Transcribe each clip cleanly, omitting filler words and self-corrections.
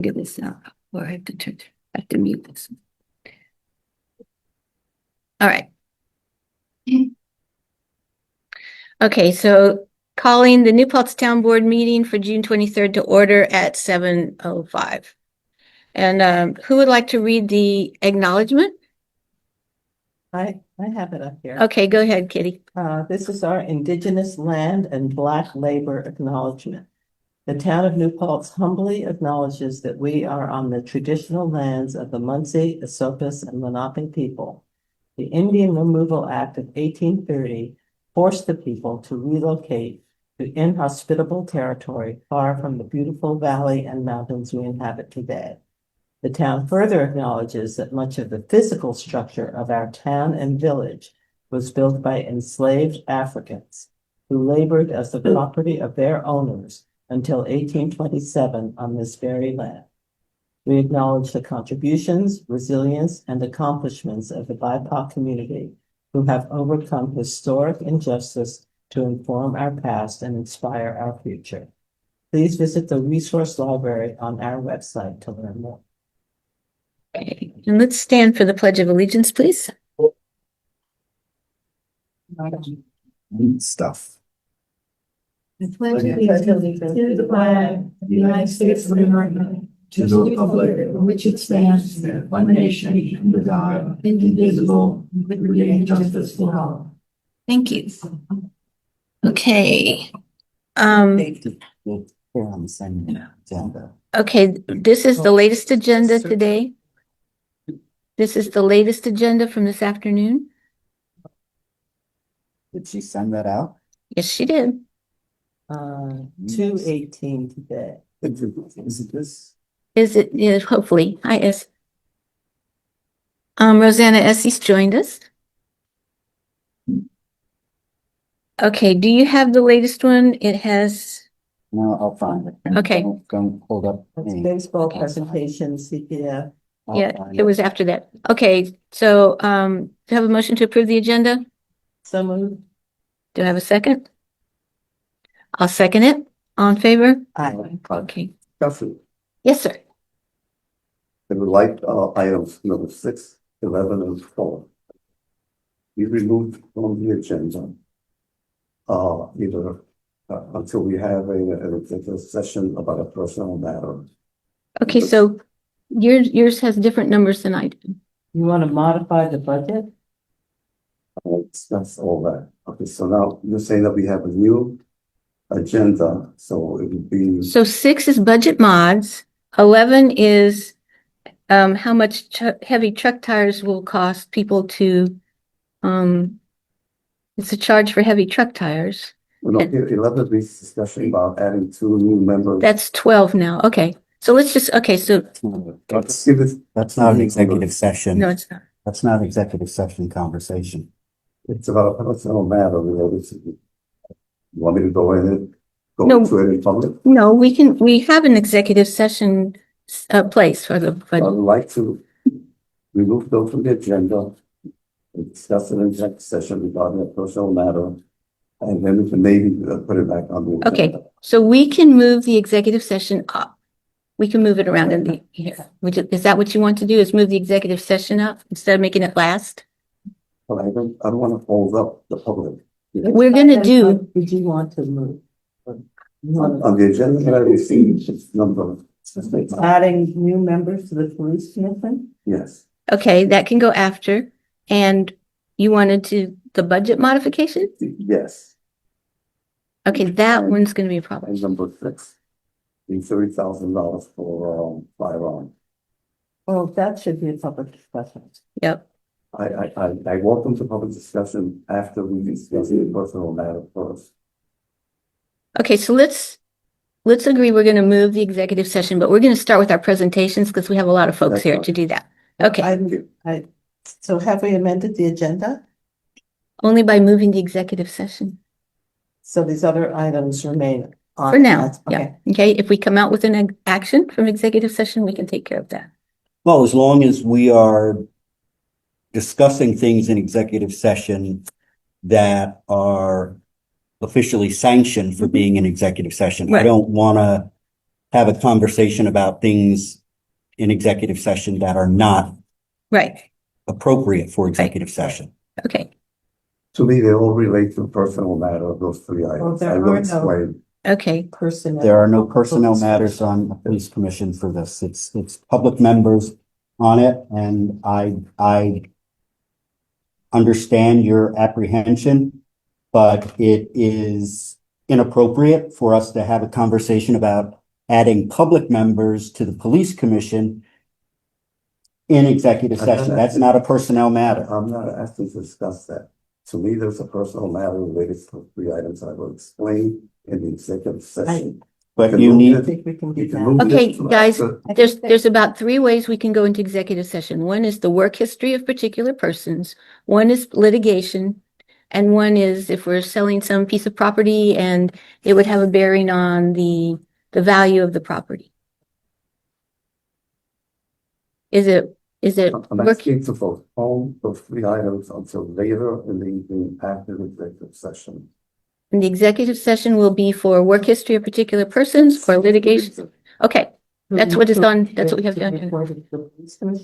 Get this out, or I have to mute this. All right. Okay, so calling the New Paltz Town Board meeting for June 23rd to order at 7:05. And who would like to read the acknowledgement? I have it up here. Okay, go ahead, Kitty. This is our Indigenous Land and Black Labor Acknowledgement. The town of New Paltz humbly acknowledges that we are on the traditional lands of the Munsee, Esopus, and Lenape people. The Indian Removal Act of 1830 forced the people to relocate to inhospitable territory far from the beautiful valley and mountains we inhabit today. The town further acknowledges that much of the physical structure of our town and village was built by enslaved Africans who labored as the property of their owners until 1827 on this very land. We acknowledge the contributions, resilience, and accomplishments of the BIPOC community who have overcome historic injustice to inform our past and inspire our future. Please visit the resource library on our website to learn more. Okay, and let's stand for the Pledge of Allegiance, please. Stuff. I pledge allegiance to the flag of the United States of America, to the republic for which it stands, one nation, under God, indivisible, with liberty and justice for all. Thank you. Okay. They're on the same agenda. Okay, this is the latest agenda today. This is the latest agenda from this afternoon. Did she send that out? Yes, she did. 2:18 today. Is it this? Is it? Yeah, hopefully. Hi, S. Rosanna Essie's joined us. Okay, do you have the latest one? It has. No, I'll find it. Okay. Go hold up. That's baseball presentation, CPF. Yeah, it was after that. Okay, so do you have a motion to approve the agenda? So moved. Do I have a second? I'll second it. All in favor? Aye. Okay. Discussion. Yes, sir. They would like items number 6, 11, and 12. Be removed from the agenda. Either until we have an executive session about a personal matter. Okay, so yours has different numbers than I do. You want to modify the budget? That's all that. Okay, so now you're saying that we have a new agenda, so it would be. So 6 is budget mods. 11 is how much heavy truck tires will cost people to. It's a charge for heavy truck tires. No, 11 is discussion about adding 2 new members. That's 12 now. Okay, so let's just so Let's give it. That's not an executive session. no, it's not. That's not an executive session conversation. It's about a personal matter. You want me to go in and go No. to it in public? No, we have an executive session place for the I budget. would like to remove those from the agenda and discuss an executive session regarding a personal matter. And then we can maybe put it back on the agenda. Okay, so we can move the executive session up. We can move it around in the here. Is that what you want to do? Is move the executive session up instead of making it last? But I don't want to hold up the public. We're gonna do, Did you want to move? On the agenda that I received, it's number. Adding new members to the police commission? Yes, okay, that can go after. And you wanted to, the budget modification? yes. Okay, that one's gonna be a problem. And number 6, the $30,000 for firearm. Well, that should be a public discussion. Yep. I welcome the public discussion after we discuss the personal matter first. Okay, so let's agree we're gonna move the executive session, but we're gonna start with our presentations because we have a lot of folks That's here fine. to do that. Okay, So have we amended the agenda? only by moving the executive session. So these other items remain on? For now, yeah. Okay. Okay, if we come out with an action from executive session, we can take care of that. Well, as long as we are discussing things in executive session that are officially sanctioned for being an executive session. I Right. don't want to have a conversation about things in executive session that are not Right, appropriate for executive session. okay, To me, they all relate to personal matter of those three items. there I will are no- explain. okay, Personnel. There are no personnel matters on the police commission for this. It's public members on it, and I understand your apprehension, but it is inappropriate for us to have a conversation about adding public members to the police commission in executive session. That's not a personnel matter. I'm not asking to discuss that. To me, there's a personal matter related to three items I will explain in the executive session. But you need, I think we can do You can that. move Okay, this to- guys, to- there's about three ways we can go into executive session. One is the work history of particular persons, one is litigation, and one is if we're selling some piece of property and it would have a bearing on the value of the property. Is it I'm work? asking to postpone those three items until later in the evening after the executive session. And the executive session will be for work history of particular persons or litigation? Okay, that's what is on, that's what we have done.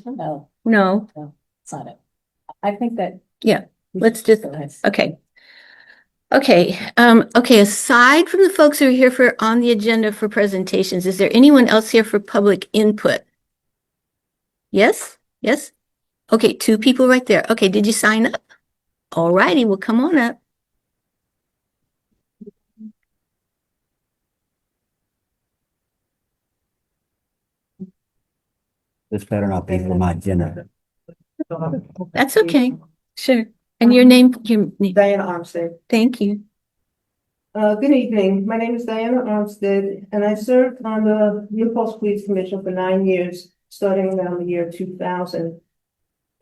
No, No, it's not it. I think that. let's just, okay. Okay, okay, aside from the folks who are here for, on the agenda for presentations, is there anyone else here for public input? Yes, yes? Okay, two people right there. Okay, did you sign up? All righty, well, come on up. this better not be for my dinner. That's okay. Sure. And your name, Diana Armstead. thank you. Good evening. My name is Diana Armstead, and I served on the New Paltz Police Commission for 9 years, starting around the year 2000.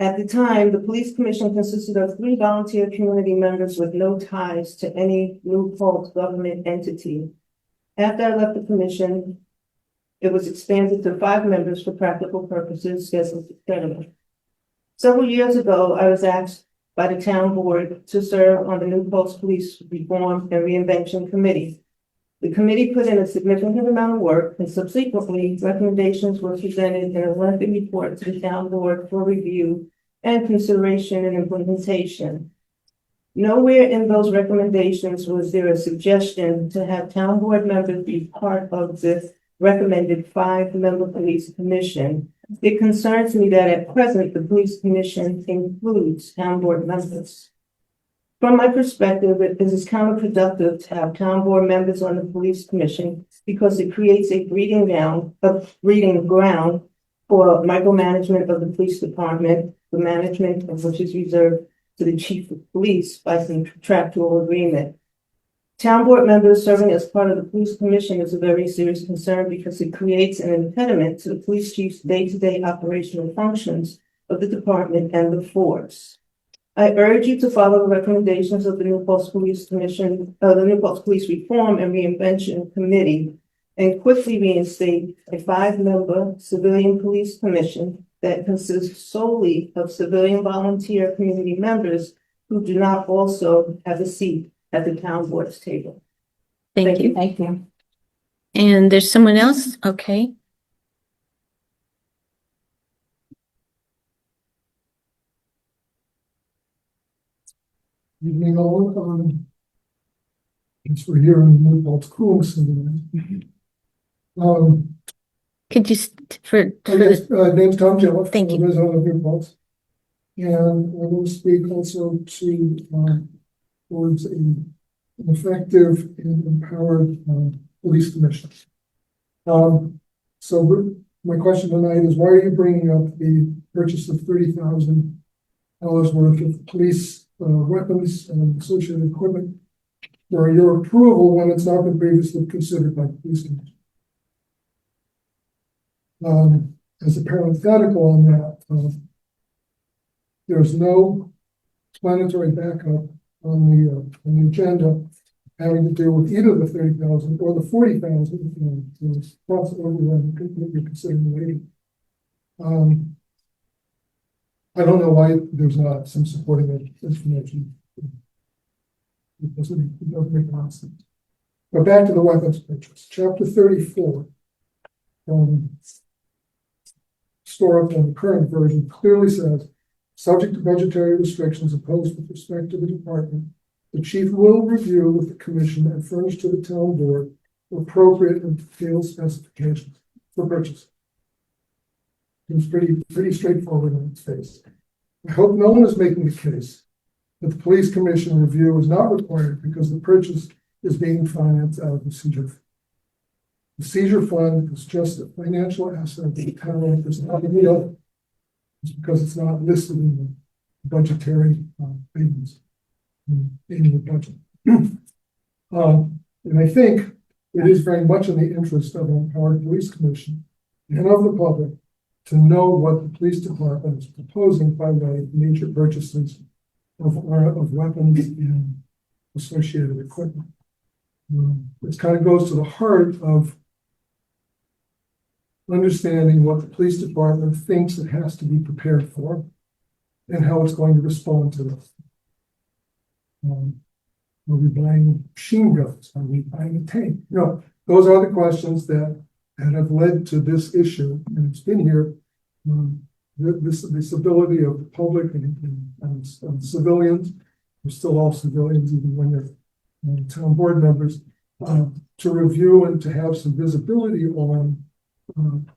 At the time, the Police Commission consisted of 3 volunteer community members with no ties to any New Paltz government entity. After I left the commission, it was expanded to 5 members for practical purposes, scheduled etc. Several years ago, I was asked by the town board to serve on the New Paltz Police Reform and Reinvention Committee. The committee put in a significant amount of work, and subsequently recommendations were presented in a lengthy report to the town board for review and consideration and implementation. Nowhere in those recommendations was there a suggestion to have town board members be part of this recommended 5-member police commission. It concerns me that at present, the police commission includes town board members. From my perspective, it is counterproductive to have town board members on the police commission because it creates a breeding ground for micromanagement of the police department, the management of which is reserved to the chief of police by some contractual agreement. Town board members serving as part of the police commission is a very serious concern because it creates an impediment to the police chief's day-to-day operational functions of the department and the force. I urge you to follow the recommendations of the New Paltz Police Commission, the New Paltz Police Reform and Reinvention Committee, and quickly reinstate a 5-member civilian police commission that consists solely of civilian volunteer community members who do not also have a seat at the town board's table. Thank you. Thank you. And there's someone else? Okay. Evening all, thanks for hearing the New Paltz Cooling Center. Could you, for Yes, name's Tom Gillett. Thank you. I'm a resident of New Paltz. And I will speak also to, towards an effective and empowered, police commission. So my question tonight is, why are you bringing up the purchase of $30,000 worth of police weapons and associated equipment for your approval when it's not been previously considered by the police commission? As a parenthetical on that, there's no explanatory backup on the agenda having to do with either the 30,000 or the 40,000. It's possible that you're considering waiting. I don't know why there's not some supporting information. It doesn't make a lot of sense. But back to the weapons purchase, chapter 34 store up on the current version clearly says, subject to budgetary restrictions imposed with respect to the department, the chief will review with the commission and furnish to the town board appropriate and detailed specifications for purchase. It's pretty straightforward on its face. I hope no one is making the case that the police commission review is not required because the purchase is being financed out of the seizure fund. The seizure fund is just a financial asset that the town does not real. It's because it's not listed in the budgetary payments in the budget. And I think it is very much in the interest of an empowered police commission and of the public to know what the police department is proposing by way of major purchases of weapons and associated equipment. This kind of goes to the heart of understanding what the police department thinks it has to be prepared for and how it's going to respond to this. Are we buying machine guns? Are we buying a tank? No, those are the questions that have led to this issue, and it's been here. This ability of the public and civilians, we're still all civilians even when they're town board members, to review and to have some visibility on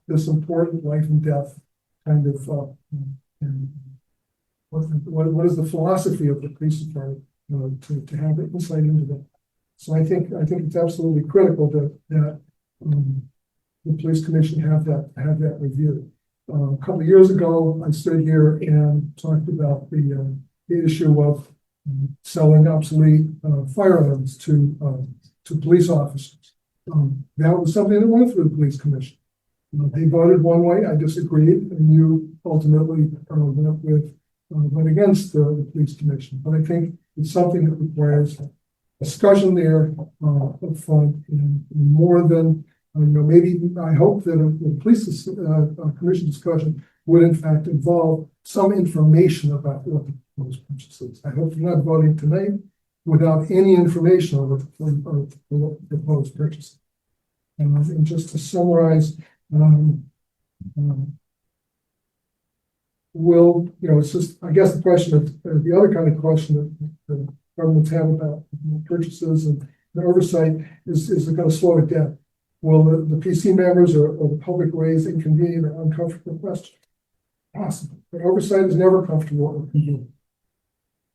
this important life and death kind of and what is the philosophy of the police department to have insight into that. So I think it's absolutely critical that the police commission have that review. A couple of years ago, I stood here and talked about the issue of selling obsolete firearms to police officers. That was something that went through the police commission. They voted one way, I disagreed, and you ultimately went against the police commission. But I think it's something that requires discussion there up front and more than, maybe I hope that a police commission discussion would in fact involve some information about what the proposed purchase is. I hope you're not voting tonight without any information on the proposed purchase. And just to summarize, it's just, I guess the question of the other kind of question that the governments have about purchases and the oversight is it going to slow it down? Will the PC members or the public raise inconvenient or uncomfortable questions? Possible, but oversight is never comfortable or convenient.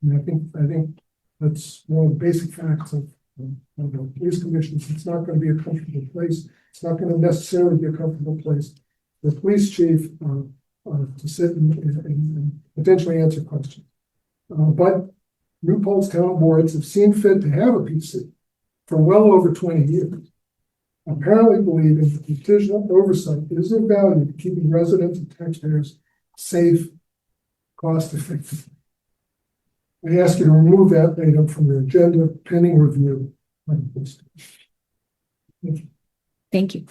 And I think that's one of the basic facts of the police commissions. It's not going to be a comfortable place. It's not going to necessarily be a comfortable place for the police chief to sit and potentially answer questions. But New Paltz town boards have seen fit to have a PC for well over 20 years. Apparently believing that the additional oversight is of value to keeping residents and taxpayers safe, cost effective. I ask you to remove that item from your agenda pending review. Thank you.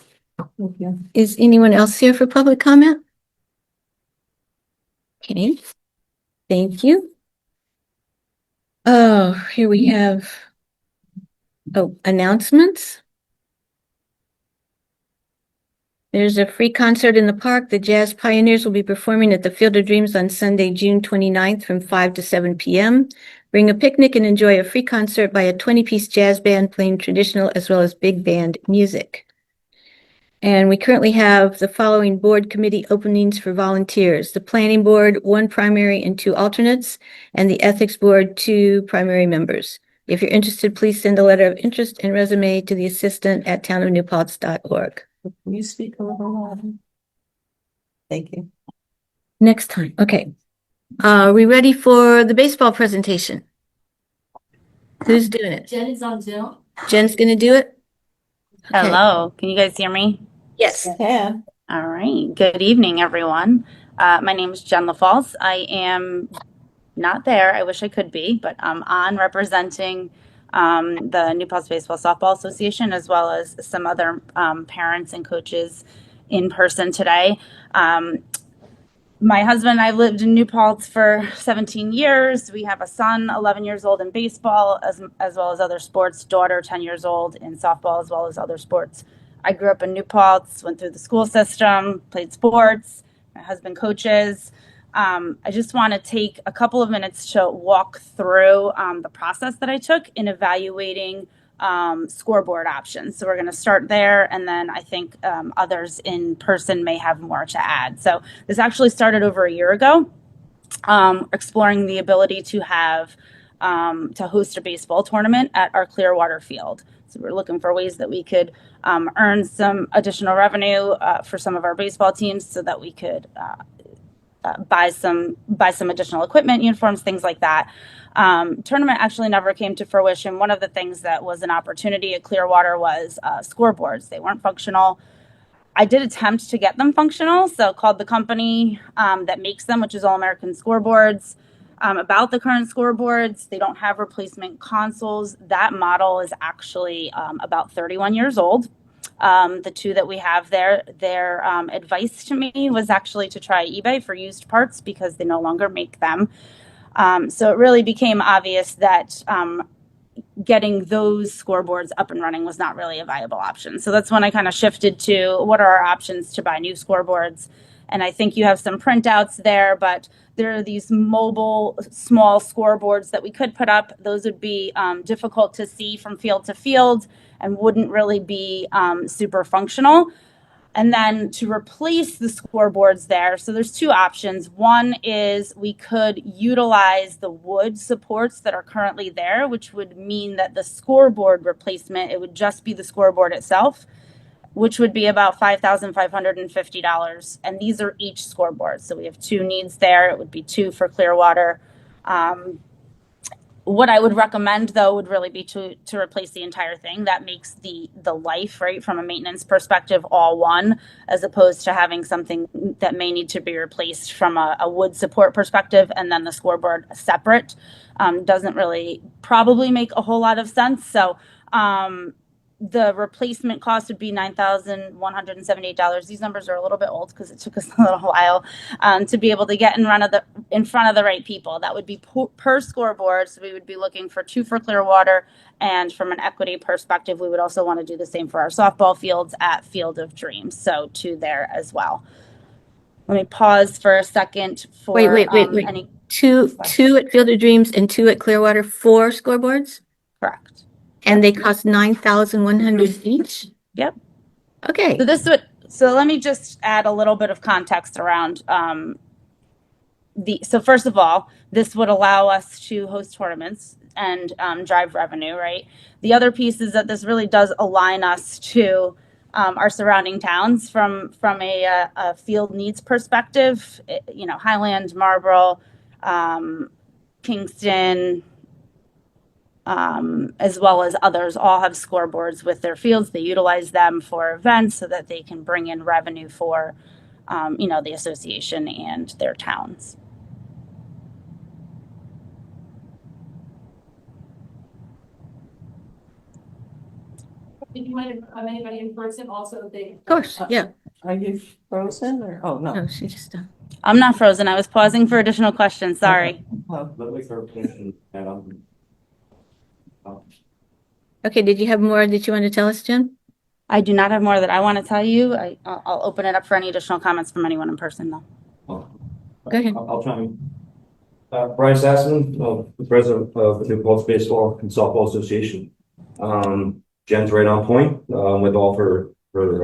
Is anyone else here for public comment? Okay, thank you. Oh, here we have, announcements. There's a free concert in the park. The Jazz Pioneers will be performing at the Field of Dreams on Sunday, June 29th from 5 to 7 p.m. Bring a picnic and enjoy a free concert by a 20-piece jazz band playing traditional as well as big band music. And we currently have the following board committee openings for volunteers. The Planning Board, 1 primary and 2 alternates, and the Ethics Board, 2 primary members. If you're interested, please send a letter of interest and resume to the assistant at townofnewpaltz.org. Can you speak a little louder? Thank you. Next time. Okay. Are we ready for the baseball presentation? Who's doing it? Jen is on Zoom. Jen's going to do it? Okay. Hello, can you guys hear me? Yes. Yeah. All right. Good evening, everyone. My name is Jen LaFalce. I am not there. I wish I could be, but I'm on representing the New Paltz Baseball Softball Association, as well as some other parents and coaches in person today. My husband and I lived in New Paltz for 17 years. We have a son, 11 years old in baseball, as well as other sports, daughter, 10 years old in softball, as well as other sports. I grew up in New Paltz, went through the school system, played sports. My husband coaches. I just want to take a couple of minutes to walk through the process that I took in evaluating scoreboard options. So we're going to start there, and then I think others in person may have more to add. So this actually started over a year ago, exploring the ability to have to host a baseball tournament at our Clearwater field. So we're looking for ways that we could earn some additional revenue for some of our baseball teams, so that we could buy some additional equipment, uniforms, things like that. Tournament actually never came to fruition. One of the things that was an opportunity at Clearwater was scoreboards. They weren't functional. I did attempt to get them functional, so called the company that makes them, which is All American Scoreboards, about the current scoreboards. They don't have replacement consoles. That model is actually about 31 years old. The two that we have there, their advice to me was actually to try eBay for used parts, because they no longer make them. So it really became obvious that getting those scoreboards up and running was not really a viable option. So that's when I kind of shifted to what are our options to buy new scoreboards. And I think you have some printouts there, but there are these mobile small scoreboards that we could put up. Those would be difficult to see from field to field and wouldn't really be super functional. And then to replace the scoreboards there, so there's two options. One is we could utilize the wood supports that are currently there, which would mean that the scoreboard replacement, it would just be the scoreboard itself, which would be about $5,550. And these are each scoreboard. So we have two needs there. It would be two for Clearwater. What I would recommend, though, would really be to replace the entire thing. That makes the life, right, from a maintenance perspective, all one, as opposed to having something that may need to be replaced from a wood support perspective and then the scoreboard separate. Doesn't really probably make a whole lot of sense. So the replacement cost would be $9,178. These numbers are a little bit old because it took us a little while to be able to get in front of the right people. That would be per scoreboard. So we would be looking for two for Clearwater, and from an equity perspective, we would also want to do the same for our softball fields at Field of Dreams. So two there as well. Let me pause for a second for Wait. any Two at Field of Dreams and two at Clearwater, 4 scoreboards? correct. And they cost $9,100 each? Yep. Okay. So let me just add a little bit of context around so first of all, this would allow us to host tournaments and drive revenue, right? The other piece is that this really does align us to our surrounding towns from a field needs perspective. Highland, Marlboro, Kingston, as well as others, all have scoreboards with their fields. They utilize them for events so that they can bring in revenue for, the association and their towns. Did you want to have anybody in person also? Of course, yeah. Are you frozen or, oh, no. No, she just, I'm not frozen. I was pausing for additional questions. Sorry. Oh, Lovely clarification, Adam. okay, did you have more that you want to tell us, Jen? I do not have more that I want to tell you. I'll open it up for any additional comments from anyone in person, though. Go ahead. I'll chime in. Brian Sassman, the president of the New Paltz Baseball and Softball Association. Jen's right on point with all her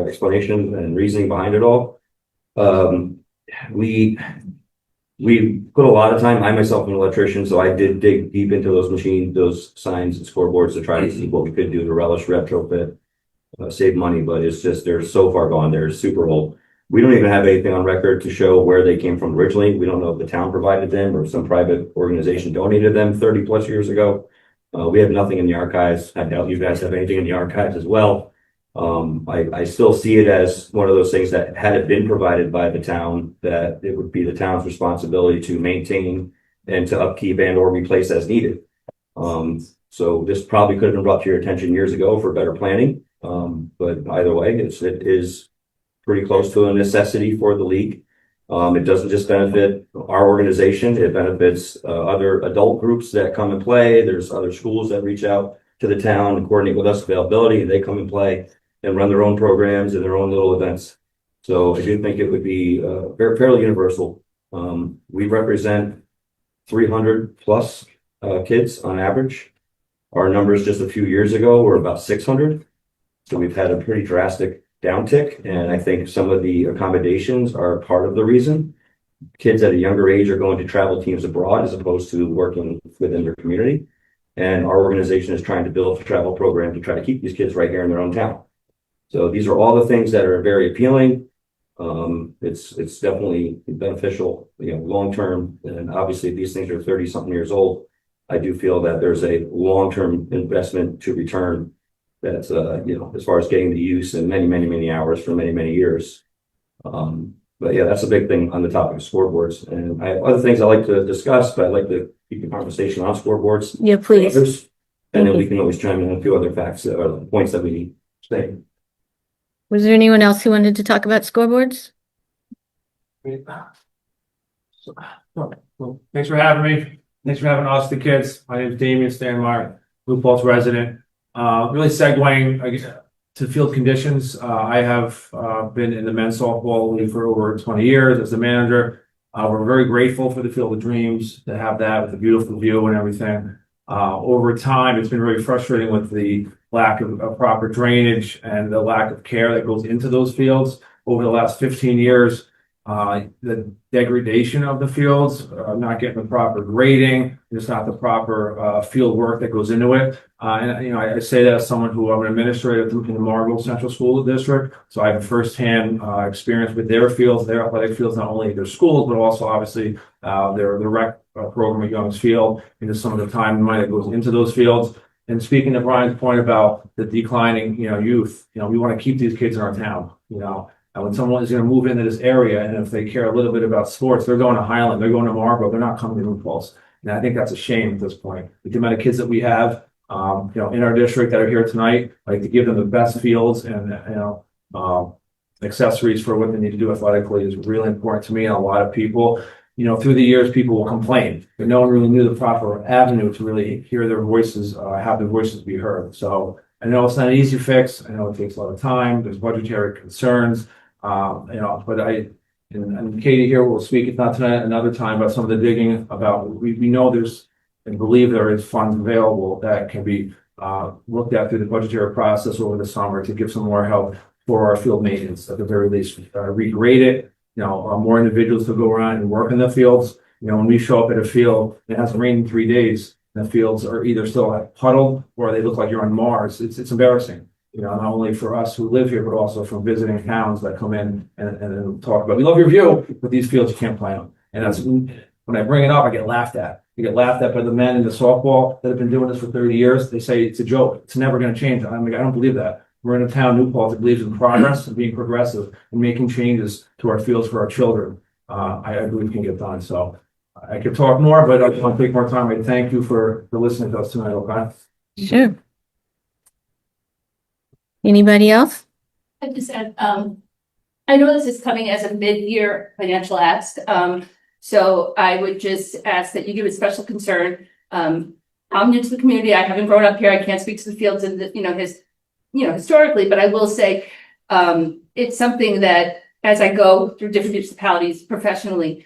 explanation and reasoning behind it all. We put a lot of time. I myself am an electrician, so I did dig deep into those machines, those signs and scoreboards to try to see what we could do to relish retrofit, save money. But it's just they're so far gone. They're super old. We don't even have anything on record to show where they came from originally. We don't know if the town provided them or some private organization donated them 30 plus years ago. We have nothing in the archives. I doubt you guys have anything in the archives as well. I still see it as one of those things that had it been provided by the town, that it would be the town's responsibility to maintain and to upkeep and or replace as needed. So this probably could have been brought to your attention years ago for better planning. But either way, it is pretty close to a necessity for the league. It doesn't just benefit our organization, it benefits other adult groups that come and play. There's other schools that reach out to the town and coordinate with us availability. They come and play. and run their own programs and their own little events. So I do think it would be fairly universal. We represent 300 plus kids on average. Our numbers just a few years ago were about 600. So we've had a pretty drastic downtick, and I think some of the accommodations are part of the reason. Kids at a younger age are going to travel teams abroad as opposed to working within their community. And our organization is trying to build a travel program to try to keep these kids right here in their own town. So these are all the things that are very appealing. It's definitely beneficial, long term. And obviously, these things are 30-something years old. I do feel that there's a long-term investment to return that's, as far as getting the use in many hours for many years. But yeah, that's a big thing on the topic of scoreboards. And I have other things I like to discuss, but I'd like to keep the conversation on scoreboards. Yeah, please. And then we can always chime in on a few other facts or points that we need to say. Was there anyone else who wanted to talk about scoreboards? Well, thanks for having me. Thanks for having us, the kids. My name is Damian Stanmeyer, New Paltz resident. Really segueing, I guess, to field conditions. I have been in the men's softball league for over 20 years as the manager. We're very grateful for the Field of Dreams to have that with the beautiful view and everything. Over time, it's been very frustrating with the lack of proper drainage and the lack of care that goes into those fields. Over the last 15 years, the degradation of the fields, not getting the proper grading, just not the proper field work that goes into it. And I say that as someone who I'm an administrator in the Marlboro Central School District, so I have a firsthand experience with their fields, their athletic fields, not only their schools, but also obviously their rec program at Young's Field, and just some of the time and money that goes into those fields. And speaking to Brian's point about the declining, youth, we want to keep these kids in our town, And when someone is going to move into this area, and if they care a little bit about sports, they're going to Highland, they're going to Marlboro, they're not coming to New Paltz. And I think that's a shame at this point. With the amount of kids that we have, in our district that are here tonight, I like to give them the best fields and, accessories for what they need to do athletically is really important to me and a lot of people. Through the years, people will complain, but no one really knew the proper avenue to really hear their voices, have their voices be heard. So I know it's not an easy fix. I know it takes a lot of time. There's budgetary concerns. But and Katie here will speak, if not tonight, another time about some of the digging about, we know there's, and believe there is funds available that can be looked at through the budgetary process over the summer to give some more help for our field maintenance, at the very least, regrade it, more individuals to go around and work in the fields. When we show up at a field, it hasn't rained in 3 days, and the fields are either still puddled or they look like you're on Mars. It's embarrassing. Not only for us who live here, but also from visiting towns that come in and talk about, we love your view, but these fields you can't play on. And that's when I bring it up, I get laughed at. You get laughed at by the men in the softball that have been doing this for 30 years. They say it's a joke. It's never going to change. I don't believe that. We're in a town, New Paltz, that believes in progress and being progressive and making changes to our fields for our children. I believe can get done. So I could talk more, but I don't want to take more time. I thank you for listening to us tonight. Okay. Sure. Anybody else? I just said, I know this is coming as a mid-year financial ask. So I would just ask that you give it special concern. I'm new to the community. I haven't grown up here. I can't speak to the fields and historically, but I will say, it's something that as I go through different municipalities professionally,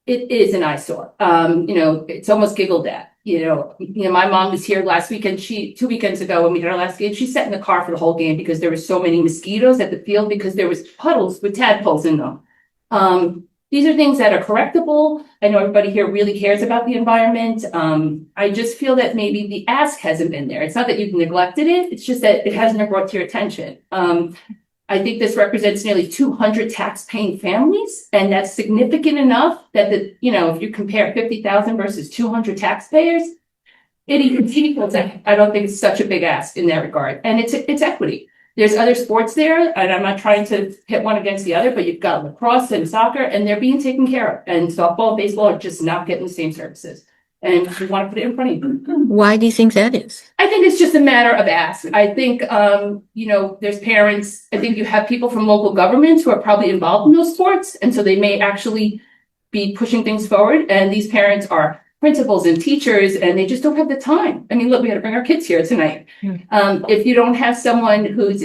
it is an eyesore. It's almost giggled at. My mom was here last weekend. 2 weekends ago when we had our last game, she sat in the car for the whole game because there were so many mosquitoes at the field because there was puddles with tadpoles in them. These are things that are correctable. I know everybody here really cares about the environment. I just feel that maybe the ask hasn't been there. It's not that you've neglected it. It's just that it hasn't been brought to your attention. I think this represents nearly 200 tax-paying families, and that's significant enough that if you compare 50,000 versus 200 taxpayers, it equals. I don't think it's such a big ask in that regard, and it's equity. There's other sports there, and I'm not trying to pit one against the other, but you've got lacrosse and soccer, and they're being taken care of, and softball and baseball are just not getting the same services. And we want to put it in front of you. Why do you think that is? I think it's just a matter of ask. I think, there's parents, I think you have people from local governments who are probably involved in those sports. And so they may actually be pushing things forward. And these parents are principals and teachers, and they just don't have the time. I mean, look, we had to bring our kids here tonight. If you don't have someone who's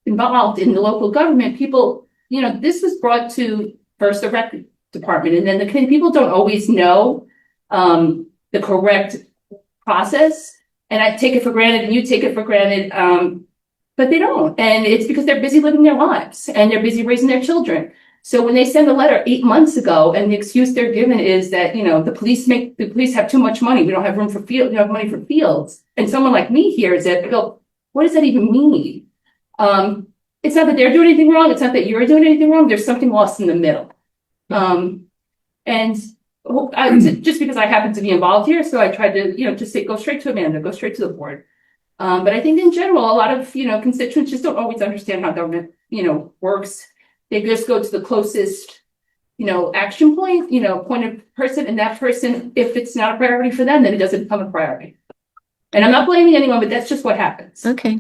involved in the local government, people, this was brought to first the rec department, and then the people don't always know the correct process. And I take it for granted, and you take it for granted, but they don't. And it's because they're busy living their lives and they're busy raising their children. So when they send a letter 8 months ago, and the excuse they're given is that, the police have too much money. We don't have room for field, we don't have money for fields. And someone like me hears it, I go, what does that even mean? It's not that they're doing anything wrong. It's not that you're doing anything wrong. There's something lost in the middle. Just because I happen to be involved here, so I tried to, just say, go straight to Amanda, go straight to the board. But I think in general, a lot of, constituents just don't always understand how government, works. They just go to the closest, action point, point of person, and that person, if it's not a priority for them, then it doesn't become a priority. And I'm not blaming anyone, but that's just what happens. Okay.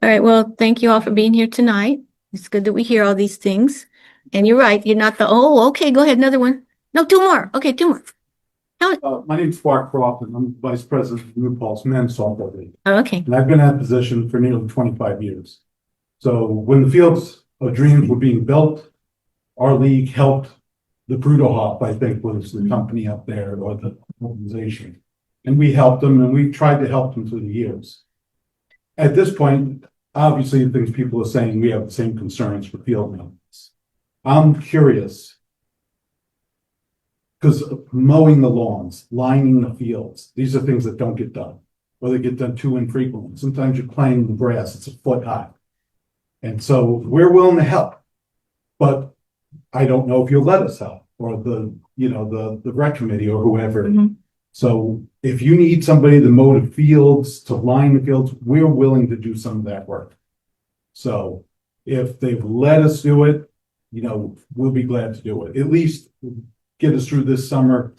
All right. Well, thank you all for being here tonight. It's good that we hear all these things. And you're right. You're not okay, go ahead. Another one. No, 2 more. Okay, 2 more. My name's Mark Crawford. I'm Vice President of New Paltz Men's Softball League. Oh, okay. And I've been in that position for nearly 25 years. So when the Fields of Dreams were being built, our league helped the Bruto Hop, I think was the company up there, or the organization. And we helped them, and we tried to help them through the years. At this point, obviously, the things people are saying, we have the same concerns for field maintenance. I'm curious, because mowing the lawns, lining the fields, these are things that don't get done, or they get done too infrequently. Sometimes you're playing the grass, it's a foot high. And so we're willing to help, but I don't know if you'll let us help, or the rec committee or whoever. Mhm. So if you need somebody to mow the fields, to line the fields, we're willing to do some of that work. So if they've let us do it, we'll be glad to do it. At least get us through this summer.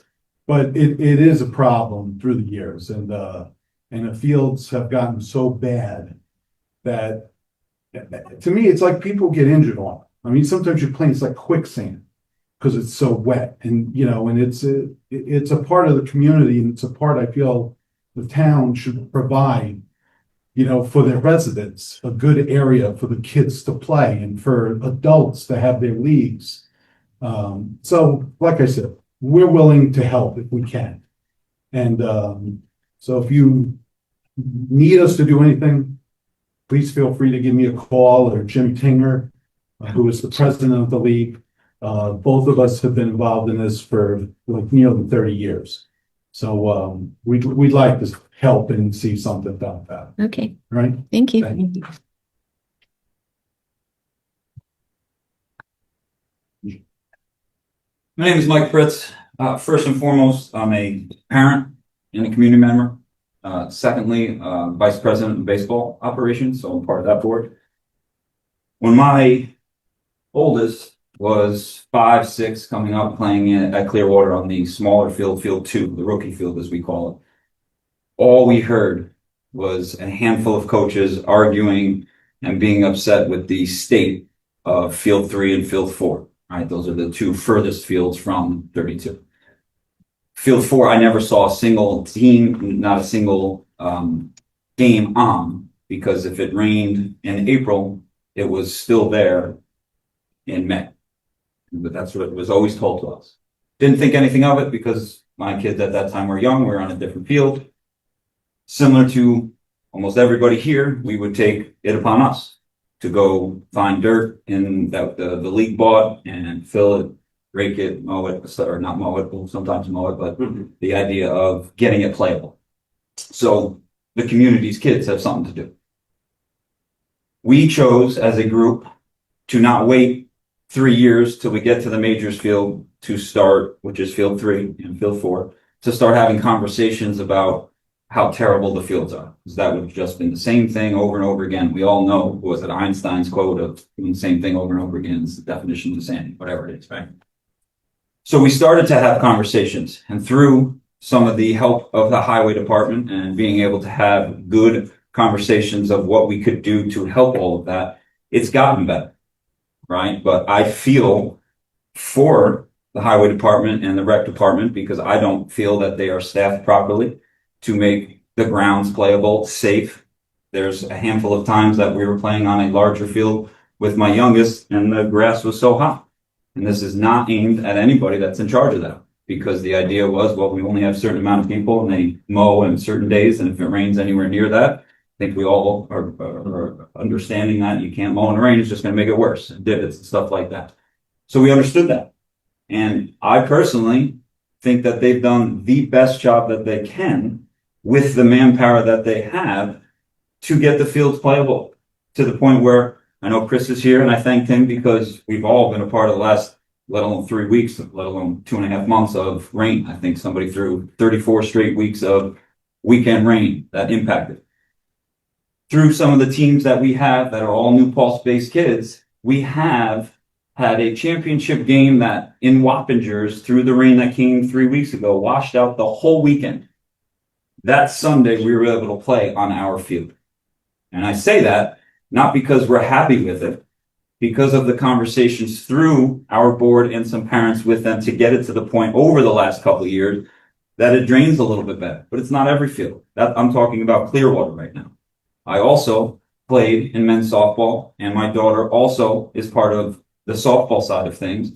But it is a problem through the years, and the fields have gotten so bad that, to me, it's like people get injured on it. I mean, sometimes you're playing, it's like quicksand because it's so wet, and it's a part of the community, and it's a part I feel the town should provide, for their residents, a good area for the kids to play and for adults to have their leagues. So like I said, we're willing to help if we can. And so if you need us to do anything, please feel free to give me a call, or Jim Tinger, who is the president of the league. Both of us have been involved in this for nearly 30 years. So we'd like to help and see something done about it. Okay. All right? Thank you. Thank you. My name is Mike Fritz. First and foremost, I'm a parent and a community member. Secondly, vice president of baseball operations, so I'm part of that board. When my oldest was 5, 6, coming up playing at Clearwater on the smaller field, field 2, the rookie field as we call it, all we heard was a handful of coaches arguing and being upset with the state of field 3 and field 4. Right, those are the 2 furthest fields from 32. Field 4, I never saw a single team, not a single game on, because if it rained in April, it was still there in May. But that's what was always told to us. Didn't think anything of it because my kids at that time were young. We were on a different field. Similar to almost everybody here, we would take it upon us to go find dirt in that the league bought and fill it, rake it, mow it, or not mow it, we'll sometimes mow it, but the idea of getting it playable. So the community's kids have something to do. We chose as a group to not wait 3 years till we get to the majors field to start, which is field 3 and field 4, to start having conversations about how terrible the fields are. Because that would have just been the same thing over and over again. We all know, was it Einstein's quote of doing the same thing over and over again is the definition of insanity, whatever it is, right? So we started to have conversations, and through some of the help of the highway department and being able to have good conversations of what we could do to help all of that, it's gotten better, right? But I feel for the highway department and the rec department, because I don't feel that they are staffed properly to make the grounds playable, safe, There's a handful of times that we were playing on a larger field with my youngest and the grass was so hot. And this is not aimed at anybody that's in charge of that, because the idea was, well, we only have a certain amount of people and they mow on certain days. And if it rains anywhere near that, I think we all are understanding that you can't mow in the rain. It's just going to make it worse, divots and stuff like that. So we understood that. And I personally think that they've done the best job that they can with the manpower that they have to get the fields playable, to the point where I know Chris is here and I thanked him because we've all been a part of the last, let alone 3 weeks, let alone 2.5 months of rain. I think somebody threw 34 straight weeks of weekend rain that impacted. Through some of the teams that we have that are all New Paltz-based kids, we have had a championship game that in Wappingers, through the rain that came 3 weeks ago, washed out the whole weekend. That Sunday, we were able to play on our field. And I say that not because we're happy with it, because of the conversations through our board and some parents with them to get it to the point over the last couple of years that it drains a little bit better. But it's not every field. That I'm talking about Clearwater right now. I also played in men's softball, and my daughter also is part of the softball side of things.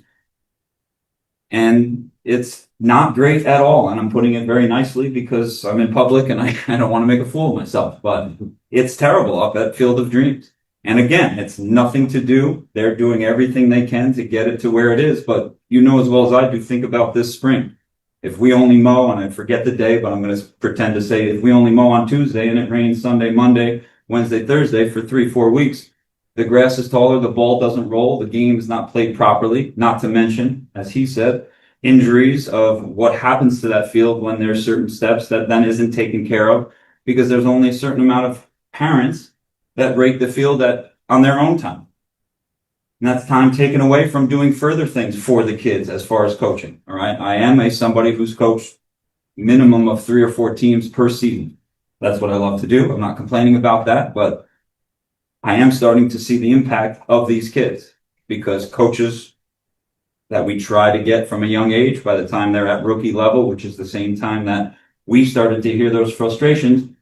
And it's not great at all. And I'm putting it very nicely because I'm in public and I don't want to make a fool of myself, but it's terrible up at Field of Dreams. And again, it's nothing to do. They're doing everything they can to get it to where it is. But you know as well as I do, think about this spring. If we only mow, and I forget the day, but I'm going to pretend to say if we only mow on Tuesday and it rains Sunday, Monday, Wednesday, Thursday for 3-4 weeks, the grass is taller, the ball doesn't roll, the game is not played properly, not to mention, as he said, injuries of what happens to that field when there's certain steps that then isn't taken care of, because there's only a certain amount of parents that rake the field on their own time. And that's time taken away from doing further things for the kids as far as coaching. All right. I am somebody who's coached minimum of 3 or 4 teams per season. That's what I love to do. I'm not complaining about that, but I am starting to see the impact of these kids, because coaches that we try to get from a young age, by the time they're at rookie level, which is the same time that we started to hear those frustrations,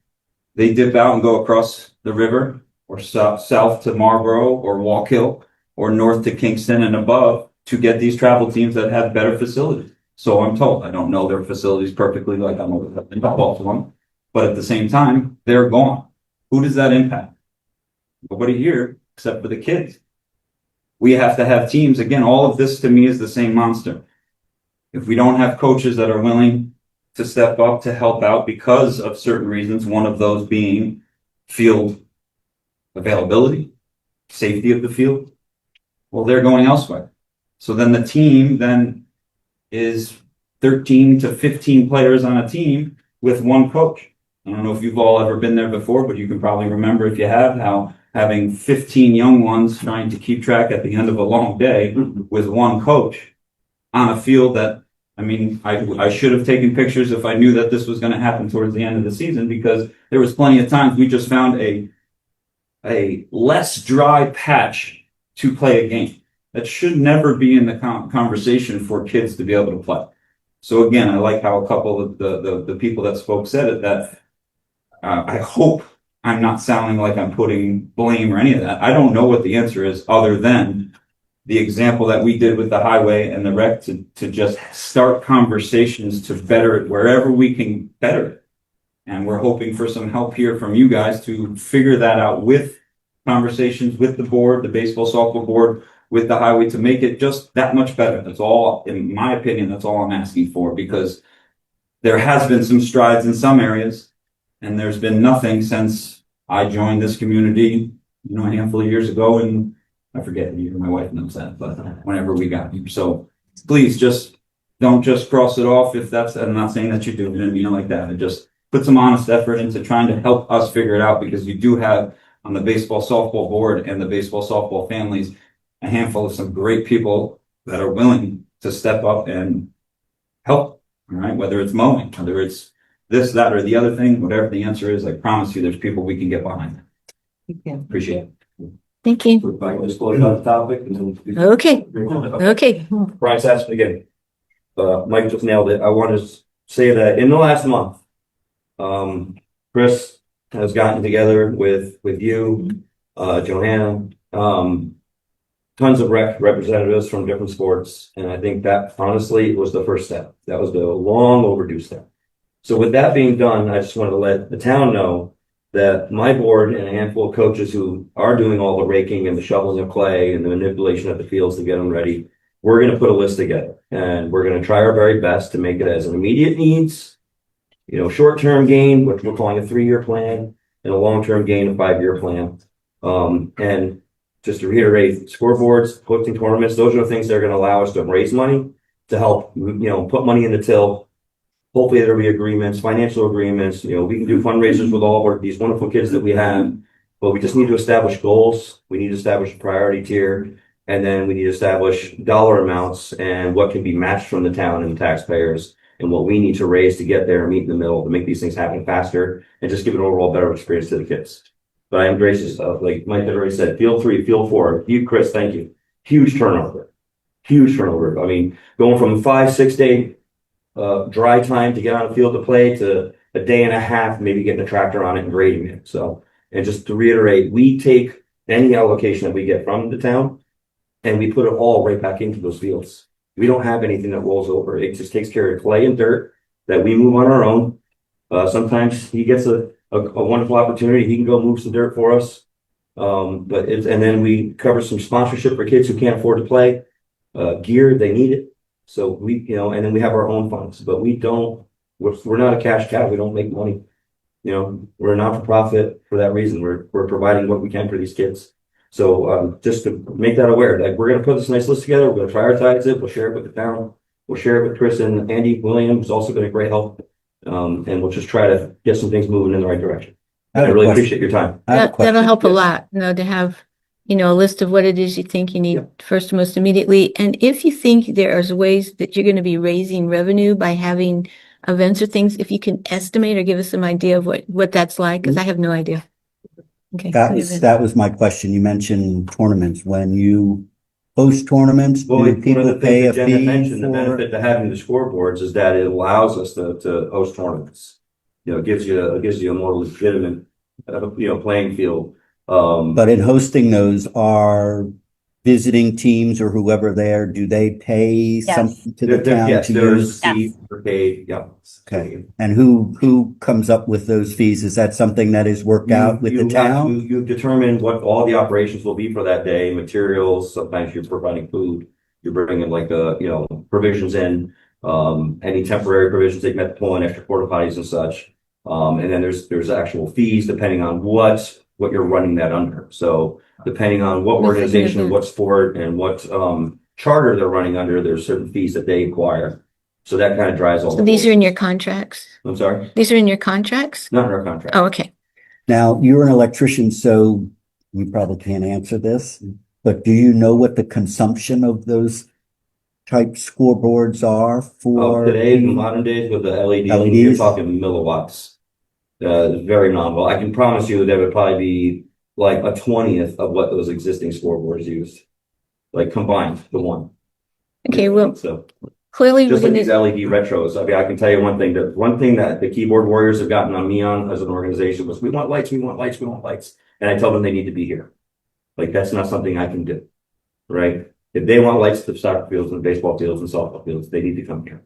they dip out and go across the river or south to Marlboro or Walk Hill or north to Kingston and above to get these travel teams that have better facilities. So I'm told. I don't know their facilities perfectly, like I'm involved with them, but at the same time, they're gone. Who does that impact? Nobody here except for the kids. We have to have teams. Again, all of this to me is the same monster. If we don't have coaches that are willing to step up to help out because of certain reasons, one of those being field availability, safety of the field, well, they're going elsewhere. So then the team then is 13 to 15 players on a team with one coach. I don't know if you've all ever been there before, but you can probably remember, if you have, how having 15 young ones trying to keep track at the end of a long day with one coach on a field that, I mean, I should have taken pictures if I knew that this was going to happen towards the end of the season, because there was plenty of times we just found a less dry patch to play a game. That should never be in the conversation for kids to be able to play. So again, I like how a couple of the people that spoke said it, that I hope I'm not sounding like I'm putting blame or any of that. I don't know what the answer is, other than the example that we did with the highway and the rec to just start conversations to better it wherever we can better it. And we're hoping for some help here from you guys to figure that out with conversations with the board, the baseball softball board, with the highway, to make it just that much better. That's all, in my opinion, that's all I'm asking for, because there has been some strides in some areas, and there's been nothing since I joined this community, a handful of years ago. And I forget the year, my wife knows that, but whenever we got here. So please don't just cross it off. If that's, I'm not saying that you do, I didn't mean it like that. I just put some honest effort into trying to help us figure it out, because you do have on the baseball softball board and the baseball softball families a handful of some great people that are willing to step up and help. All right, whether it's mowing, whether it's this, that, or the other thing, whatever the answer is, I promise you there's people we can get behind. Appreciate it. Thank you. If I can just close on the topic. Okay. Okay. Bryce asked me again. Mike just nailed it. I want to say that in the last month, Chris has gotten together with you, Johanna, tons of representatives from different sports. And I think that honestly was the first step. That was the long overdue step. So with that being done, I just wanted to let the town know that my board and a handful of coaches who are doing all the raking and the shoveling of clay and the manipulation of the fields to get them ready, we're going to put a list together and we're going to try our very best to make it as an immediate needs, short-term gain, which we're calling a 3-year plan, and a long-term gain, a 5-year plan. And just to reiterate, scoreboards, hosting tournaments, those are the things that are going to allow us to raise money to help, put money in the till. Hopefully there'll be agreements, financial agreements, we can do fundraisers with all of these wonderful kids that we have, but we just need to establish goals. We need to establish a priority tier, and then we need to establish dollar amounts and what can be matched from the town and the taxpayers and what we need to raise to get there and meet in the middle to make these things happen faster and just give an overall better experience to the kids. But I am gracious of, like Mike had already said, field 3, field 4, you, Chris, thank you. Huge turnover. I mean, going from 5-6 day dry time to get on the field to play to a day and a half, maybe getting a tractor on it and grading it. So, and just to reiterate, we take any allocation that we get from the town and we put it all right back into those fields. We don't have anything that rolls over. It just takes care of clay and dirt that we move on our own. Sometimes he gets a wonderful opportunity. He can go move some dirt for us. And then we cover some sponsorship for kids who can't afford to play. Gear, they need it. So we, and then we have our own funds, but we're not a cash cow. We don't make money. We're a not-for-profit for that reason. We're providing what we can for these kids. So just to make that aware, like we're going to put this nice list together. We're going to prioritize it. We'll share it with the town. We'll share it with Chris and Andy Williams, who's also been a great help. And we'll just try to get some things moving in the right direction. I really appreciate your time. That'll help a lot, to have, a list of what it is you think you need first, most immediately. And if you think there's ways that you're going to be raising revenue by having events or things, if you can estimate or give us some idea of what that's like, because I have no idea. Okay. That was my question. You mentioned tournaments. When you host tournaments, do people pay a fee? The benefit to having the scoreboards is that it allows us to host tournaments. It gives you a more legitimate, playing field. But in hosting those, are visiting teams or whoever there, do they pay something to the town to use? Fees per paid, yeah. Okay. And who comes up with those fees? Is that something that is worked out with the town? You determine what all the operations will be for that day, materials. Sometimes you're providing food. You're bringing provisions in, any temporary provisions that you have to pull in, extra porta potties and such. And then there's actual fees depending on what you're running that under. So depending on what organization, what sport, and what charter they're running under, there's certain fees that they acquire. So that kind of drives all. So these are in your contracts? I'm sorry? These are in your contracts? Not in our contract. Oh, okay. Now, you're an electrician, so you probably can't answer this, but do you know what the consumption of those type scoreboards are for? Today, in modern days with the LEDs, you're talking milliwatts. Very nominal. I can promise you that would probably be like a 20th of what those existing scoreboards used, like combined to one. Okay, well, so clearly just like these LED retros. I mean, I can tell you one thing that the keyboard warriors have gotten on me on as an organization was, we want lights, and I tell them they need to be here. Like that's not something I can do, right? If they want lights to soccer fields and baseball fields and softball fields, they need to come here.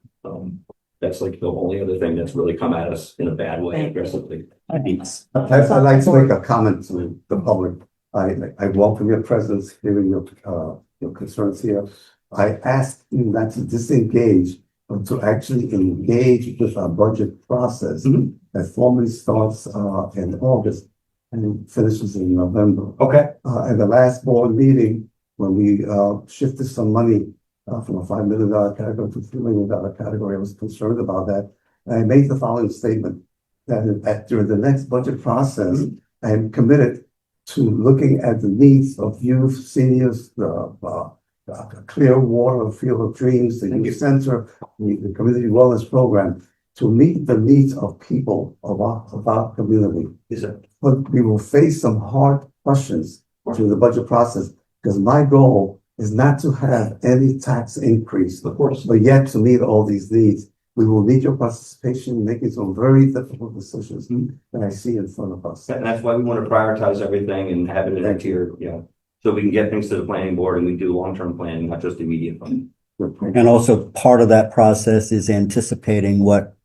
That's like the only other thing that's really come at us in a bad way aggressively. I'd like to make a comment to the public. I welcome your presence, hearing your concerns here. I ask you not to disengage, but to actually engage with our budget process that formally starts in August and finishes in November. Okay. At the last board meeting, when we shifted some money from a $5 million category to $3 million category, I was concerned about that. And I made the following statement, that during the next budget process, I am committed to looking at the needs of youth, seniors, Clear Water, Field of Dreams, the Youth Center, the Community Wellness Program, to meet the needs of people of our community. But we will face some hard questions through the budget process, because my goal is not to have any tax increase, of course, but yet to meet all these needs. We will need your participation in making some very difficult decisions that I see in front of us. And that's why we want to prioritize everything and have it in a tier, so we can get things to the planning board and we do long-term planning, not just immediate planning. And also part of that process is anticipating what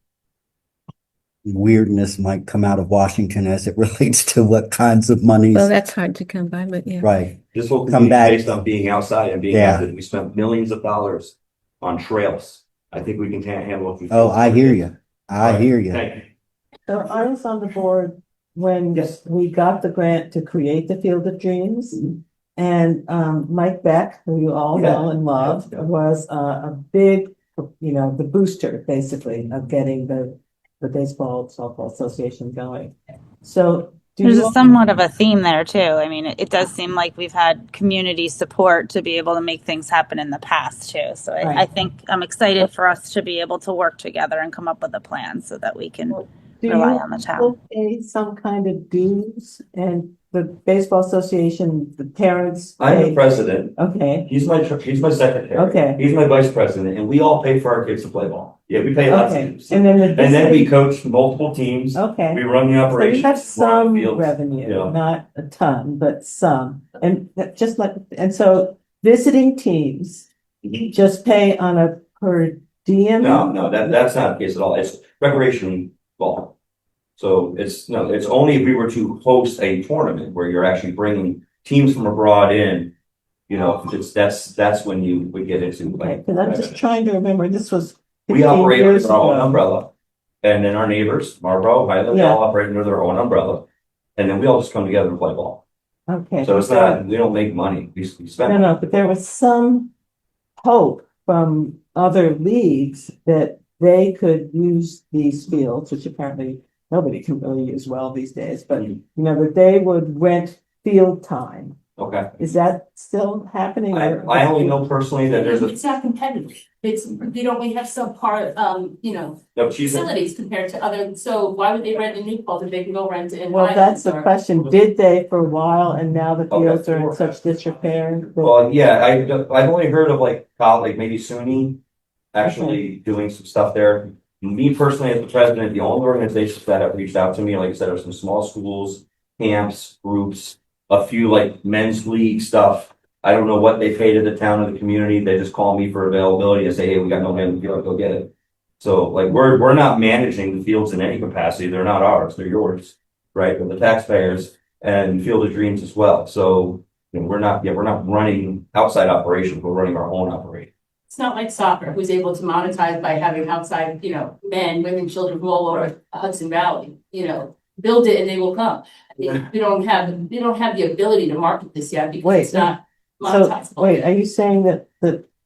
weirdness might come out of Washington as it relates to what kinds of monies. Well, that's hard to come by, but yeah. Right. This whole Come community back. based on being outside and being Yeah. active. We spent millions of dollars on trails. I think we can handle it. Oh, I hear you. I hear you. Thank you. So I was on the board when Yes. we got the grant to create the Field of Dreams. And Mike Beck, who you all know and love, Yeah. was a big, the booster basically of getting the baseball softball association going. So do There's you a somewhat of a theme there too. I mean, it does seem like we've had community support to be able to make things happen in the past too. So I Right. think I'm excited for us to be able to work together and come up with a plan so that we can do rely you on the town. still pay some kind of dues and the baseball association, the parents? I'm the pay- president. Okay, He's my secretary. Okay. He's my vice president and we all pay for our kids to play ball. Yeah, we pay lots of okay. dues. And then And then we coach multiple teams. Okay. We run the So you operations. have we're on some the fields. revenue, Yeah. not a ton, but some. And so visiting teams Mhm. just pay on a per diem? No, that's not the case at all. It's recreation ball. So it's only if we were to host a tournament where you're actually bringing teams from abroad in, that's when you would get into Okay, like. because I'm just trying to remember, this was We 15 operate years under our own ago. umbrella. And then our neighbors, Marlboro, Highland, they Yeah. all operate under their own umbrella. And then we all just come together and play ball. Okay. So it's not, we don't make money. We spend. No, but there was some hope from other leagues that they could use these fields, which apparently nobody can really use well these days, but that they would rent field time. Okay. Is that still happening? I only know personally that there's a, It's not competitive. We have subpar, no, but she's. facilities compared to other, so why would they rent in New Paltz if they can go rent in Well, that's Highlands the or? question. Did they for a while and now the Okay. fields are in such disrepair? that- Well, yeah, I've only heard of like maybe SUNY actually doing some stuff there. Me personally, as the president, the only organizations that have reached out to me, like I said, are some small schools, camps, groups, a few like men's league stuff. I don't know what they pay to the town or the community. They just call me for availability and say, hey, we got no man, go get it. So like we're not managing the fields in any capacity. They're not ours, they're yours, right? They're the taxpayers and Field of Dreams as well. So we're not running outside operations, we're running our own operation. It's not like soccer, who's able to monetize by having outside, men, women, children from all over Hudson Valley, build it and they will come. Yeah. We don't have the ability to market this yet because Wait, it's not So, monetizable. wait, are you saying that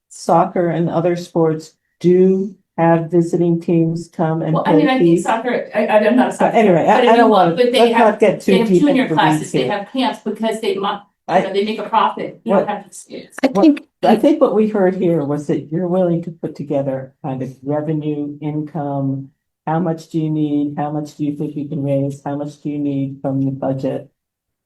soccer and other sports do have visiting teams come and Well, I mean, play I think fees? soccer, I'm not a soccer. Anyway, but if I you don't look, want to, but they let's have- not get They too have deep junior into the classes, weeds they here. have camps because they I- they make a profit. You don't have to. I think what we heard here was that you're willing to put together kind of revenue, income. How much do you need? How much do you think you can raise? How much do you need from the budget?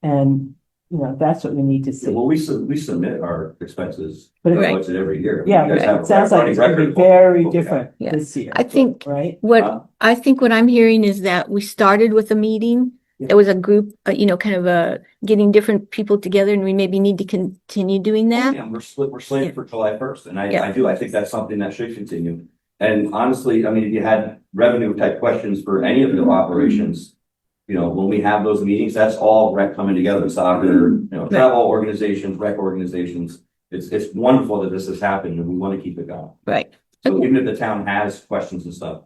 And, that's what we need to see. Well, we submit our expenses But Right. budget every year. Yeah, You guys but have it sounds like running it's gonna be record. very Okay. different Yeah. this year. I think Right? what I'm hearing is that we started with a meeting. There was a group, kind of getting different people together, and we maybe need to continue doing that. Yeah, we're slated for July 1st, and Yeah. I think that's something that should continue. And honestly, I mean, if you had revenue type questions for any of your operations, when we have those meetings, that's all rec coming together, soccer, travel organizations, rec organizations. It's wonderful that this has happened, and we want to keep it going. Right. So even if the town has questions and stuff,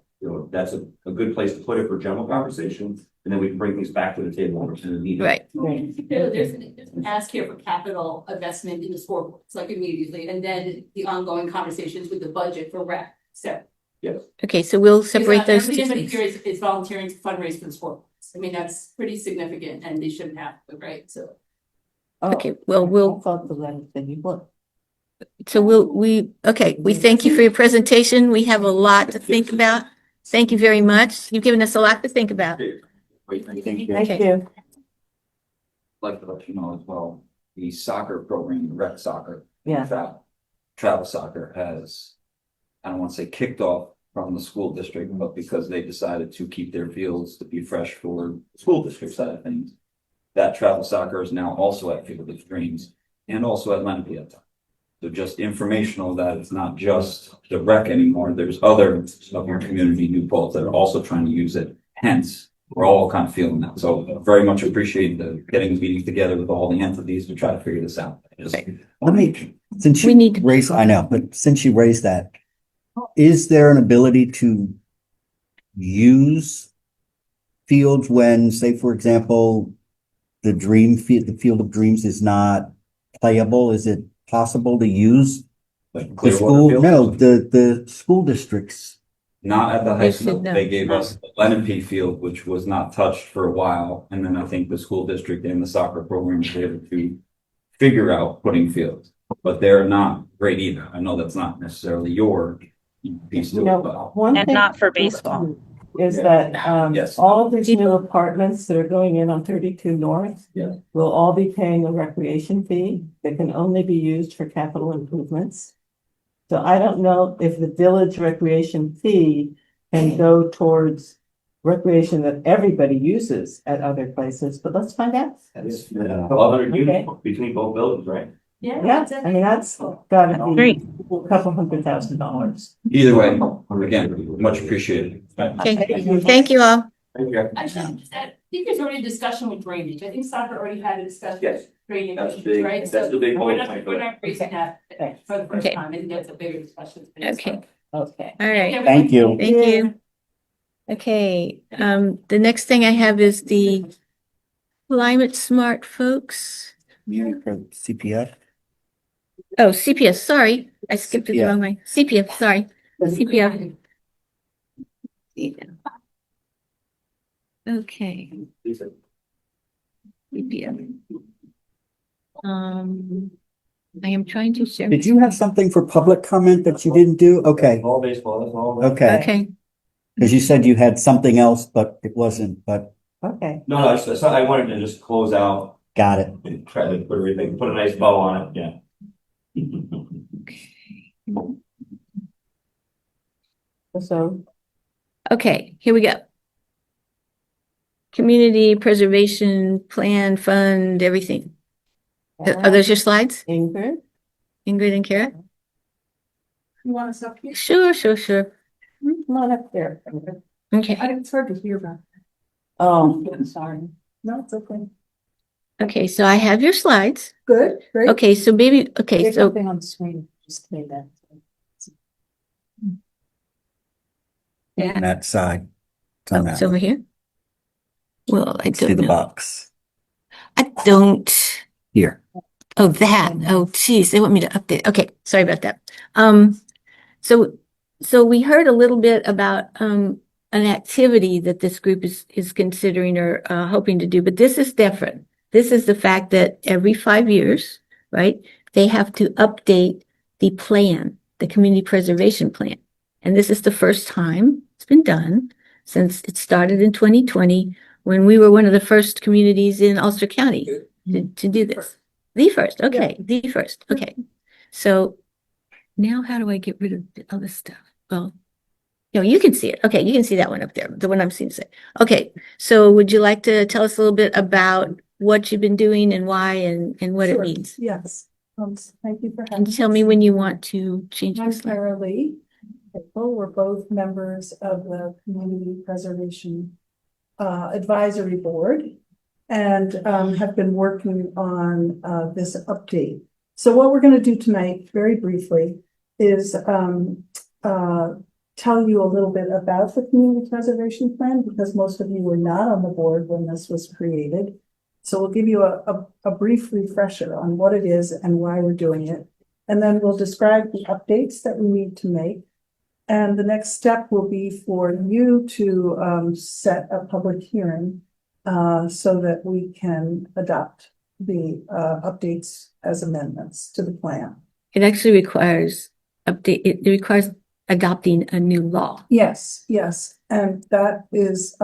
that's a good place to put it for general conversation, and then we can bring things back to the table in the meeting. Right. There's an ask here for capital investment in the scoreboards, like immediately, and then the ongoing conversations with the budget for rec. So. Okay, so we'll separate those two Everybody things. here is volunteering to fundraise for the scoreboards. I mean, that's pretty significant and they shouldn't have to, right? So. Okay, well, I thought the letter said you would. we thank you for your presentation. We have a lot to think about. Thank you very much. You've given us a lot to think about. Wait, thank you. Thank you. Like to let you know as well, the soccer program, rec soccer. Yeah. Travel soccer has, I don't want to say kicked off from the school district, but because they decided to keep their fields to be fresh for the school district side of things. That travel soccer is now also at Field of Dreams and also at Lenape. So just informational that it's not just the rec anymore. There's other of your community, New Paltz, that are also trying to use it. Hence, we're all kind of feeling that. So very much appreciate the getting meetings together with all the entities to try to figure this out. Let me, since We you need to- raised, I know, but since you raised that, is there an ability to use fields when, say, for example, the Field of Dreams is not playable? Is it possible to use Like the Clearwater school? Field? No, the school districts. Not at the high They school. should know. They gave us the Lenape field, which was not touched for a while. And then I think the school district and the soccer program was able to figure out putting fields. But they're not great either. I know that's not necessarily your piece to You it, know, but one And thing not for baseball. is that, Yes. all of these new apartments that are going in on 32 North Yeah. will all be paying a recreation fee that can only be used for capital improvements. So I don't know if the village recreation fee can go towards recreation that everybody uses at other places, but let's find out. That's 1,200 units Okay. between both buildings, right? Yeah, I mean, that's gotta be Great. a couple $100,000. either way, again, much appreciated. Okay, thank you all. Actually, I think there's already a discussion with drainage. I think soccer already had a discussion. Yes. with Drainage, That's big. right? That's the big We're point. not, we're not raising that for the first Okay. time. I think that's a bigger discussion. Okay. Okay. All right, Thank you. thank you. Okay, the next thing I have is the Climate Smart folks. CPF. Oh, CPF, sorry, I skipped it the CPF. wrong way. CPF, sorry, CPF. Okay. CPF. I am trying to share. Did you have something for public comment that you didn't do? Okay, All baseball, that's all. okay. Okay, Because you said you had something else, but it wasn't, but Okay. No, I wanted to just close out got it. and try to put everything, put a nice bow on it, yeah. So, okay, here we go. Community Preservation Plan Fund, everything. Are those your slides, Ingrid? Ingrid and Kara? You want us up here? Sure. Come on up there. Okay, It's hard to hear about. Oh, I'm sorry. No, it's okay. okay, so I have your slides. Good, great. Okay, so maybe, okay, There's so, something on the screen, just play that. yeah, On that side. It's on oh, that it's over one. here. Well, I See don't the know. box I don't. here. Oh, that. Oh, geez, they want me to update. Okay, sorry about that. So we heard a little bit about an activity that this group is considering or hoping to do, but this is different. This is the fact that every 5 years, right, they have to update the plan, the community preservation plan. And this is the first time it's been done since it started in 2020, when we were one of the first communities in Ulster County to do this. The first, okay, the first, okay. So now how do I get rid of the other stuff? Well, you can see it. Okay, you can see that one up there, the one I'm seeing. Okay, so would you like to tell us a little bit about what you've been doing and why and what it Sure. means? Yes, thank you for having. And tell me when you want to change I'm this. slide. Tara Lee. We're both members of the Community Preservation Advisory Board and have been working on this update. So what we're going to do tonight, very briefly, is tell you a little bit about the Community Preservation Plan, because most of you were not on the board when this was created. So we'll give you a brief refresher on what it is and why we're doing it. And then we'll describe the updates that we need to make. And the next step will be for you to set a public hearing so that we can adopt the updates as amendments to the plan. It actually requires it requires adopting a new law. Yes, and that is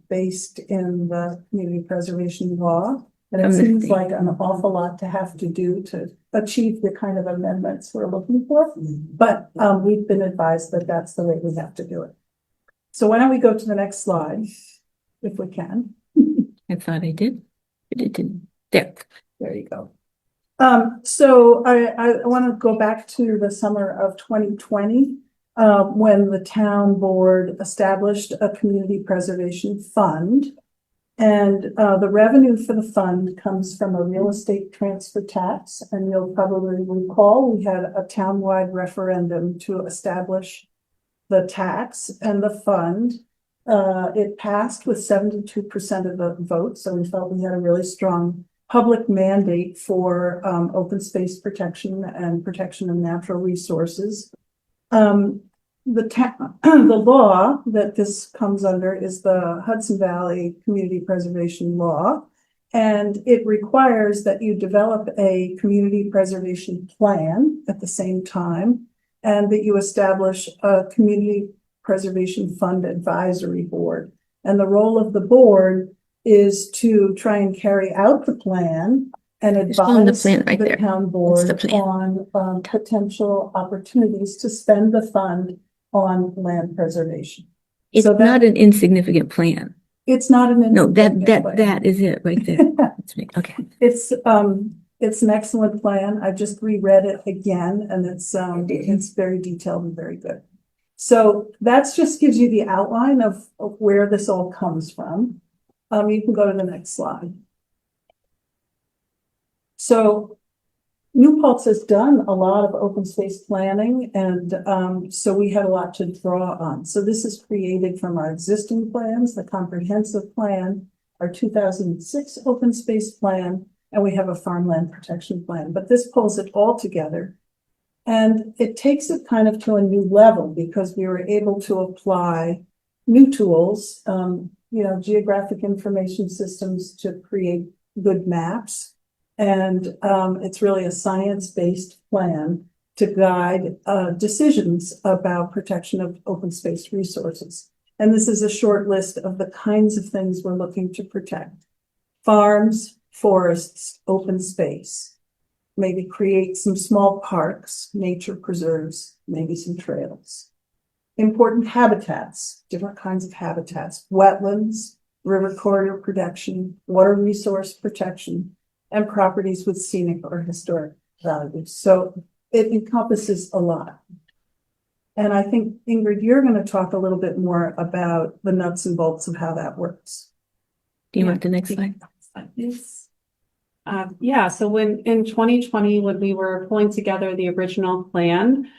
based in the community preservation law. And it From the seems state. like an awful lot to have to do to achieve the kind of amendments we're looking for. But we've been advised that that's the way we have to do it. So why don't we go to the next slide, if we can. I thought I did, but it didn't. There. There you go. So I want to go back to the summer of 2020, when the town board established a community preservation fund. And the revenue for the fund comes from a real estate transfer tax. And you'll probably recall we had a townwide referendum to establish the tax and the fund. It passed with 72% of the vote. So we felt we had a really strong public mandate for open space protection and protection of natural resources. The law that this comes under is the Hudson Valley Community Preservation Law, and it requires that you develop a community preservation plan at the same time, and that you establish a community preservation fund advisory board. And the role of the board is to try and carry out the plan and showing the advise plan right the there. town That's board the plan. on potential opportunities to spend the fund on land preservation. It's So that- not an insignificant plan. It's not an No, insignificant plan. that is it right there. That's me. Okay. It's an excellent plan. I just reread it again, and it's very detailed and very good. So that's just gives you the outline of where this all comes from. You can go to the next slide. So New Paltz has done a lot of open space planning, and so we had a lot to draw on. So this is created from our existing plans, the comprehensive plan, our 2006 open space plan, and we have a farmland protection plan. But this pulls it all together, and it takes it kind of to a new level because we were able to apply new tools, geographic information systems to create good maps. And it's really a science-based plan to guide decisions about protection of open space resources. And this is a short list of the kinds of things we're looking to protect. Farms, forests, open space. Maybe create some small parks, nature preserves, maybe some trails. Important habitats, different kinds of habitats, wetlands, river corridor protection, water resource protection, and properties with scenic or historic values. So it encompasses a lot. And I think, Ingrid, you're going to talk a little bit more about the nuts and bolts of how that works. Do you want the next slide? Yes. So in 2020, when we were pulling together the original plan,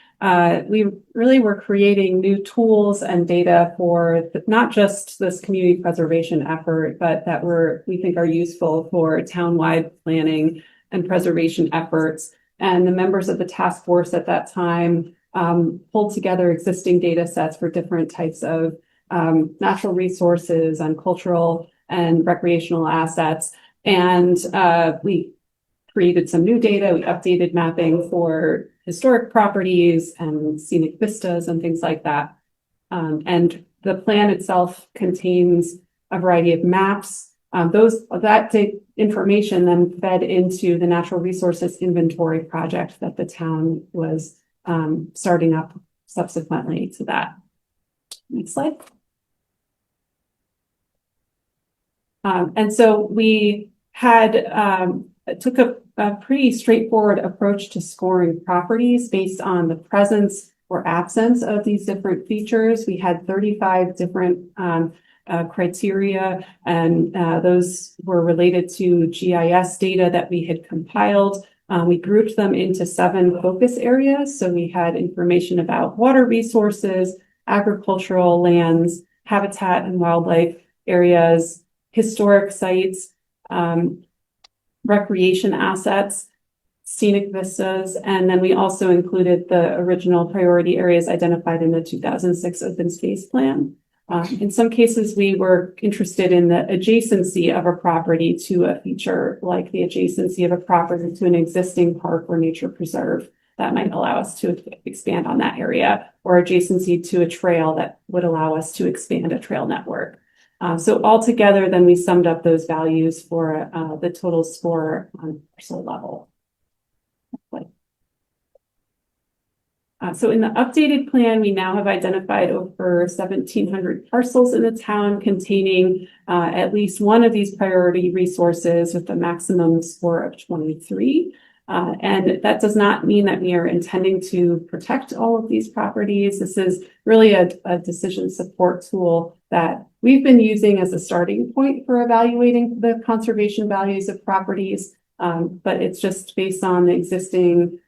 we really were creating new tools and data for not just this community preservation effort, but that we think are useful for townwide planning and preservation efforts. And the members of the task force at that time pulled together existing data sets for different types of natural resources and cultural and recreational assets. And we created some new data. We updated mapping for historic properties and scenic vistas and things like that. And the plan itself contains a variety of maps. That information then fed into the natural resources inventory project that the town was starting up subsequently to that. Next slide. And so we took a pretty straightforward approach to scoring properties based on the presence or absence of these different features. We had 35 different criteria, and those were related to GIS data that we had compiled. We grouped them into 7 focus areas. So we had information about water resources, agricultural lands, habitat and wildlife areas, historic sites, recreation assets, scenic vistas, and then we also included the original priority areas identified in the 2006 open space plan. In some cases, we were interested in the adjacency of a property to a feature, like the adjacency of a property to an existing park or nature preserve. That might allow us to expand on that area, or adjacency to a trail that would allow us to expand a trail network. So altogether, then we summed up those values for the total score on parcel level. So in the updated plan, we now have identified over 1,700 parcels in the town containing at least one of these priority resources with a maximum score of 23. And that does not mean that we are intending to protect all of these properties. This is really a decision support tool that we've been using as a starting point for evaluating the conservation values of properties. But it's just based on the existing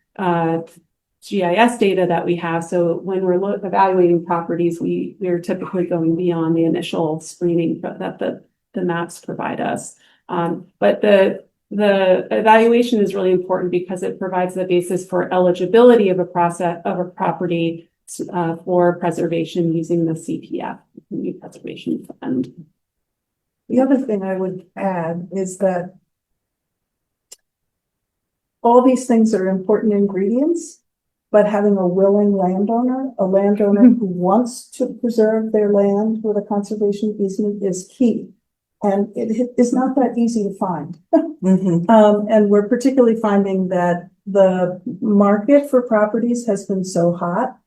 GIS data that we have. So when we're evaluating properties, we're typically going beyond the initial screening that the maps provide us. But the evaluation is really important because it provides the basis for eligibility of a property for preservation using the CPF, Community Preservation Fund. The other thing I would add is that all these things are important ingredients, but having a willing landowner, a landowner who wants to preserve their land with a conservation easement is key. And it is not that easy to find. And we're particularly finding that the market for properties has been so hot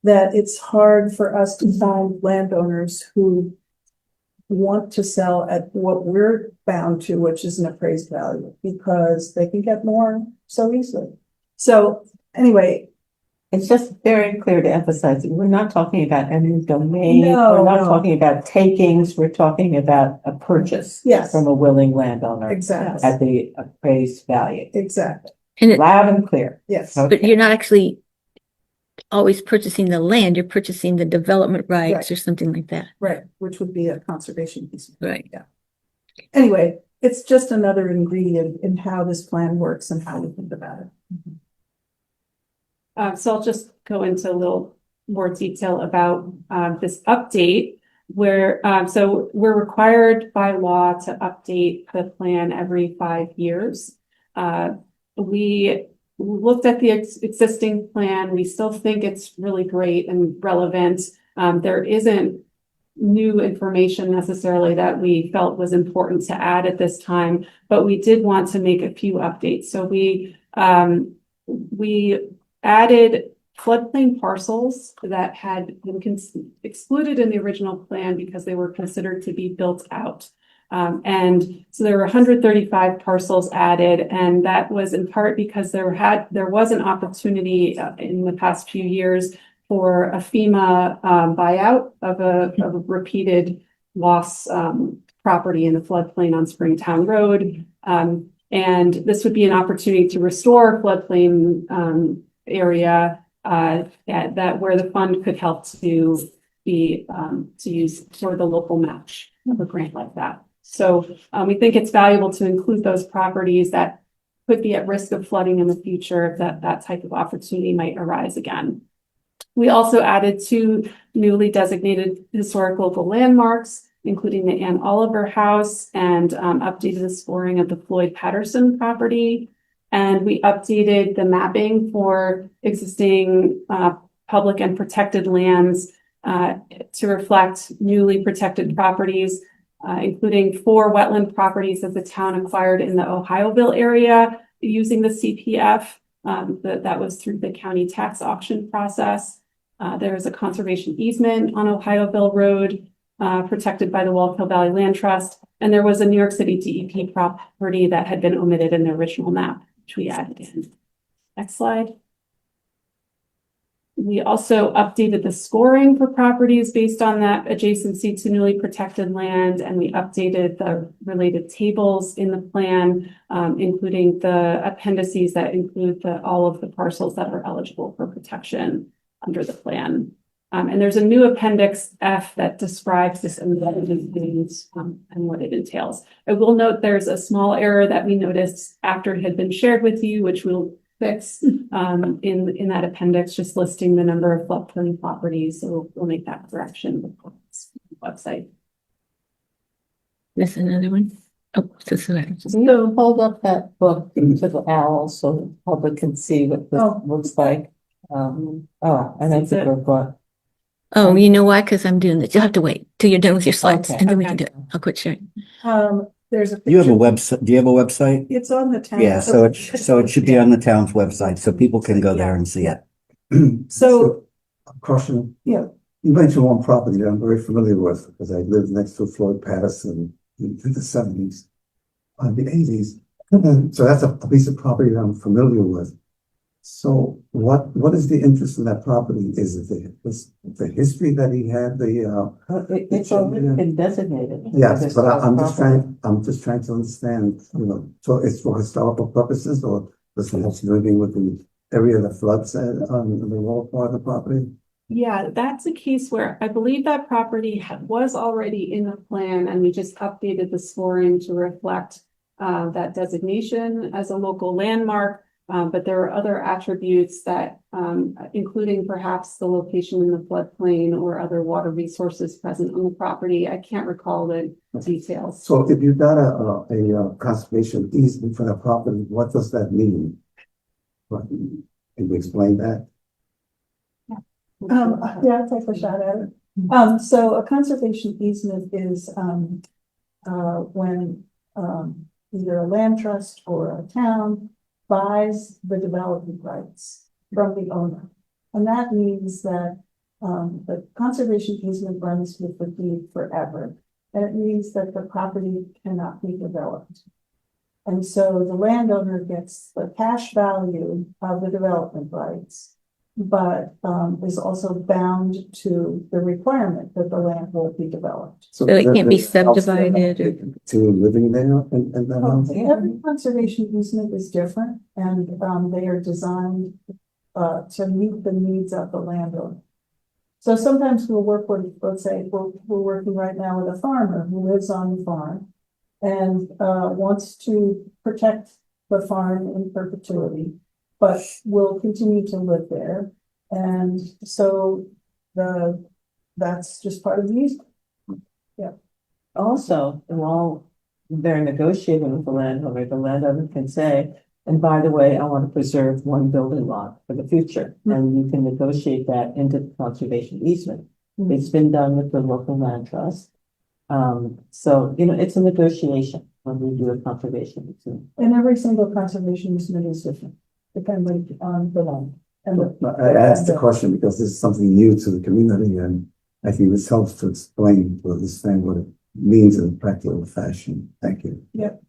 that it's hard for us to find landowners who want to sell at what we're bound to, which is an appraised value, because they can get more so easily. So anyway, It's just very clear to emphasize that we're not talking about eminent domain. No, We're not no. talking about takings. We're talking about a purchase Yes. from a willing landowner Exactly. at the appraised value. Exactly. And Loud and clear. Yes. but you're not actually always purchasing the land, you're purchasing the development rights Right. or something like that. Right, which would be a conservation easement. Right. Yeah. Anyway, it's just another ingredient in how this plan works and how we think about it. So I'll just go into a little more detail about this update where, so we're required by law to update the plan every 5 years. We looked at the existing plan. We still think it's really great and relevant. There isn't new information necessarily that we felt was important to add at this time, but we did want to make a few updates. So we added floodplain parcels that had been excluded in the original plan because they were considered to be built out. And so there were 135 parcels added, and that was in part because there was an opportunity in the past few years for a FEMA buyout of a repeated loss property in the floodplain on Springtown Road. And this would be an opportunity to restore floodplain area that where the fund could help to be to use for the local match of a grant like that. So we think it's valuable to include those properties that could be at risk of flooding in the future if that type of opportunity might arise again. We also added 2 newly designated historic local landmarks, including the Ann Oliver House, and updated the scoring of the Floyd Patterson property. And we updated the mapping for existing public and protected lands to reflect newly protected properties, including 4 wetland properties that the town acquired in the Ohioville area using the CPF. That was through the county tax auction process. There was a conservation easement on Ohioville Road protected by the Wallkill Valley Land Trust. And there was a New York City DEP property that had been omitted in the original map, which we added in. Next slide. We also updated the scoring for properties based on that adjacency to newly protected land, and we updated the related tables in the plan, including the appendices that include all of the parcels that are eligible for protection under the plan. And there's a new appendix F that describes this embedded things and what it entails. I will note there's a small error that we noticed after it had been shared with you, which we'll fix in that appendix, just listing the number of floodplain properties. So we'll make that correction with the website. That's another one. Oh, this is So hold up that book to the owl so the public can see what this looks like. And that's a good book. Oh, you know why? Because I'm doing this. You'll have to wait till you're done with your slides Okay. and then we can Okay. do it. I'll quit sharing. There's a You have a picture. website, do you have a website? It's on the town. Yeah, so it should be on the town's website, so people can go there and see it. So, Question. Yeah. You mentioned one property that I'm very familiar with, because I lived next to Floyd Patterson in the 70s, the 80s. So that's a piece of property that I'm familiar with. So what is the interest in that property? Is it the history that he had, It's already been designated. yes, but I'm just trying to understand, so it's for historical purposes, or does it have to do anything with the area that floods on the lower part of the property? yeah, that's a case where I believe that property was already in the plan and we just updated the scoring to reflect that designation as a local landmark. But there are other attributes that, including perhaps the location in the floodplain or other water resources present on the property. I can't recall the details. So if you got a conservation easement for the property, what does that mean? Can you explain that? Yeah, I'll take a shot at it. So a conservation easement is, when, either a land trust or a town buys the development rights from the owner. And that means that, the conservation easement runs with the deed forever. And it means that the property cannot be developed. And so the landowner gets the cash value of the development rights, but is also bound to the requirement that the land will be developed. So it can't be subdivided or. To living there and then. Every conservation easement is different and they are designed to meet the needs of the landowner. So sometimes we'll work with, let's say, we're working right now with a farmer who lives on the farm and wants to protect the farm in perpetuity, but will continue to live there. And so that's just part of the easement. Yeah. Also, while they're negotiating with the landowner can say, and by the way, I want to preserve one building lot for the future. And you can negotiate that into the conservation easement. It's been done with the local land trust. So, it's a negotiation when we do a conservation easement. And every single conservation easement is different, depending on the land. I asked the question because this is something new to the community, and I think this helps to explain or understand what it means in a practical fashion. Thank you. Yep.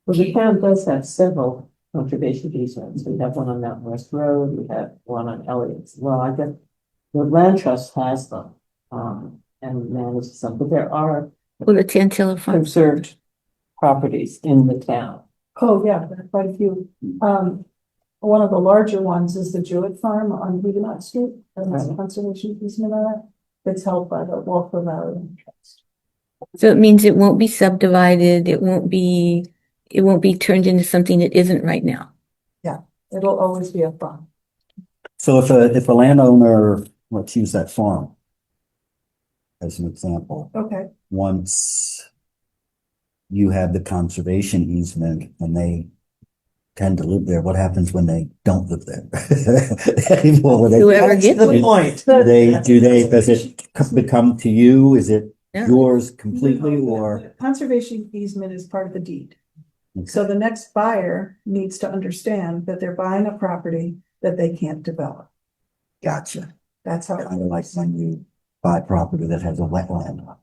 Well, the town does have several conservation easements. We have one on Mountain West Road, we have one on Elliott's. Well, I guess the land trust has them, and manages some, but there are Well, the Tantilla Farm. conserved properties in the town. Oh, yeah, there are quite a few. One of the larger ones is the Jewett Farm on Huguenot Street, and there's a conservation easement on it. It's held by the Walker Valley Land Trust. So it means it won't be subdivided. It won't be turned into something it isn't right now. Yeah, it'll always be a farm. So if a landowner, let's use that farm as an example, Okay. once you have the conservation easement and they tend to live there, what happens when they don't live there? Anymore? Whoever gets The it. point. Does it become to you? Is it Yeah. yours completely or? Conservation easement is part of the deed. So the next buyer needs to understand that they're buying a property that they can't develop. Gotcha. That's how. Kind of like when you buy property that has a wetland.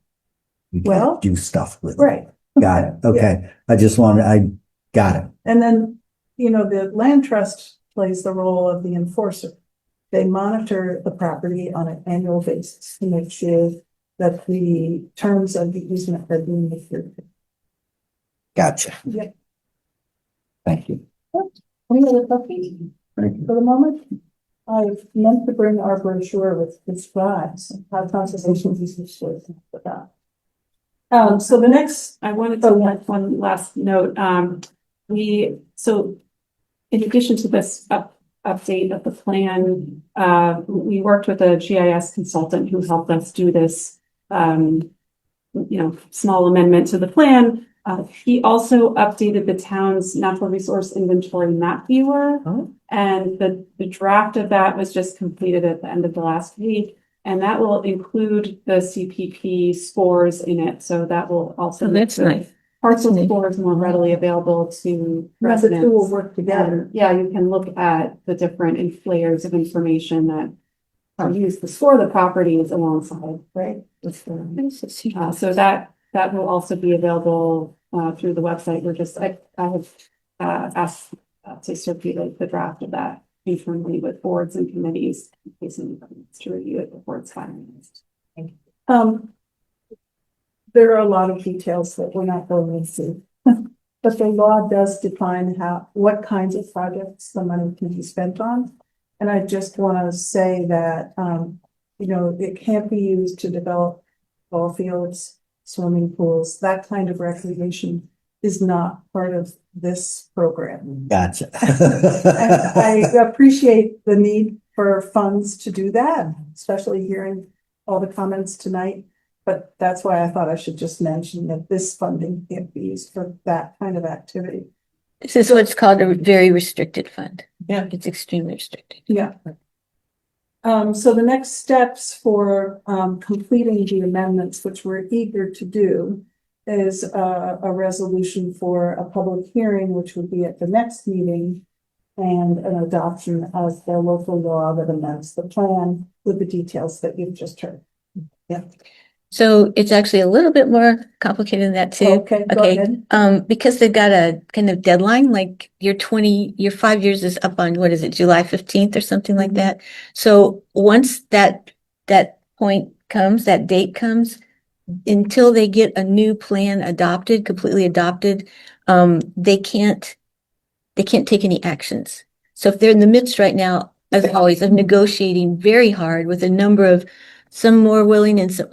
You Well, can't do stuff with it. Right. Got it. Okay. I got it. And then, the land trust plays the role of the enforcer. They monitor the property on an annual basis to make sure that the terms of the easement are being adhered to. Gotcha. Yeah. Thank you. Any other questions Thank you. for the moment? I've meant to bring our brochure with describes how conservation easements work with that. So the next, I wanted to add one last note. So in addition to this update of the plan, we worked with a GIS consultant who helped us do this, small amendment to the plan. He also updated the town's natural resource inventory map viewer. Oh. And the draft of that was just completed at the end of the last week. And that will include the CPP scores in it. So that will also. So that's nice. Parcel That's neat. scores more readily available to But the two will residents. work together. And yeah, you can look at the different layers of information that are used to score the properties alongside, right? with the- So that will also be available through the website. I have asked to circulate the draft of that internally with boards and committees in case anybody wants to review it before it's finalized. There are a lot of details that we're not going into. But the law does define what kinds of projects the money can be spent on. And I just want to say that, it can't be used to develop ball fields, swimming pools, that kind of recreation is not part of this program. Gotcha. And I appreciate the need for funds to do that, especially hearing all the comments tonight. But that's why I thought I should just mention that this funding can't be used for that kind of activity. This is what's called a very restricted fund. Yeah. It's extremely restricted. Yeah. So the next steps for completing the amendments, which we're eager to do, is a resolution for a public hearing, which would be at the next meeting, and an adoption of the local law that amends the plan with the details that you've just heard. Yeah. So it's actually a little bit more complicated than that too. Okay, go ahead. Because they've got a kind of deadline, like your 5 years is up on, what is it, July 15th or something like that. So once that point comes, that date comes, until they get a new plan adopted, completely adopted, they can't take any actions. So if they're in the midst right now, as always, of negotiating very hard with a number of, some more willing and some.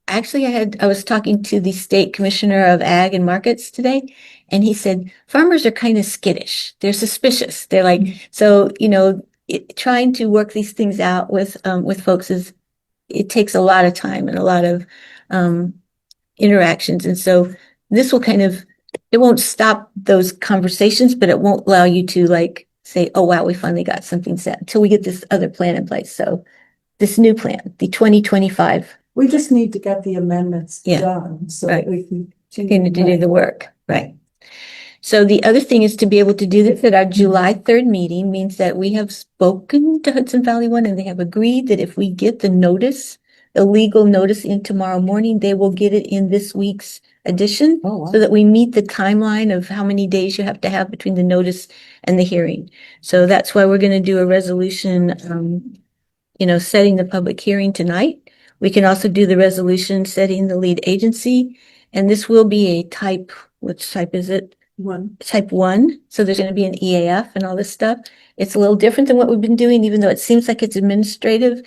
Actually, I was talking to the state commissioner of ag and markets today, and he said farmers are kind of skittish. They're suspicious. They're like, so, trying to work these things out with folks it takes a lot of time and a lot of interactions. And so this will it won't stop those conversations, but it won't allow you to say, oh, wow, we finally got something set until we get this other plan in place. So this new plan, the 2025. We just need to get the amendments Yeah. done so Right. that we can Continue to do continue. the work, right? So the other thing is to be able to do this at our July 3rd meeting means that we have spoken to Hudson Valley One and they have agreed that if we get the notice, the legal notice in tomorrow morning, they will get it in this week's edition. Oh, wow. So that we meet the timeline of how many days you have to have between the notice and the hearing. So that's why we're going to do a resolution, setting the public hearing tonight. We can also do the resolution setting the lead agency, and this will be a type, which type is it? Type 1. So there's going to be an EAF and all this stuff. It's a little different than what we've been doing, even though it seems like it's administrative.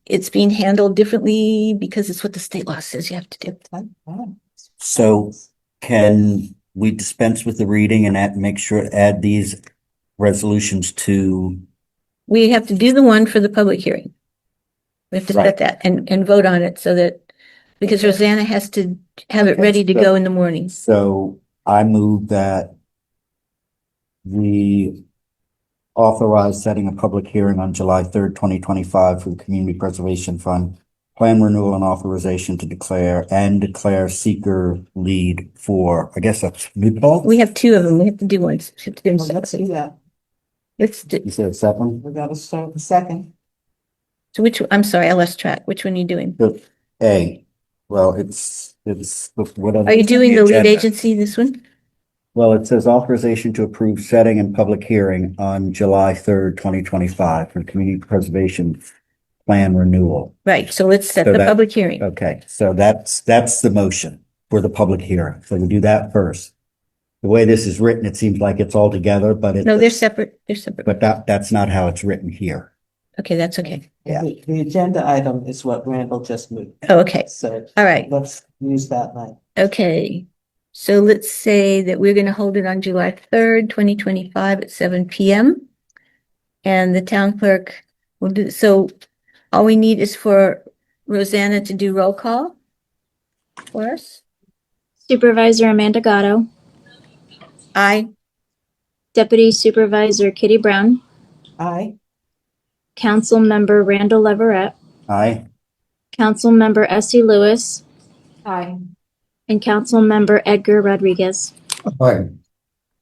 It's being handled differently because it's what the state law says you have to do. So can we dispense with the reading and make sure to add these resolutions to? We have to do the one for the public hearing. We have to Right. set that and vote on it so that, because Rosanna has to have it ready to go in the morning. So I move that we authorize setting a public hearing on July 3rd, 2025 for the Community Preservation Fund, plan renewal and authorization to declare seeker lead for, I guess that's New Paltz? We have two of them. We have to do one. We have to do them Well, let's separately. do that. Let's do, You said second? We gotta start the second. so I'm sorry, I lost track. Which one are you doing? A. Well, it's whatever. Are you doing the lead agency, this one? Well, it says authorization to approve setting and public hearing on July 3rd, 2025 for community preservation plan renewal. Right, so let's set So the that- public hearing. Okay, so that's the motion for the public hearing. So we do that first. The way this is written, it seems like it's all together, but No, they're separate. They're separate. but that's not how it's written here. Okay, that's okay. Yeah. The agenda item is what Randall just moved. Oh, okay. So All right. let's use that line. Okay. So let's say that we're going to hold it on July 3rd, 2025 at 7 p.m. And the town clerk will do, so all we need is for Rosanna to do roll call for us. Supervisor Amanda Gatto, Aye. Deputy Supervisor Kitty Brown, Aye. Councilmember Randall Leverett, Aye. Councilmember Essie Lewis, Aye. and Councilmember Edgar Rodriguez. Aye.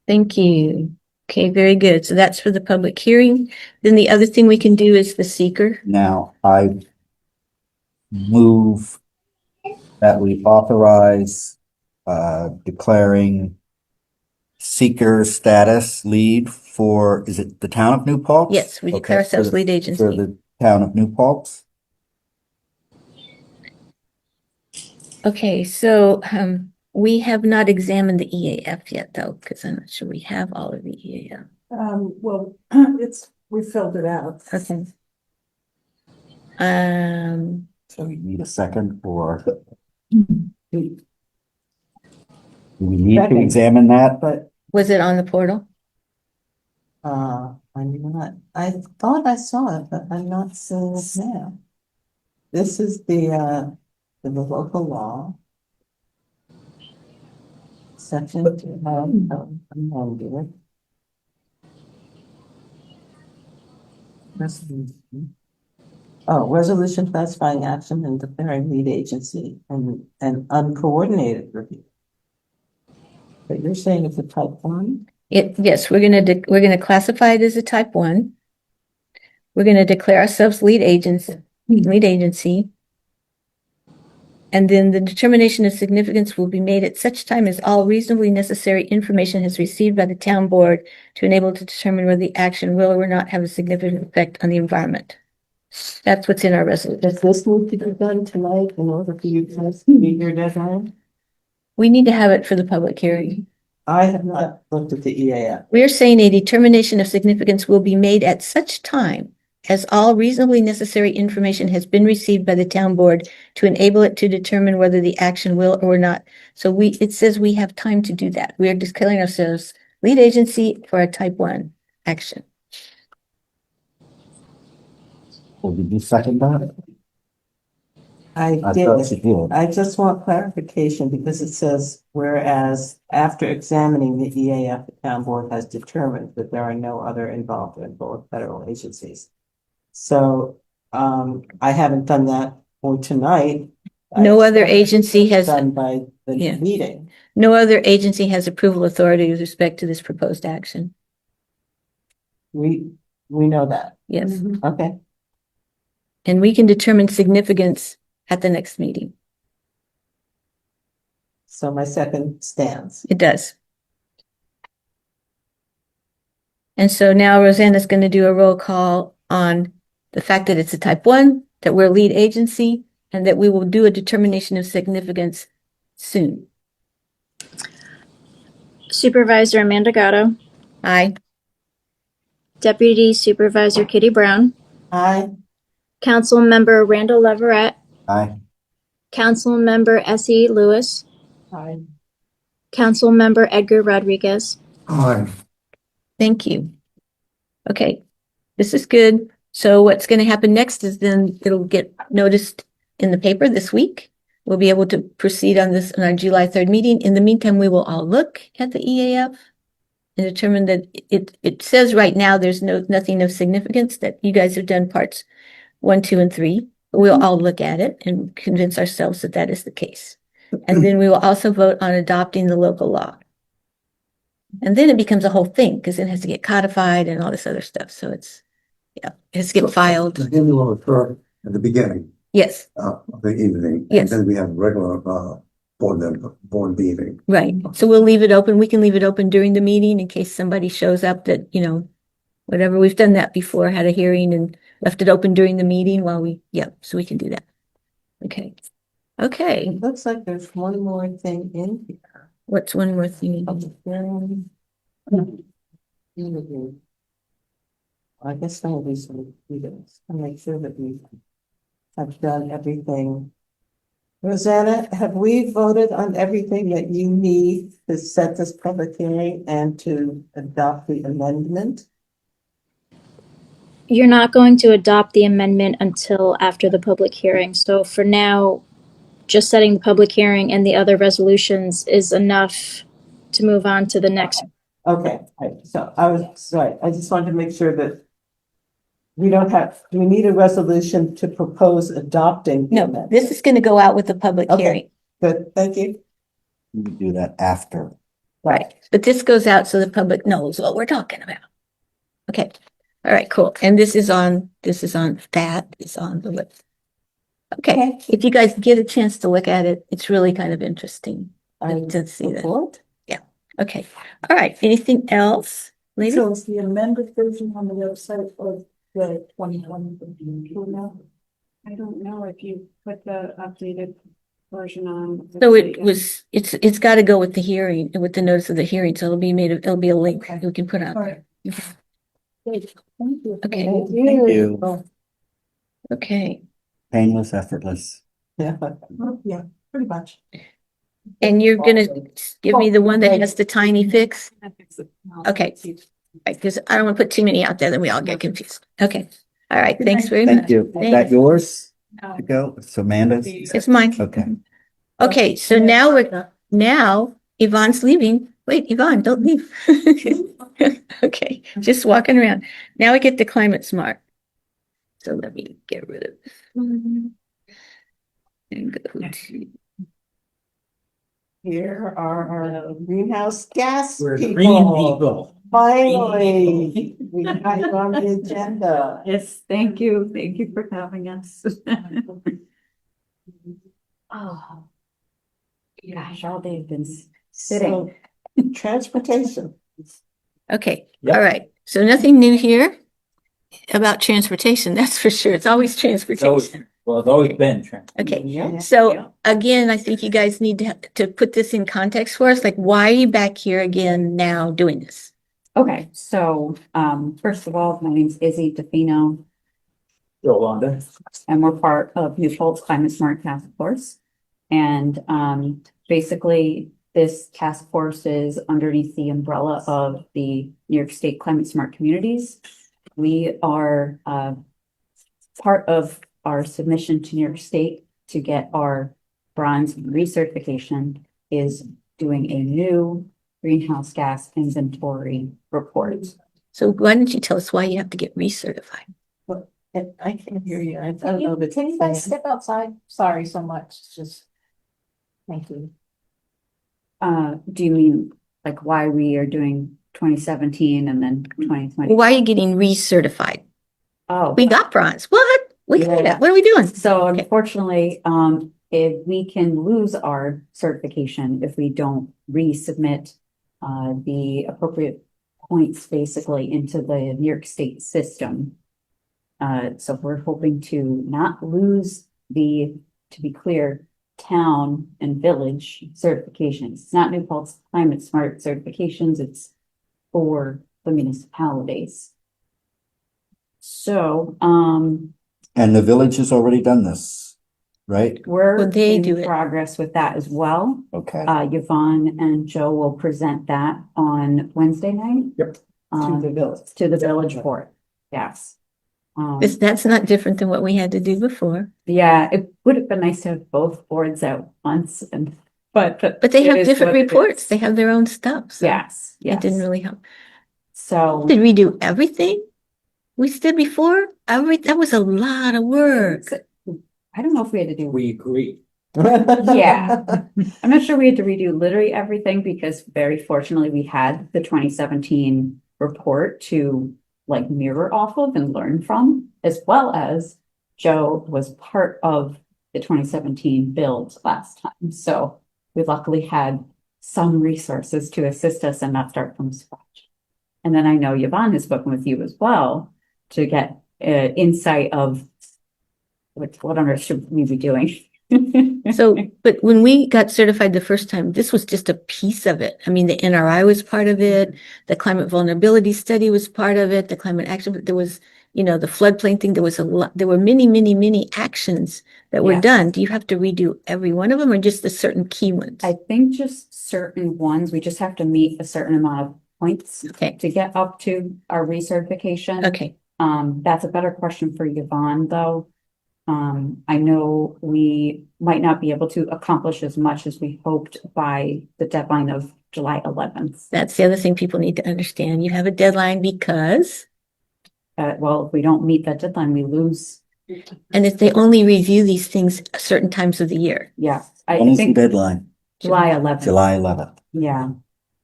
Thank you. Okay, very good. So that's for the public hearing. Then the other thing we can do is the seeker. Now, I move that we authorize declaring seeker status lead for, is it the town of New Paltz? Yes, we declare Okay, ourselves for the- lead agency. For the town of New Paltz. Okay, so we have not examined the EAF yet though, because I'm not sure we have all of the EAF. Well, we filled it out. Okay. So we need a second or do we need to Second. examine that? But, Was it on the portal? I thought I saw it, but I'm not seeing it now. This is the local law. Section 2, Resolution. Oh, resolution classifying action and declaring lead agency and uncoordinated review. But you're saying it's a type 1? Yes, we're gonna classify it as a type 1. We're gonna declare ourselves lead agency. And then the determination of significance will be made at such time as all reasonably necessary information is received by the town board to enable to determine whether the action will or will not have a significant effect on the environment. That's what's in our resolution. Does this need to be done tonight in order for you guys to meet your deadline? We need to have it for the public hearing. I have not looked at the EAF. We are saying a determination of significance will be made at such time as all reasonably necessary information has been received by the town board to enable it to determine whether the action will or not. So it says we have time to do that. We are declaring ourselves lead agency for a type 1 action. Or did you second that? I I did. thought you did. I just want clarification because it says, whereas after examining the EAF, the town board has determined that there are no other involved in both federal agencies. So, I haven't done that for tonight. No other agency has, Done by the Yeah. meeting. no other agency has approval authority with respect to this proposed action. We know that. Yes, Okay. and we can determine significance at the next meeting. So my second stands. It does. And so now Rosanna's going to do a roll call on the fact that it's a type 1, that we're a lead agency, and that we will do a determination of significance soon. Supervisor Amanda Gatto, Aye. Deputy Supervisor Kitty Brown, Aye. Councilmember Randall Leverett, Aye. Councilmember Essie Lewis, Aye. Councilmember Edgar Rodriguez. Aye. Thank you. Okay, this is good. So what's going to happen next is then it'll get noticed in the paper this week. We'll be able to proceed on this in our July 3rd meeting. In the meantime, we will all look at the EAF and determine that it says right now there's nothing of significance, that you guys have done parts 1, 2, and 3. We'll all look at it and convince ourselves that that is the case. And then we will also vote on adopting the local law. And then it becomes a whole thing because it has to get codified and all this other stuff. So it has to get filed. The hearing will occur at the beginning Yes, of the evening. Yes. And then we have regular board meeting. right. So we'll leave it open. We can leave it open during the meeting in case somebody shows up that, whatever. We've done that before, had a hearing and left it open during the meeting so we can do that. Okay. Okay. It looks like there's one more thing in here. What's one more thing? Public hearing. I guess some of these will be this. I'll make sure that we have done everything. Rosanna, have we voted on everything that you need to set this public hearing and to adopt the amendment? You're not going to adopt the amendment until after the public hearing. So for now, just setting the public hearing and the other resolutions is enough to move on to the next Okay, so I was, sorry, I just wanted to make sure that we don't have, do we need a resolution to propose adopting? the No, amendment? this is gonna go out with the public Okay. hearing. Good, thank you. We can do that after. Right, but this goes out so the public knows what we're talking about. Okay, all right, cool. And this is on that is on the list. Okay, if you guys get a chance to look at it, it's really kind of interesting to see that. Report? Yeah, okay. All right, anything else? Lady? So is the amended version on the website of the 2020 now? I don't know if you put the updated version on. So it's got to go with the hearing, with the notice of the hearing, so it'll be a link we can put on. All right. Okay, Thank you. okay. Painless, effortless. Yeah. Yeah, pretty much. And you're gonna give me the one that has the tiny fix? Okay. Right, because I don't want to put too many out there, then we all get confused. Okay, all right, thanks very much. Thank you. Is that yours to go? So Amanda's? It's mine. Okay. Okay, so now Yvonne's leaving. Wait, Yvonne, don't leave. Okay, just walking around. Now we get to climate smart. So let me get rid of this one. And go to, Here are our greenhouse gas We're green people. people. Finally, we got it on the agenda. Yes, thank you. Thank you for having us. Oh. Gosh, all day I've been So, transportation. okay, Yep. all right. So nothing new here about transportation, that's for sure. It's always transportation. Well, it's always been. Okay, Yeah. so again, I think you guys need to put this in context for us. Like, why are you back here again now doing this? Okay, so first of all, my name's Izzy DeFino, Yolanda. and we're part of New Paltz Climate Smart Task Force. And basically, this task force is underneath the umbrella of the New York State Climate Smart Communities. We are part of our submission to New York State to get our bronze recertification is doing a new greenhouse gas inventory report. So why don't you tell us why you have to get recertified? I can't hear you. I don't know. But Can you guys step outside? Sorry so much. It's just. Thank you. Do you mean like why we are doing 2017 and then 2020? Why are you getting recertified? Oh, We got bronze. What? We got Yeah. it. What are we doing? so unfortunately, if we can lose our certification if we don't resubmit the appropriate points basically into the New York State system. So we're hoping to not lose to be clear, town and village certifications. It's not New Paltz Climate Smart certifications, it's for the municipalities. So, And the village has already done this, right? we're Well, they do in it. progress with that as well. Okay. Yvonne and Joe will present that on Wednesday night. Yep. to the village. To the village board, yes. That's not different than what we had to do before. Yeah, it would have been nice to have both boards at once but they it have is different what it reports. is. They have their own stuff. So Yes, it didn't yes. really help. So Did we do everything we did before? That was a lot of work. I don't know if we had to do. We agree. Yeah, I'm not sure we had to redo literally everything because very fortunately we had the 2017 report to like mirror off of and learn from, as well as Joe was part of the 2017 build last time. So we luckily had some resources to assist us and not start from scratch. And then I know Yvonne has spoken with you as well to get insight of what on earth should we be doing? So, but when we got certified the first time, this was just a piece of it. I mean, the NRI was part of it. The climate vulnerability study was part of it. The climate action, there was, the floodplain thing. There was a lot, there were many, many, many actions that were Yes. done. Do you have to redo every one of them or just the certain key ones? I think just certain ones, we just have to meet a certain amount of points Okay. to get up to our recertification. Okay. That's a better question for Yvonne, though. I know we might not be able to accomplish as much as we hoped by the deadline of July 11th. That's the other thing people need to understand. You have a deadline because, Well, if we don't meet that deadline, we lose. and if they only review these things at certain times of the year. Yeah, When I is the think deadline? July 11th. July 11th. Yeah,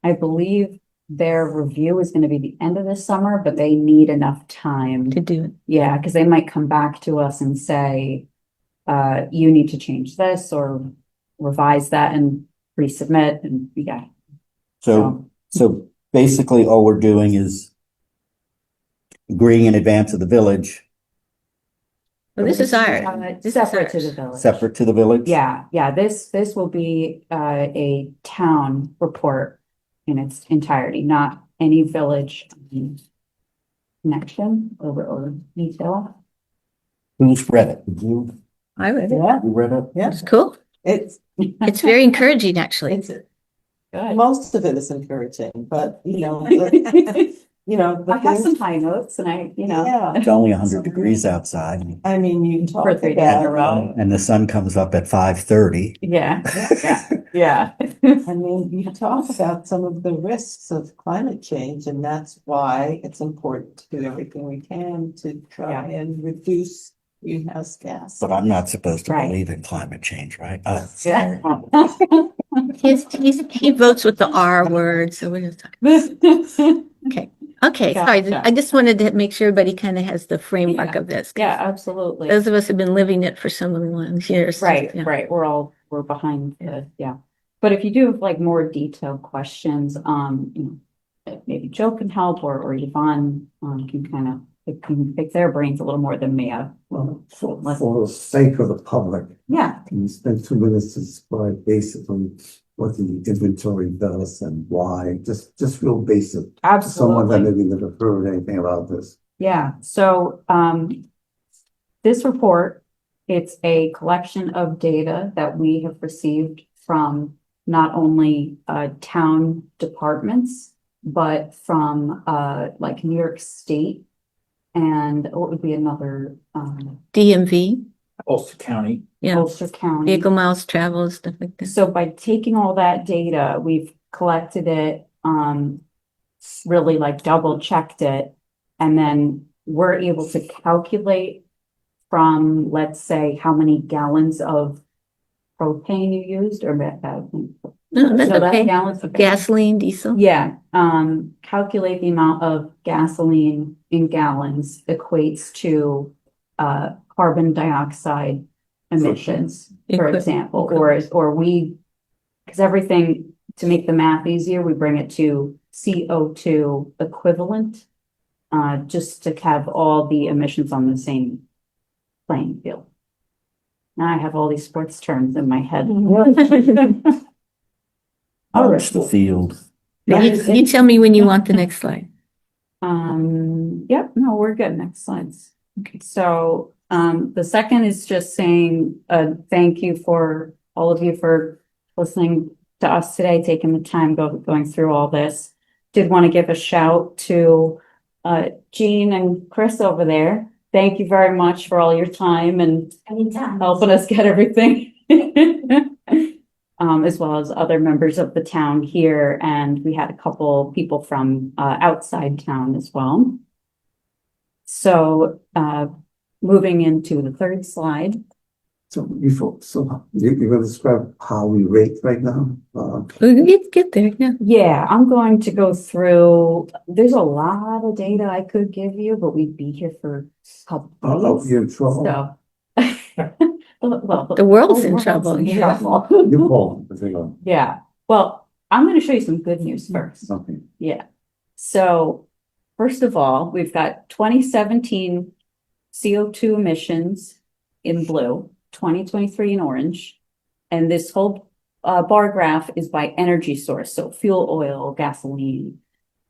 I believe their review is going to be the end of the summer, but they need enough time. To do it. Yeah, because they might come back to us and say, you need to change this or revise that and resubmit and yeah. So basically all we're doing is agreeing in advance of the village, Well, this is ours. This is Separate to ours. the village. separate to the village? Yeah, this will be a town report in its entirety, not any village connection or detail. Who's read it? You I read it. Yeah, read it? yeah. It's cool. It's, It's very encouraging, actually. it's, Good. most of it is encouraging, but the I have some things, high notes and yeah. It's only 100 degrees outside I mean, you talk For 3 days in a row. and the sun comes up at 5:30. Yeah, yeah. I mean, you talk about some of the risks of climate change, and that's why it's important to do everything we can to try and reduce greenhouse gas. But I'm not supposed to Right. believe in climate change, right? Yeah. He votes with the R word, so we're just talking. Okay, sorry. Gotcha. I just wanted to make sure everybody kind of has the framework Yeah. of this. Yeah, absolutely. Those of us have been living it for so many years. Right, Yeah. right. We're behind yeah. But if you do have like more detailed questions, maybe Joe can help or Yvonne can kind of pick their brains a little more than me. Well, for the sake of the public, Yeah, can you spend 2 minutes to describe basically what the inventory does and why? Just real basic. Someone that absolutely. maybe never heard anything about this. Yeah, so this report, it's a collection of data that we have received from not only town departments, but from like New York State and what would be another DMV, Ulster County. yeah, Ulster County. vehicle miles traveled, stuff like that. So by taking all that data, we've collected it, really like double checked it, and then we're able to calculate from, let's say, how many gallons of propane you used or No, that's no, that's okay. gallons of Gasoline, diesel. Yeah, calculate the amount of gasoline in gallons equates to carbon dioxide emissions, for Equi- example, or we, because everything, to make the math easier, we bring it to CO2 equivalent, just to have all the emissions on the same playing field. Now I have all these sports terms in my head. What's the field? You tell me when you want the next slide. Yep, no, we're good. Next slides. Okay, so, the second is just saying, thank you for all of you for listening to us today, taking the time going through all this. Did want to give a shout to, Jean and Chris over there. Thank you very much for all your time and helping us get everything. As well as other members of the town here, and we had a couple people from outside town as well. So moving into the third slide. So you're gonna describe how we rate right now? Get there, yeah. Yeah, I'm going to go through, there's a lot of data I could give you, but we'd be here for a couple days. You're in trouble. So. Well, The world's in trouble. You call it. Yeah, well, I'm going to show you some good news first. Something. Yeah. So first of all, we've got 2017 CO2 emissions in blue, 2023 in orange. And this whole bar graph is by energy source. So fuel oil, gasoline.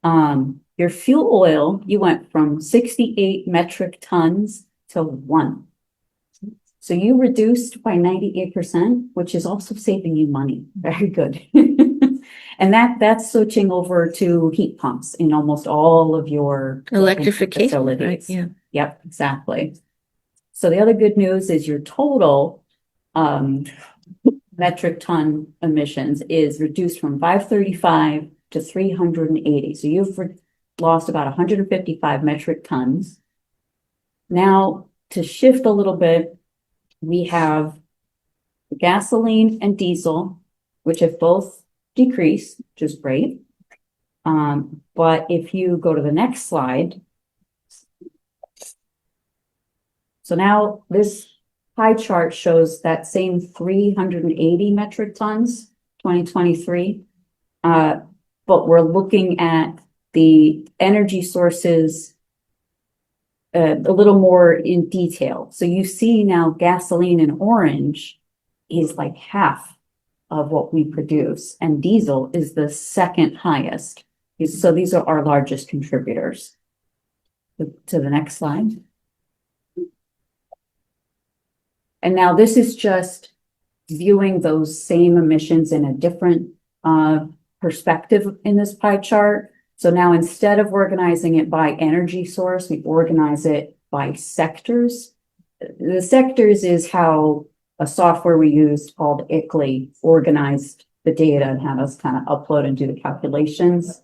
Your fuel oil, you went from 68 metric tons to 1. So you reduced by 98%, which is also saving you money. Very good. And that's switching over to heat pumps in almost all of your Electrification, facilities. right, yeah. Yep, exactly. So the other good news is your total metric ton emissions is reduced from 535 to 380. So you've lost about 155 metric tons. Now, to shift a little bit, we have gasoline and diesel, which have both decreased, which is great. But if you go to the next slide, so now this pie chart shows that same 380 metric tons, 2023. But we're looking at the energy sources a little more in detail. So you see now gasoline in orange is like half of what we produce, and diesel is the second highest. So these are our largest contributors. To the next slide. And now this is just viewing those same emissions in a different perspective in this pie chart. So now instead of organizing it by energy source, we organize it by sectors. The sectors is how a software we used called ICLEI organized the data and had us kind of upload and do the calculations.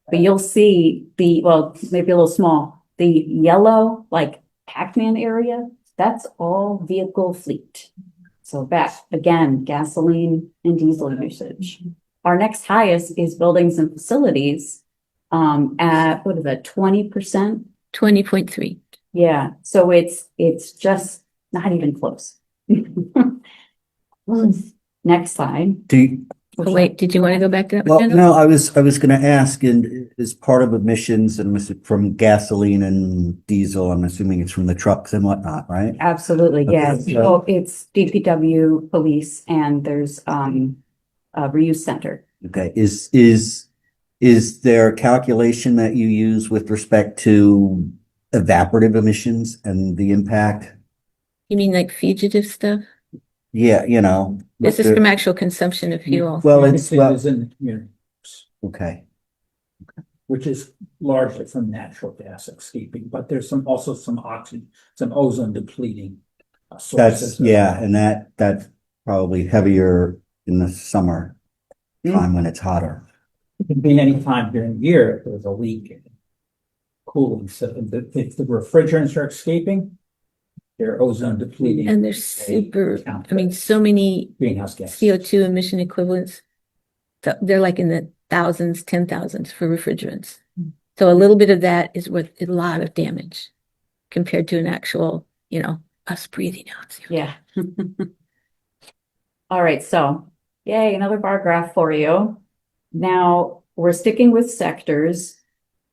But you'll see well, maybe a little small, the yellow, like Pac-Man area, that's all vehicle fleet. So back again, gasoline and diesel usage. Our next highest is buildings and facilities at, what is that, 20%? 20.3. Yeah, so it's just not even close. Next slide. Oh, wait, did you want to go back to that? Well, Kendall? no, I was gonna ask, and as part of emissions, and was it from gasoline and diesel, I'm assuming it's from the trucks and whatnot, right? Absolutely, Okay, yes. so- Well, it's DPW, police, and there's a reuse center. Okay, is there a calculation that you use with respect to evaporative emissions and the impact? You mean like fugitive stuff? Yeah, you know. This is from actual consumption of fuel. Well, it's, well, in the community, okay, which is largely from natural gas escaping, but there's also some oxygen, some ozone depleting sources. that's, yeah, and that's probably heavier in the summer time when it's hotter. It can be any time during the year if there's a leak in cooling. So if the refrigerants are escaping, they're ozone depleting. And they're super, I mean, so many Greenhouse gas. CO2 emission equivalents. So they're like in the thousands, 10,000s for refrigerants. So a little bit of that is worth a lot of damage compared to an actual, us breathing out CO2. Yeah. All right, so yay, another bar graph for you. Now we're sticking with sectors,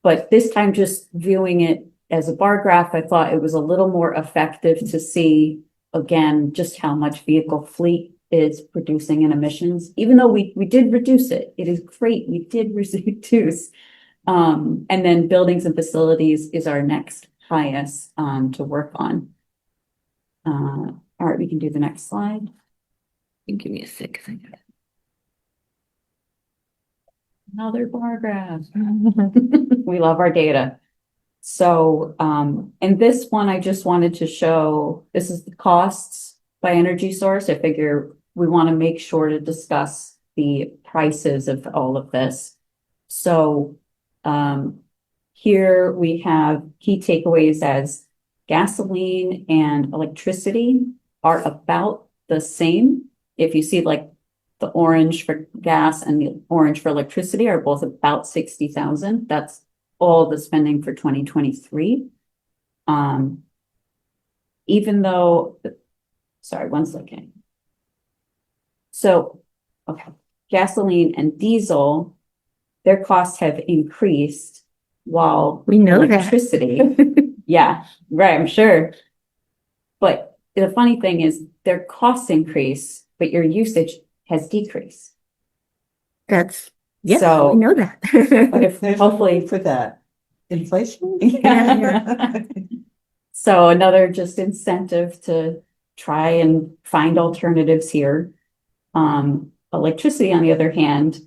but this time just viewing it as a bar graph, I thought it was a little more effective to see, again, just how much vehicle fleet is producing in emissions. Even though we did reduce it, it is great, we did reduce. And then buildings and facilities is our next highest to work on. All right, we can do the next slide. Give me a sec. Another bar graph. We love our data. So, and this one, I just wanted to show, this is the costs by energy source. I figure we want to make sure to discuss the prices of all of this. So, here we have key takeaways as gasoline and electricity are about the same. If you see like the orange for gas and the orange for electricity are both about 60,000. That's all the spending for 2023. Even though, sorry, one second. So, okay, gasoline and diesel, their costs have increased while We know that. electricity, yeah, right, I'm sure. But the funny thing is their costs increase, but your usage has decreased. That's, yeah, So- we know that. But if There's hopefully, for that. Inflation? yeah. So another just incentive to try and find alternatives here. Electricity, on the other hand,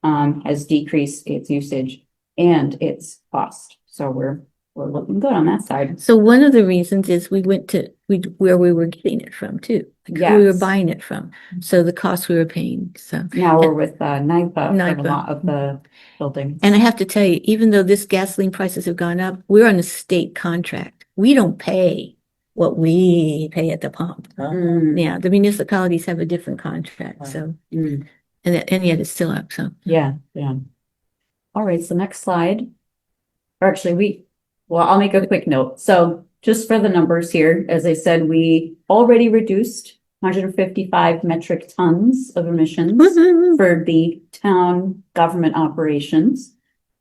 has decreased its usage and its cost. So we're we're looking good on that side. So one of the reasons is we went to, where we were getting it from too. Like who we were Yes. buying it from. So the cost we were paying, so. Now we're with NIPA for a NYPA. lot of the buildings. And I have to tell you, even though this gasoline prices have gone up, we're on a state contract. We don't pay what we pay at the pump. Mm, Yeah, the municipalities have a different contract, so, mm. and yet it's still up, so. Yeah, yeah. All right, so next slide. Or actually, well, I'll make a quick note. So just for the numbers here, as I said, we already reduced 155 metric tons of emissions for the town government operations,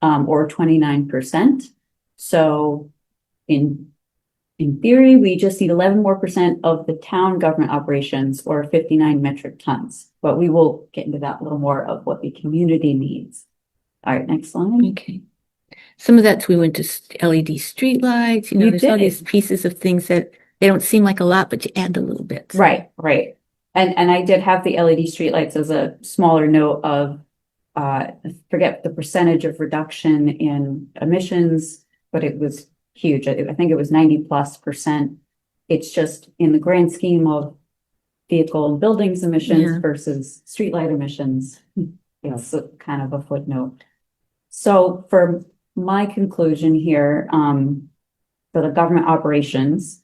or 29%. So in theory, we just need 11% more of the town government operations, or 59 metric tons. But we will get into that a little more of what the community needs. All right, next slide. Okay. Some of that's, we went to LED streetlights, You there's all did. these pieces of things that they don't seem like a lot, but you add the little bits. Right, right. And I did have the LED streetlights as a smaller note of, I forget the percentage of reduction in emissions, but it was huge. I think it was 90+%. It's just in the grand scheme of vehicle and buildings emissions Yeah. versus streetlight emissions. It's a kind of a footnote. So for my conclusion here, for the government operations,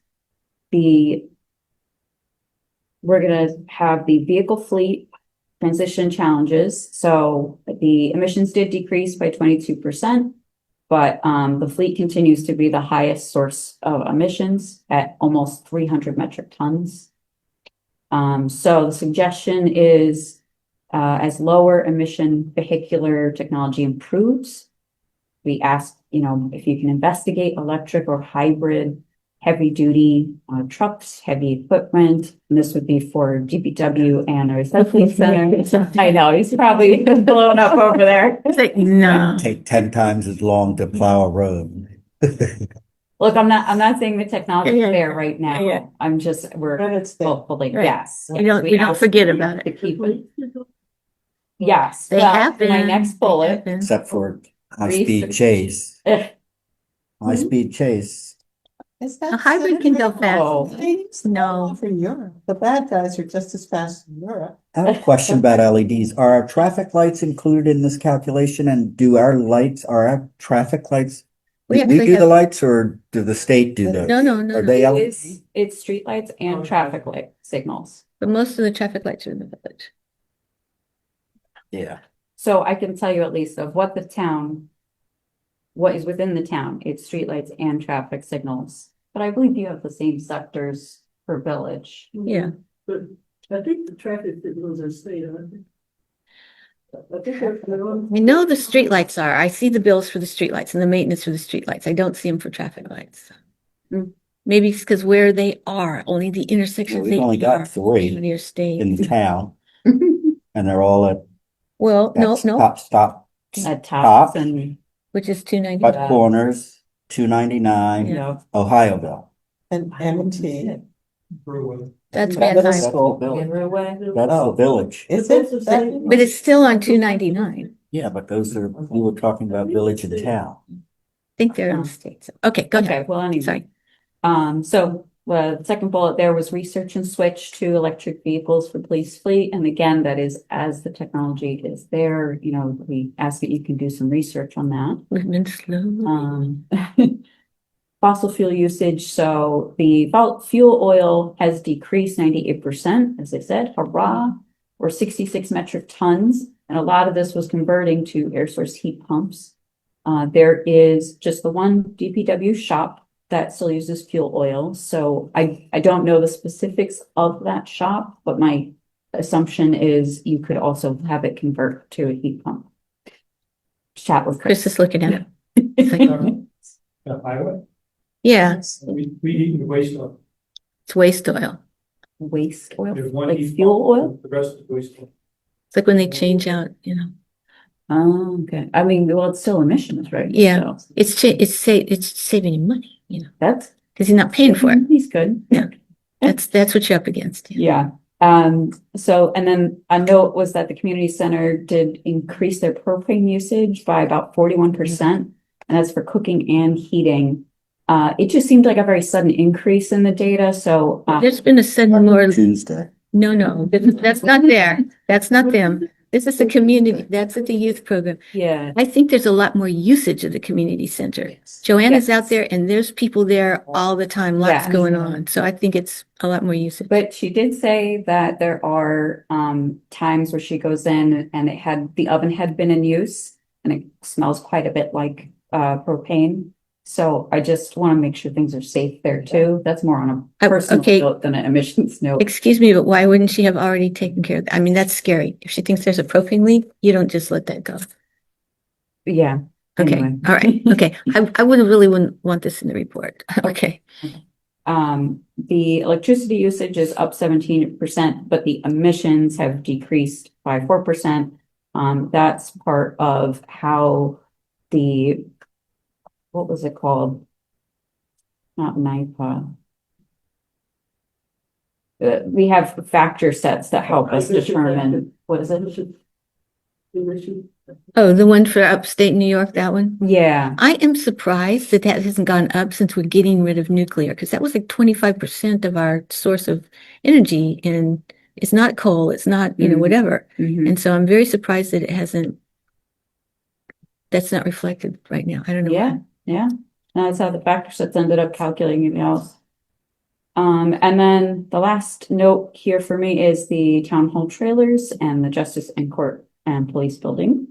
we're gonna have the vehicle fleet transition challenges. So the emissions did decrease by 22%, but the fleet continues to be the highest source of emissions at almost 300 metric tons. So the suggestion is, as lower emission vehicular technology improves, we ask, if you can investigate electric or hybrid heavy duty trucks, heavy equipment. And this would be for DPW and our recycling center. I know, he's probably blown up over there. It's like, no. Take 10 times as long to plow a road. Look, I'm not saying the technology Yeah, is yeah. there right now. Yeah. I'm just, we're But it's there. hopefully, Right. yes. We don't ask forget you about to it. keep it. Yes. They well, have been. My next They bullet. have been. Except for high-speed Research. chase. eh, High-speed chase. Is that A hybrid can go Oh. fast. No. For Europe. The bad guys are just as fast in Europe. I have a question about LEDs. Are our traffic lights included in this calculation? And do our traffic lights? We Do actually do the have- lights or do the state do those? No, Are no. they LED? It's streetlights and traffic light signals. But most of the traffic lights are in the village. Yeah. So I can tell you at least of what is within the town, it's streetlights and traffic signals. But I believe you have the same sectors for village. Yeah. But I think the traffic signals are state, aren't they? I think they're on. I know the streetlights are. I see the bills for the streetlights and the maintenance for the streetlights. I don't see them for traffic lights. Mm. Maybe it's because where they are, only the intersections Well, we've they only got are 3 near state. in the town, and they're all at Well, no, stop, At Top. tops and, which is 290. cut corners, 299, you know, Ohioville. And M&T. That's Middle bad time. school. Village. Riverway. That's the village. Is it that? But it's still on 299. Yeah, but we were talking about village and town. I think they're in the states. Okay, go ahead. Okay, well, anyway. Sorry. So the second bullet there was research and switch to electric vehicles for police fleet. And again, that is as the technology is there, we ask that you can do some research on that. We've been slow. Fossil fuel usage. So the fuel oil has decreased 98%, as I said, hurrah, or 66 metric tons. And a lot of this was converting to air source heat pumps. There is just the one DPW shop that still uses fuel oil. So I don't know the specifics of that shop, but my assumption is you could also have it convert to a heat pump. Chat with Chris Chris. is looking at it. It's like, Highway, yeah, we eat the waste oil. it's waste oil. Waste oil, There's one like heat fuel pump, oil? The rest is waste oil. It's like when they change out, Oh, okay. I mean, well, it's still emissions, right? Yeah. So it's saving you money, that's, because you're not paying for it. he's good. Yeah. That's what you're up against. Yeah. So, and then a note was that the community center did increase their propane usage by about 41%. And that's for cooking and heating. It just seemed like a very sudden increase in the data, so. There's been a sudden more, Tuesday. no, that's not there. That's not them. This is the community, that's at the youth program. Yeah. I think there's a lot more usage of the community center. Joanna's out there and there's people there all the time, lots Yeah. going on. So I think it's a lot more usage. But she did say that there are times where she goes in and the oven had been in use and it smells quite a bit like propane. So I just want to make sure things are safe there too. That's more on a personal okay. note than an emissions note. Excuse me, but why wouldn't she have already taken care of that? I mean, that's scary. If she thinks there's a propane leak, you don't just let that go. Yeah. Okay, Anyway. all right, okay. I wouldn't want this in the report. Okay. The electricity usage is up 17%, but the emissions have decreased by 4%. That's part of how what was it called? Not NIPA. We have factor sets that help us determine, what is it? Oh, the one for upstate New York, that one? Yeah. I am surprised that hasn't gone up since we're getting rid of nuclear, because that was like 25% of our source of energy, and it's not coal, it's not, whatever. Mhm. And so I'm very surprised that that's not reflected right now. I don't know. Yeah, yeah. That's how the factor sets ended up calculating it else. And then the last note here for me is the town hall trailers and the justice and court and police building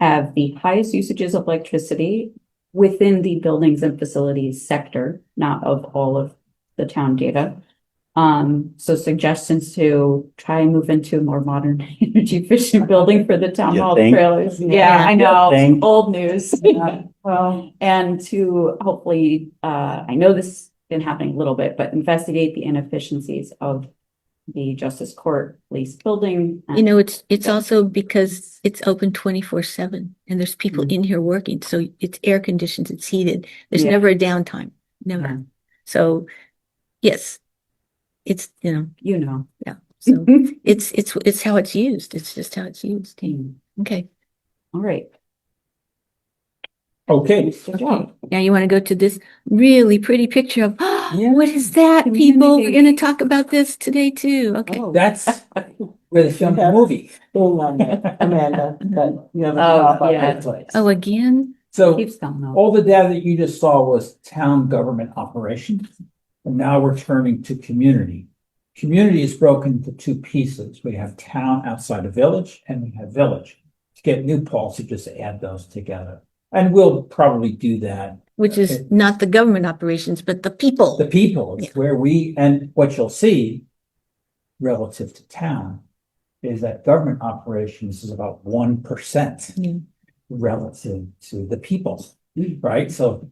have the highest usages of electricity within the buildings and facilities sector, not of all of the town data. So suggestions to try and move into a more modern energy efficient building for the town You hall think? trailers. Yeah, I know, think? old news. Well, and to hopefully, I know this has been happening a little bit, but investigate the inefficiencies of the justice court police building. It's also because it's open 24/7 and there's people in here working. So it's air conditioned, it's heated. There's Yeah. never a downtime, never. Yeah. So yes, it's, Yeah. so it's how it's used. It's just how it's used. Okay. All right. Okay. Good job. Now you want to go to this really pretty picture of, Yeah. what is that, people? We're going to talk about this today too. Okay. That's where they filmed the movie. Thing on that, Amanda, that you have a Oh, job on yeah. that place. Oh, again? So Keeps going up. all the data that you just saw was town government operations. And now we're turning to community. Community is broken into two pieces. We have town outside of village and we have village. To get New Paltz, you just add those together. And we'll probably do that. Which is not the government operations, but the people. The people, it's where and what you'll see relative to town is that government operations is about 1% Yeah. relative to the people, right? So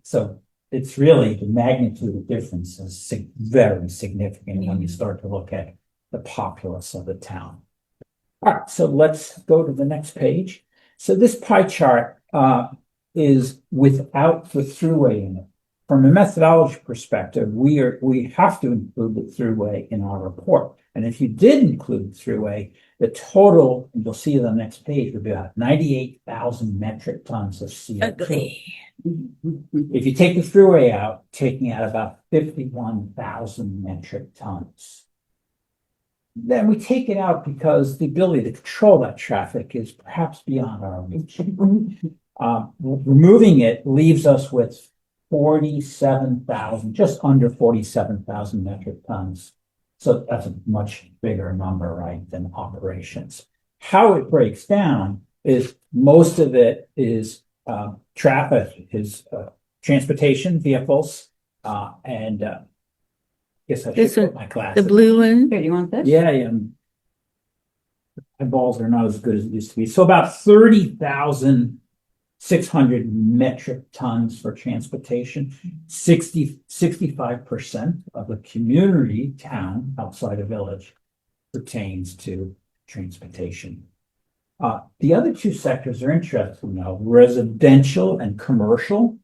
it's really the magnitude of difference is very significant when you start to look at the populace of the town. All right, so let's go to the next page. So this pie chart is without the throughway in it. From a methodology perspective, we have to include the throughway in our report. And if you did include the throughway, the total, and you'll see on the next page, would be about 98,000 metric tons of CO2. Ugly. If you take the throughway out, taking out about 51,000 metric tons. Then we take it out because the ability to control that traffic is perhaps beyond our reach. Removing it leaves us with 47,000, just under 47,000 metric tons. So that's a much bigger number, right, than operations. How it breaks down is most of it is traffic, is transportation vehicles, and guess I should This put one, my glasses. the blue one. Here, you want this? Yeah. My balls are not as good as it used to be. So about 30,600 metric tons for transportation. 65% of the community town outside a village pertains to transportation. The other two sectors are interesting though. Residential and commercial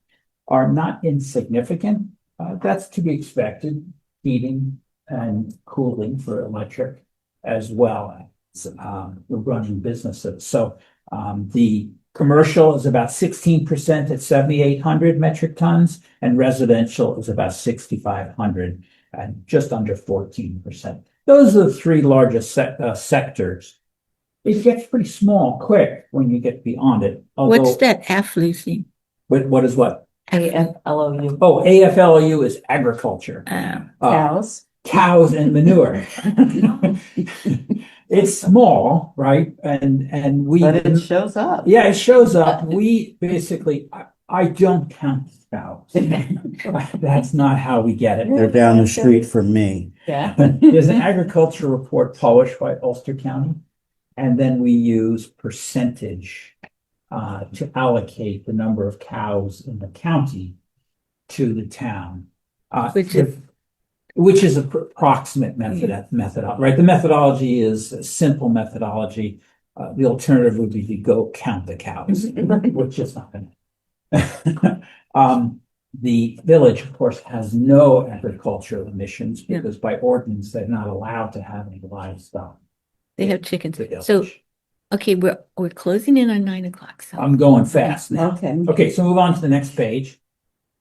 are not insignificant. That's to be expected. Heating and cooling for electric as well as running businesses. So The commercial is about 16% at 7,800 metric tons, and residential is about 6,500 and just under 14%. Those are the three largest sectors. It gets pretty small quick when you get beyond it. What's that F, Lucy? What is what? AFLOU. Oh, AFLU is agriculture. Cows. Cows and manure. It's small, right? And we. But it shows up. Yeah, it shows up. We basically, I don't count cows. That's not how we get it. They're down the street from me. Yeah. There's an agriculture report published by Ulster County, and then we use percentage to allocate the number of cows in the county to the town. Which is a approximate method, right? The methodology is a simple methodology. The alternative would be to go count the cows, which is not going to. The village, of course, has no agricultural emissions because by ordinance, they're not allowed to have any livestock. They have chickens. So, okay, we're closing in on 9 o'clock. So I'm going fast now. Okay. Okay, so move on to the next page.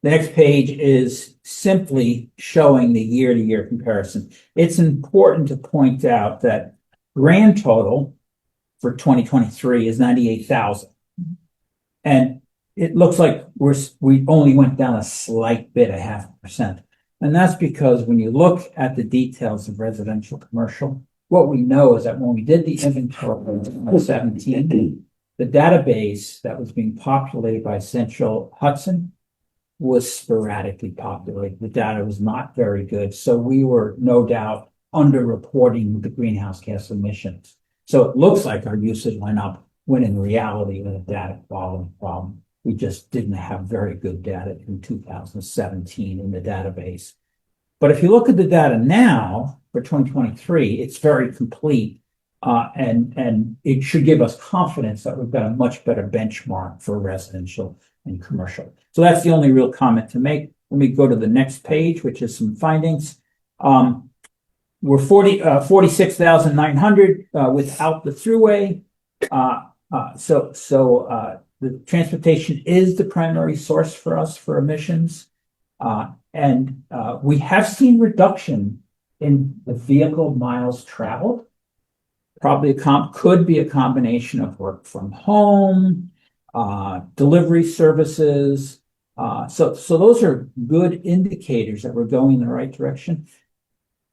The next page is simply showing the year-to-year comparison. It's important to point out that grand total for 2023 is 98,000. And it looks like we only went down a slight bit, 0.5%. And that's because when you look at the details of residential commercial, what we know is that when we did the inventory in 2017, the database that was being populated by Central Hudson was sporadically populated. The data was not very good. So we were no doubt underreporting the greenhouse gas emissions. So it looks like our usage went up when in reality it was a data quality problem. We just didn't have very good data in 2017 in the database. But if you look at the data now for 2023, it's very complete. And it should give us confidence that we've got a much better benchmark for residential and commercial. So that's the only real comment to make. Let me go to the next page, which is some findings. We're 46,900 without the throughway. The transportation is the primary source for us for emissions. And we have seen reduction in the vehicle miles traveled. Probably could be a combination of work from home, delivery services. So those are good indicators that we're going in the right direction.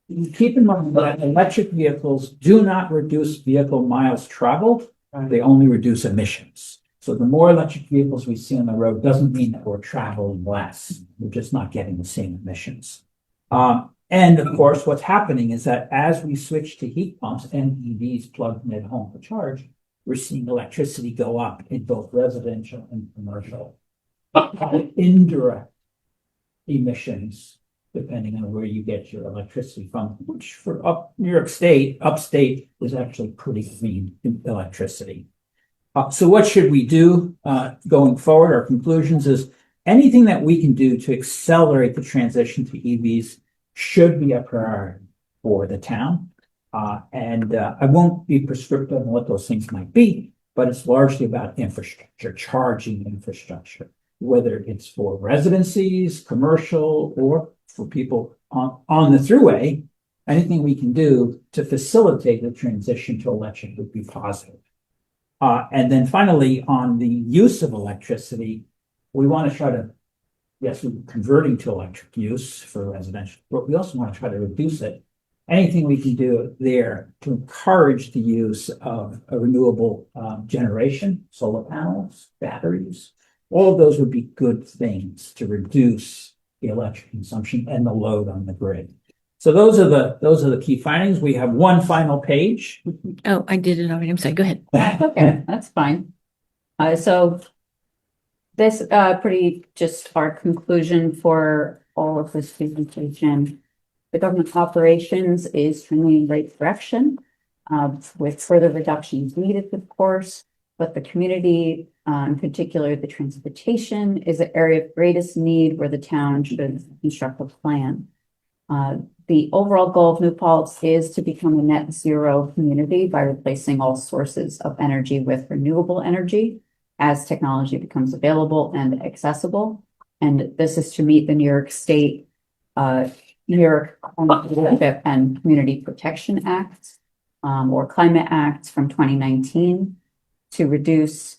Keep in mind that electric vehicles do not reduce vehicle miles traveled. They only reduce emissions. So the more electric vehicles we see on the road doesn't mean that we're traveling less. We're just not getting the same emissions. And of course, what's happening is that as we switch to heat pumps and EVs plugged in at home for charge, we're seeing electricity go up in both residential and commercial. Indirect emissions, depending on where you get your electricity from, which for New York State, upstate, is actually pretty clean electricity. So what should we do going forward? Our conclusions is anything that we can do to accelerate the transition to EVs should be a priority for the town. I won't be prescriptive on what those things might be, but it's largely about infrastructure, charging infrastructure, whether it's for residencies, commercial, or for people on the thruway. Anything we can do to facilitate the transition to electric would be positive. And then finally, on the use of electricity, we want to try to, yes, we're converting to electric use for residential, but we also want to try to reduce it. Anything we can do there to encourage the use of a renewable generation, solar panels, batteries, all of those would be good things to reduce the electric consumption and the load on the grid. So those are the key findings. We have one final page. Oh, I did it already. I'm sorry. Go ahead. Okay, that's fine. So this pretty just our conclusion for all of this presentation. The government operations is trending in the right direction, with further reductions needed, of course, but the community, in particular, the transportation is an area of greatest need where the town should construct a plan. the overall goal of New Paltz is to become a net zero community by replacing all sources of energy with renewable energy as technology becomes available and accessible. And this is to meet the New York State, New York Ownership and Community Protection Act, or Climate Act from 2019 to reduce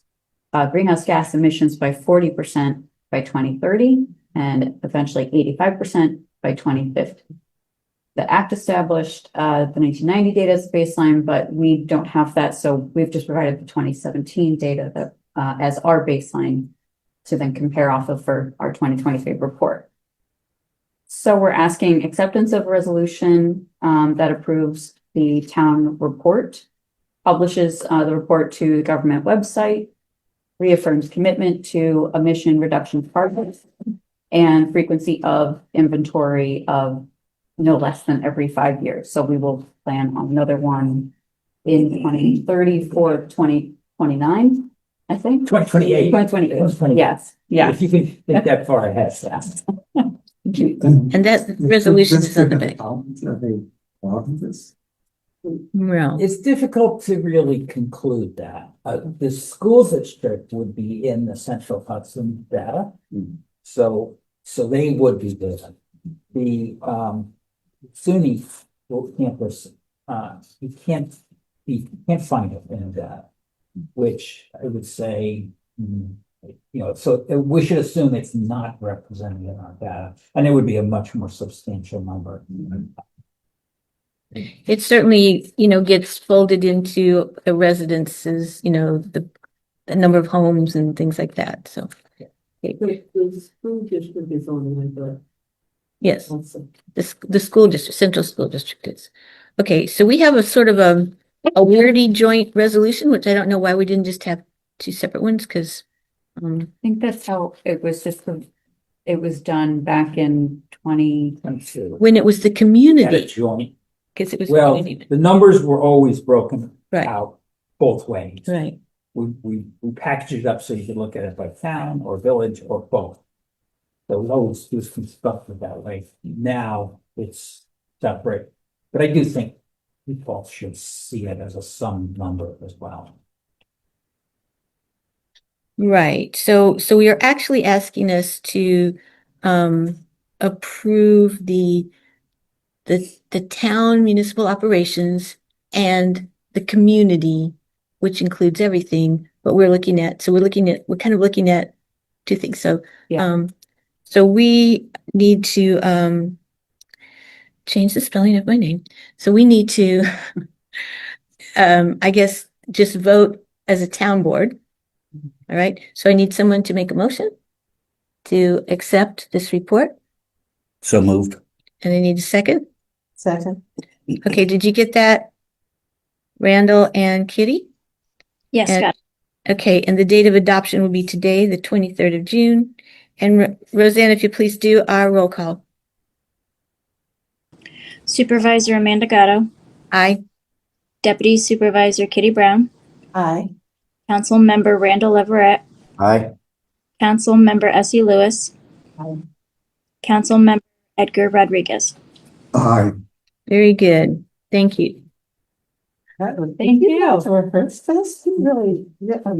greenhouse gas emissions by 40% by 2030 and eventually 85% by 2050. The act established the 1990 data as a baseline, but we don't have that. So we've just provided the 2017 data that as our baseline to then compare off of for our 2023 report. So we're asking acceptance of a resolution that approves the town report, publishes the report to the government website, reaffirms commitment to emission reduction targets and frequency of inventory of no less than every 5 years. So we will plan on another one in 2030 for 2029, I think. 2028. 2028. Yes. Yeah. If you can think that far ahead. And that resolution is on the back. No. It's difficult to really conclude that. The school district would be in the Central Hudson data. So they would be there. The SUNY campus, you can't find it in that, which I would say, so we should assume it's not represented in our data, and it would be a much more substantial number. It certainly, gets folded into the residences, the number of homes and things like that, so. The school district is only like that. Yes, the school district, central school district is. Okay, so we have a sort of a weirdy joint resolution, which I don't know why we didn't just have two separate ones, because. I think that's how it was it was done back in 2022. When it was the community. Joint. Because it was. Well, community. the numbers were always broken Right. out both ways. Right. We packaged it up so you could look at it by town or village or both. So it always was constructed that way. Now it's separate, but I do think people should see it as a sum number as well. Right. So we are actually asking us to approve the town municipal operations and the community, which includes everything, but we're kind of looking at two things. So so we need to change the spelling of my name. So we need to I guess just vote as a town board. All right, so I need someone to make a motion to accept this report. So moved. And I need a second. Second. Okay, did you get that? Randall and Kitty? Yes, And- got it. Okay, and the date of adoption will be today, the 23rd of June. And Roseanne, if you please do our roll call. Supervisor Amanda Gatto, Aye. Deputy Supervisor Kitty Brown, Aye. Council Member Randall Everett, Aye. Council Member Essie Lewis, Aye. Council Member Edgar Rodriguez. Aye. Very good. Thank you. Thank you. To our first test, really, We've been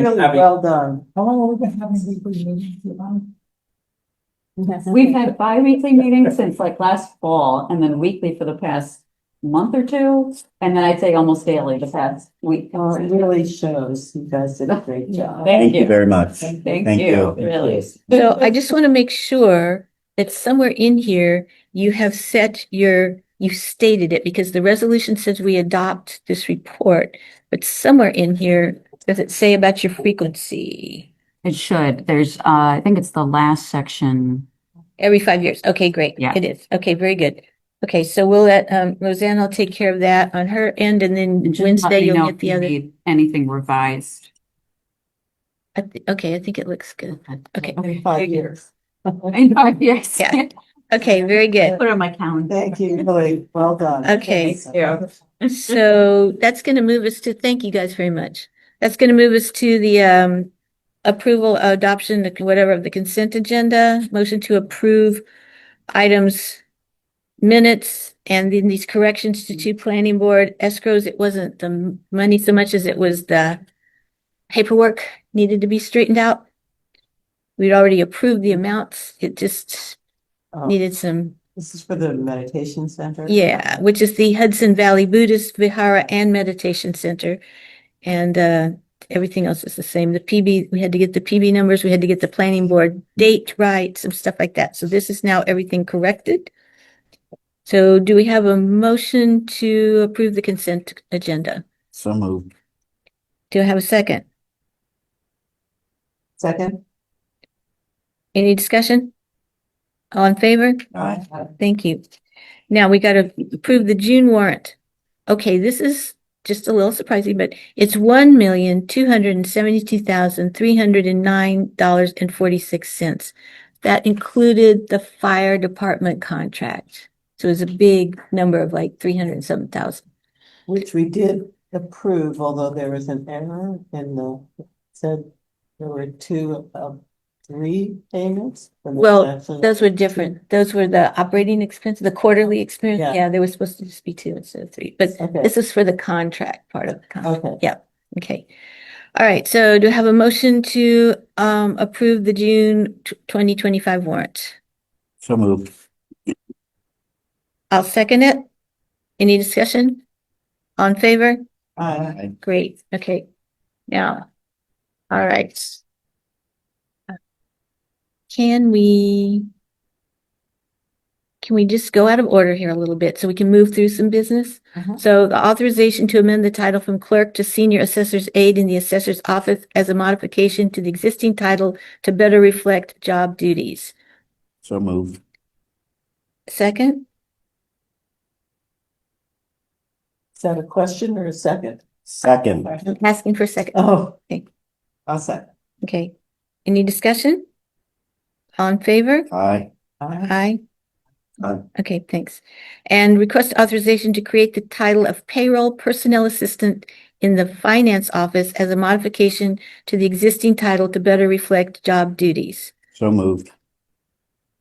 really having, well done. how long have we been having weekly meetings about? We've had bi-weekly meetings since like last fall and then weekly for the past month or two. And then I'd say almost daily the past week. Oh, it really shows. You guys did a great job. Thank you. very much. Thank you. Really. So I just want to make sure that somewhere in here you have you stated it, because the resolution says we adopt this report, but somewhere in here, does it say about your frequency? It should. There's, I think it's the last section. Every 5 years. Okay, great. Yeah. It is. Okay, very good. Okay, so we'll let Roseanne will take care of that on her end, and then And just let Wednesday me you'll know get if the you other. need anything revised. Okay, I think it looks good. Okay. In 5 years. In 5 years. Yeah. Okay, very good. Put it on my calendar. Thank you, really well done. Okay. Yeah. So that's going to move us to, thank you guys very much. That's going to move us to the approval, adoption, whatever, of the consent agenda. Motion to approve items, minutes, and then these corrections to 2 planning board escrows. It wasn't the money so much as it was the paperwork needed to be straightened out. We'd already approved the amounts. It just Oh, needed some, this is for the meditation center? yeah, which is the Hudson Valley Buddhist Vihara and Meditation Center. And everything else is the same. The PB, we had to get the PB numbers, we had to get the planning board date right, some stuff like that. So this is now everything corrected. So do we have a motion to approve the consent agenda? So moved. Do I have a second? Second? Any discussion? All in favor? Aye. Thank you. Now we got to approve the June warrant. Okay, this is just a little surprising, but it's $1,272,309.46. That included the fire department contract. So it was a big number of like 307,000. Which we did approve, although there was an error in the, said there were 2 of 3 payments. when Well, there's actually those were different. Those were the operating expenses, the quarterly expense. Yeah. Yeah, they were supposed to just be 2 instead of 3, but Okay. this is for the contract part of the contract. Okay. Yeah, okay. All right, so do I have a motion to approve the June 2025 warrant? So moved. I'll second it. Any discussion? On favor? Aye. Great, okay. Now, all right. Can we just go out of order here a little bit so we can move through some business? Mhm. So the authorization to amend the title from clerk to senior assessor's aide in the assessor's office as a modification to the existing title to better reflect job duties. So moved. Second? Is that a question or a second? Second. I'm asking for a second. Oh. Okay. I'll second. Okay. Any discussion? All in favor? Aye. Aye. Aye. Okay, thanks. And request authorization to create the title of payroll personnel assistant in the finance office as a modification to the existing title to better reflect job duties. So moved.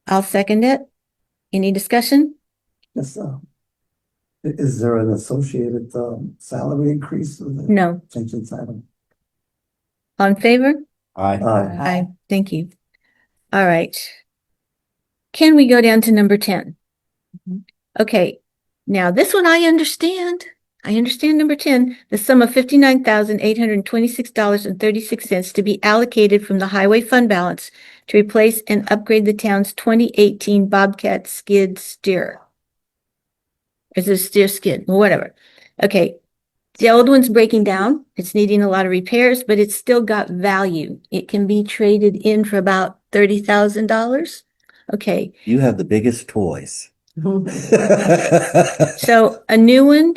I'll second it. Any discussion? Yes, is there an associated, salary increase with the No. change in title? All in favor? Aye. Aye. Aye. Thank you. All right. Can we go down to number 10? Okay. Now this one I understand. I understand number 10, the sum of $59,826.36 to be allocated from the highway fund balance to replace and upgrade the town's 2018 Bobcat skid steer. Is it a steer skid? Well, whatever. Okay. The old one's breaking down. It's needing a lot of repairs, but it's still got value. It can be traded in for about $30,000. Okay. You have the biggest toys. So a new one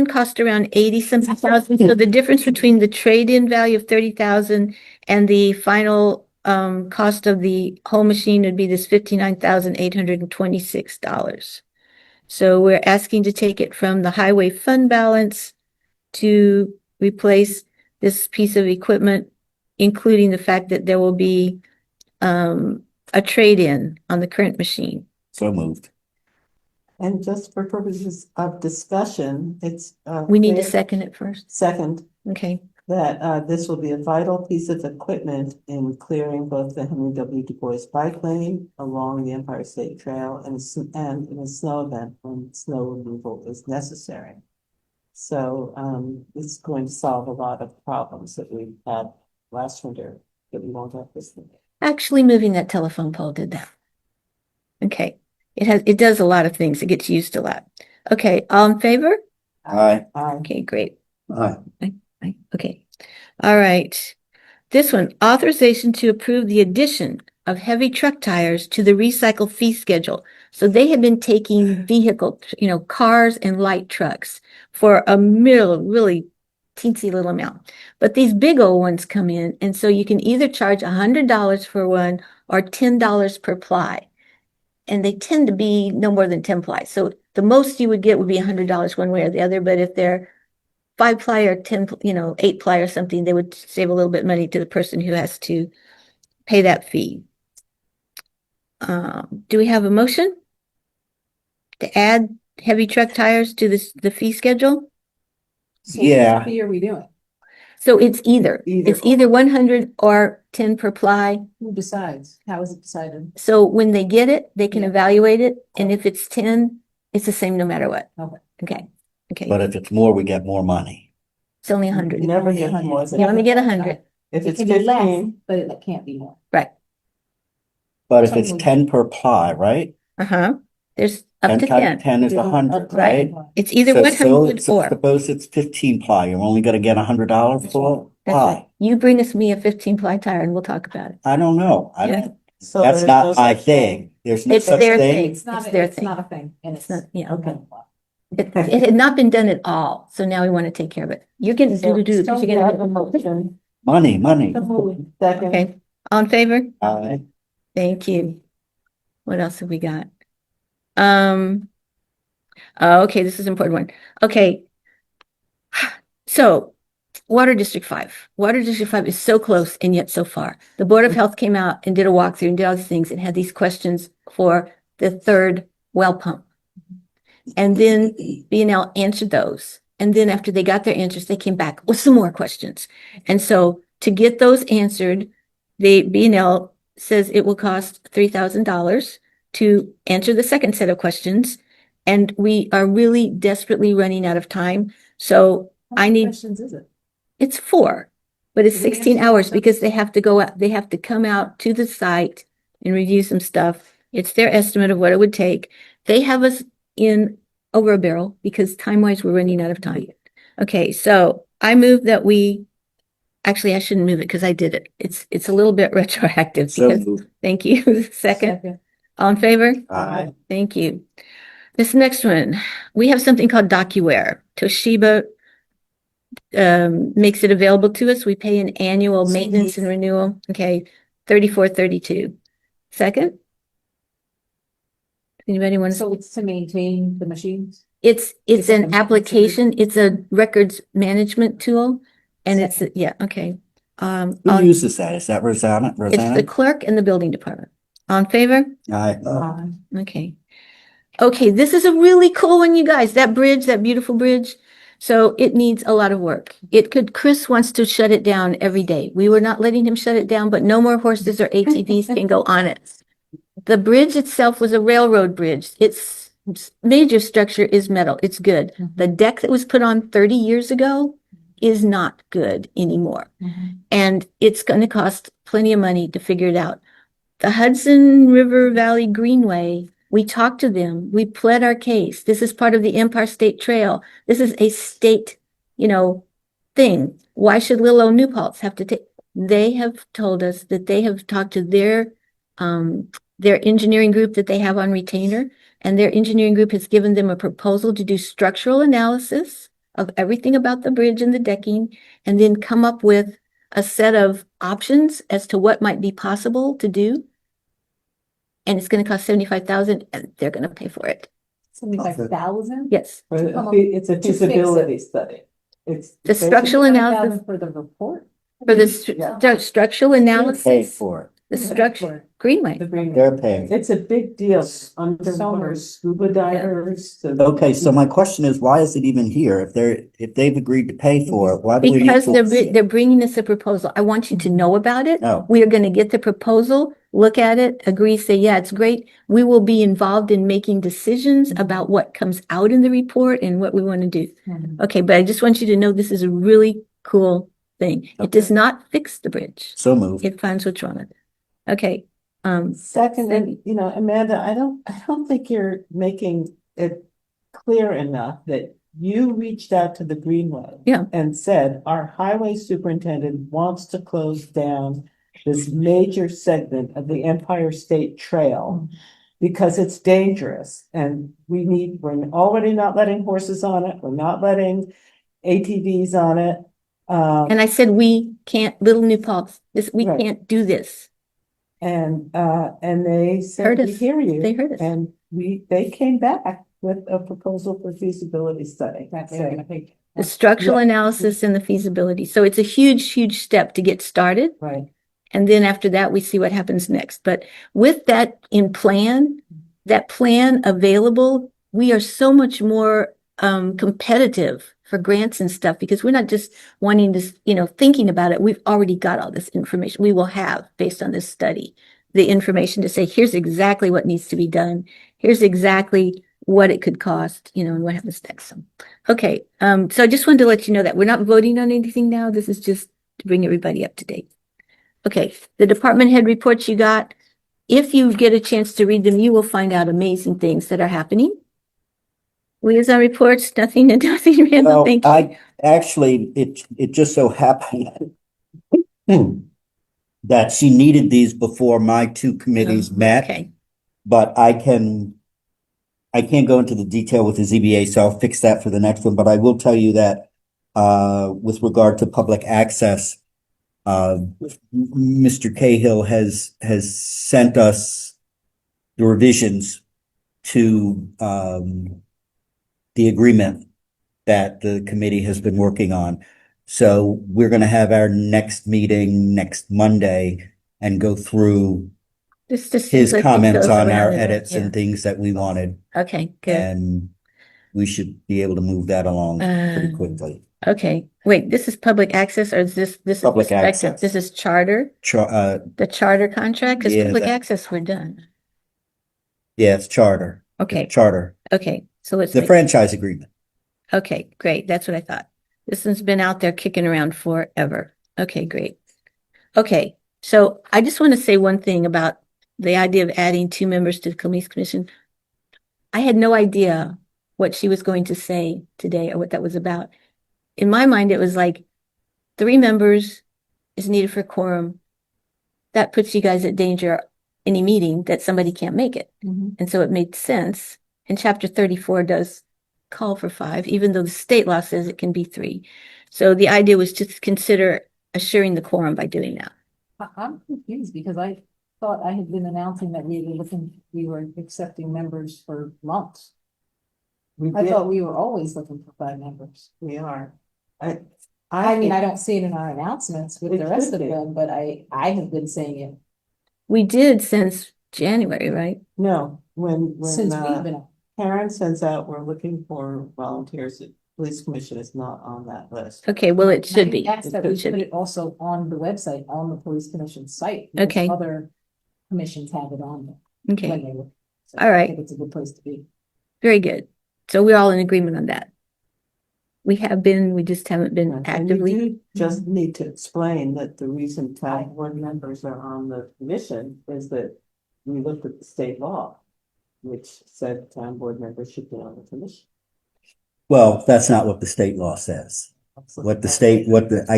cost around 80 something thousand. So the difference between the trade-in value of 30,000 and the final cost of the whole machine would be this $59,826. So we're asking to take it from the highway fund balance to replace this piece of equipment, including the fact that there will be a trade-in on the current machine. So moved. And just for purposes of discussion, it's. We need to clear- second it first. Second, Okay. that this will be a vital piece of equipment in clearing both the Henry W. Du Bois bike lane along the Empire State Trail and in a snow event when snow removal is necessary. So it's going to solve a lot of problems that we had last winter that we won't have this winter. Actually, moving that telephone pole did that. Okay. It does a lot of things. It gets used a lot. Okay. All in favor? Aye. Okay, great. Aye. Okay. All right. This one, authorization to approve the addition of heavy truck tires to the recycle fee schedule. So they have been taking cars and light trucks for a really teensy little amount. But these big old ones come in, and so you can either charge $100 for one or $10 per ply. And they tend to be no more than 10 ply. So the most you would get would be $100 one way or the other. But if they're 5 ply or 10, 8 ply or something, they would save a little bit of money to the person who has to pay that fee. Do we have a motion to add heavy truck tires to the fee schedule? Yeah. Fee are we doing? So it's either 100 or 10 per ply. Who decides? How is it decided? So when they get it, they can Yeah. evaluate it. And if it's 10, it's the same no matter what. Okay. Okay. Okay. But if it's more, we get more money. It's only 100. You never get more. You only get 100. If It it's can be less, 15, but it can't be more. Right. But if it's 10 per ply, right? Uh-huh. There's up 10 to times 10. 10 is 100, Right. right? It's either So 100 or. suppose it's 15 ply, you're only gonna get $100 for That's ply. right. You bring us me a 15 ply tire and we'll talk about it. I don't know. Yeah. so That's there's not no my such thing. thing. There's no It's such their thing. thing. It's not, It's their it's thing. not a thing, and it's not- yeah. okay. It had not been done at all. So now we want to take care of it. You're getting So do-do-do. so because we you're have a gonna- motion. Money. Second. Okay. All in favor? Aye. Thank you. What else have we got? Okay, this is an important one. Okay. So, Water District 5. Water District 5 is so close and yet so far. The Board of Health came out and did a walkthrough and did all these things and had these questions for the third well pump. And then B&L answered those. And then after they got their answers, they came back with some more questions. And so to get those answered, the B&L says it will cost $3,000 to answer the second set of questions. And we are really desperately running out of time. So I need, Questions is it? it's 4, but it's Do they 16 answer hours questions? because they have to go out, they have to come out to the site and review some stuff. It's their estimate of what it would take. They have us in over a barrel because time-wise, we're running out of time. Okay, so I move that actually, I shouldn't move it because I did it. It's a little bit retroactive So because, moved. thank you. Second, all in favor? Aye. Thank you. This next one, we have something called DocuWare. Toshiba makes it available to us. We pay an annual maintenance and renewal. Okay, $34.32. Second? Anybody want to? So it's to maintain the machines? It's It's an an- application. It's a records management tool. And it's, yeah, okay. Who I'll- uses that? Is that Rosanna? It's the Rosanna? clerk and the building department. On favor? Aye. Okay. Okay, this is a really cool one, you guys. That bridge, that beautiful bridge. So it needs a lot of work. Chris wants to shut it down every day. We were not letting him shut it down, but no more horses or ATVs can go on it. The bridge itself was a railroad bridge. Its major structure is metal. It's good. The deck that was put on 30 years ago is not good anymore. And it's going to cost plenty of money to figure it out. The Hudson River Valley Greenway, we talked to them. We pled our case. This is part of the Empire State Trail. This is a state, thing. Why should Little Old New Paltz have to take? They have told us that they have talked to their engineering group that they have on retainer, and their engineering group has given them a proposal to do structural analysis of everything about the bridge and the decking, and then come up with a set of options as to what might be possible to do. And it's going to cost $75,000, and they're going to pay for it. 75,000? Yes. It's a feasibility study. It's The structural analysis For the report? for the structural Pay analysis, for it. the structure, Greenway. They're paying. It's a big deal. Underwater scuba divers. Okay, so my question is, why is it even here? If they've agreed to pay for it, why do we need Because to? they're bringing us a proposal. I want you to know about it. No. We are going to get the proposal, look at it, agree, say, yeah, it's great. We will be involved in making decisions about what comes out in the report and what we want to do. Okay, but I just want you to know this is a really cool thing. It does not fix the bridge. So moved. It finds what's wrong with it. Okay. Second, and Amanda, I don't think you're making it clear enough that you reached out to the Greenway. Yeah. And said, our highway superintendent wants to close down this major segment of the Empire State Trail because it's dangerous and we're already not letting horses on it. We're not letting ATVs on it. And I said, we can't, Little New Paltz, we Right. can't do this. And they said, Heard we us. hear you. They heard us. And they came back with a proposal for feasibility study. The structural Yeah. analysis and the feasibility. So it's a huge, huge step to get started. Right. And then after that, we see what happens next. But with that in plan, that plan available, we are so much more competitive for grants and stuff because we're not just wanting to, thinking about it. We've already got all this information. We will have, based on this study, the information to say, here's exactly what needs to be done. Here's exactly what it could cost, and what happens next. So, okay. So I just wanted to let you know that we're not voting on anything now. This is just to bring everybody up to date. Okay. The department head reports you got. If you get a chance to read them, you will find out amazing things that are happening. Liaison reports, nothing and nothing, Randall. Well, Thank you. I actually, it just so happened that she needed these before my two committees met. Okay. But I can't go into the detail with the ZBA, so I'll fix that for the next one. But I will tell you that with regard to public access, Mr. Cahill has sent us the revisions to the agreement that the committee has been working on. So we're going to have our next meeting next Monday and go through his comments on our edits and things that we wanted. Okay, good. And we should be able to move that along pretty quickly. Okay, wait, this is public access or is this Public is prospective? access. This is charter, the charter contract? Because Yeah, public that- access, we're done. Yeah, it's charter. Okay. Charter. Okay, so let's. The make- franchise agreement. Okay, great. That's what I thought. This one's been out there kicking around forever. Okay, great. Okay, so I just want to say one thing about the idea of adding 2 members to the police commission. I had no idea what she was going to say today or what that was about. In my mind, it was like 3 members is needed for quorum. That puts you guys at danger any meeting that somebody can't make it. And so it made sense. And chapter 34 does call for 5, even though the state law says it can be 3. So the idea was to consider assuring the quorum by doing that. I'm confused because I thought I had been announcing that we were accepting members for months. I thought we were always looking for 5 members. We are. I mean, I don't see it in our announcements with It the rest should of be. them, but I have been saying it We did since January, right? No, when since we've been. Karen sends out, we're looking for volunteers. The police commission is not on that list. Okay, well, it should be. Asked that we It should put be. it also on the website, on the police commission site. because Okay. Other commissions have it on there. Okay, when they look. So All right. I think it's a good place to be. very good. So we're all in agreement on that. We have been, we just haven't been And you actively. do just need to explain that the reason town board members are on the commission is that we looked at the state law, which said town board members should be on the commission. Well, that's not what the state law says. I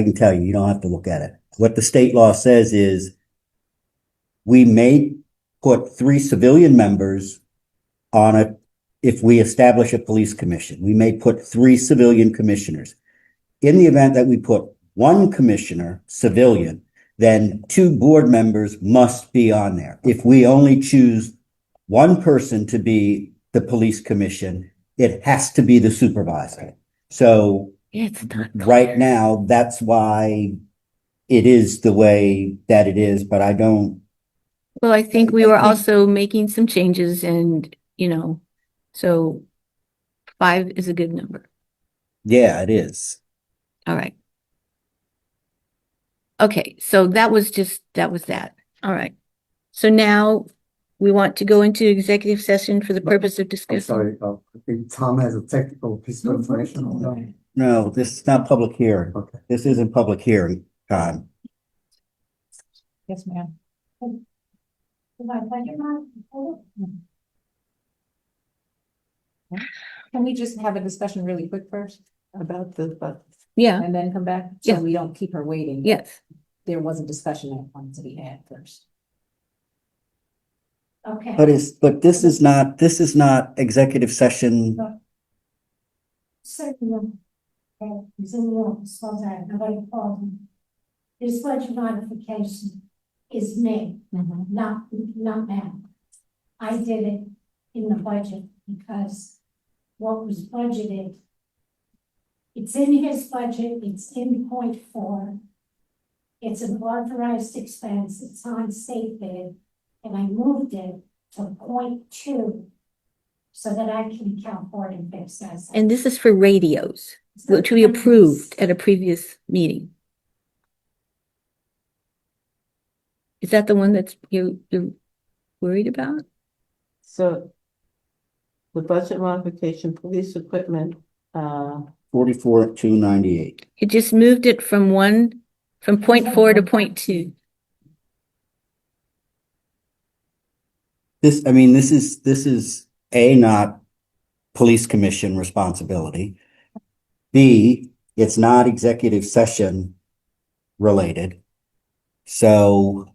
can tell you, you don't have to look at it. What the state law says is we may put 3 civilian members on it if we establish a police commission. We may put 3 civilian commissioners. In the event that we put 1 commissioner, civilian, then 2 board members must be on there. If we only choose 1 person to be the police commission, it has to be the supervisor. So It's not. right now, that's why it is the way that it is, but I don't, Well, I think we were also making some changes and, so 5 is a good number. yeah, it is. All right. Okay, so that was that. All right. So now we want to go into executive session for the purpose of I'm discussing. sorry, I think Tom has a technical piece of information on that. No, this is not public hearing. Okay. This isn't public hearing time. Yes, ma'am. Can we just have a discussion really quick first About Yeah, and then come back? Yeah. So we don't keep her waiting. yes. There was a discussion that wanted to be had first. Okay. But this is not executive session. This budget modification is me, not Matt. I did it in the budget because what was budgeted, it's in his budget, it's in .4. It's an authorized expense, it's on state bid, and I moved it to 0.2 so that I can account for it in fixed assets. And this is for radios, which we approved at a previous meeting. Is that the one that's you're worried about? So the budget modification, police equipment, 44,298. It just moved it from 0.4 to 0.2. This, I mean, this is A, not police commission responsibility. B, it's not executive session related. So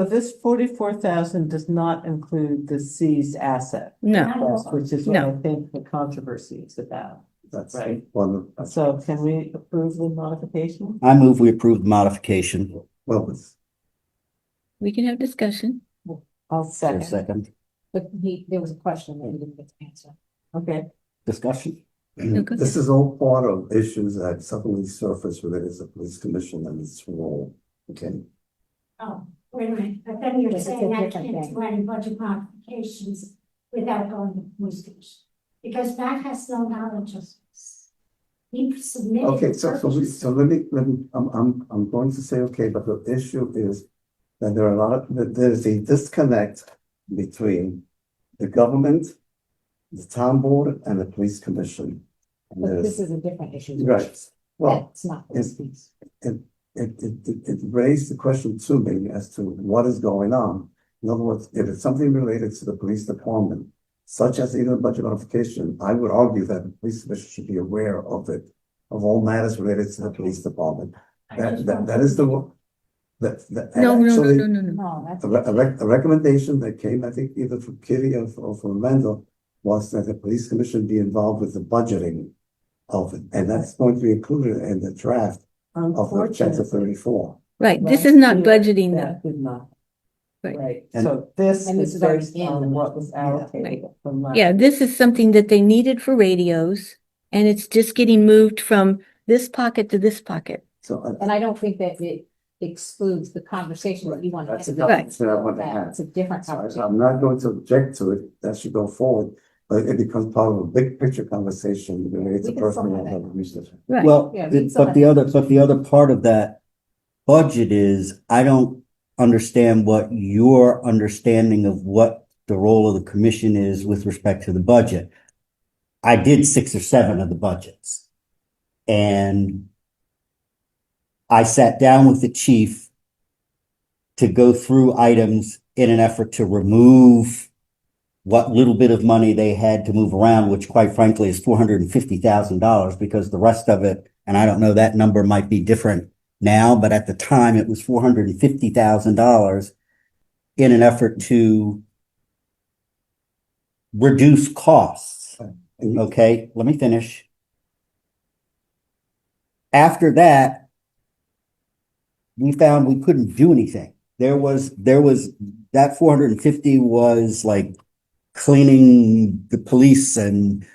this 44,000 does not include the seized asset. No. cost, which is what No. I think the controversy is about. That's Right. one. So can we approve the modification? I move we approve the modification. Well, We can have discussion. I'll For a second. second. But there was a question that you didn't get to answer. Okay. Discussion. this is all part of issues that suddenly surface related to the police commission and its role. Okay. Oh, wait a minute, but then you're It's a saying I different can't thing. do any budget modifications without going to the police commission. Because Matt has no knowledge of this. He submitted. Okay, so let me, I'm going to say, okay, but the issue is that there's a disconnect between the government, the town board, and the police commission. And But this there's- is a different issue. Right, well, That's not this piece. it raised the question to me as to what is going on. In other words, if it's something related to the police department, such as even budget modification, I would argue that the police commission should be aware of it, of all matters related to the police department. That is the, that No, actually, no. No, that's. a recommendation that came, I think, either from Kitty or from Mendel, was that the police commission be involved with the budgeting of it, and that's going to be included in the draft of the chapter 34. Right, this is not budgeting though. That did not. Right. Right, And- so this And this is is already based in the on what budget. was allocated from last. Yeah, this is something that they needed for radios, and it's just getting moved from this pocket to this pocket. So And I don't think that it excludes the conversation that you want to that's a have. conversation I want to have. It's a different So conversation. I'm not going to object to it, that should go forward, but it becomes part of a big picture conversation related to We can personal solve that. and research. Right. Well, Yeah, we but the other part of that budget is, I don't understand what your understanding of what the role of the commission is with respect to the budget. I did 6 or 7 of the budgets. And I sat down with the chief to go through items in an effort to remove what little bit of money they had to move around, which quite frankly is $450,000, because the rest of it, and I don't know, that number might be different now, but at the time it was $450,000 in an effort to reduce costs. Okay, let me finish. After that, we found we couldn't do anything. There was that 450 was like cleaning the police and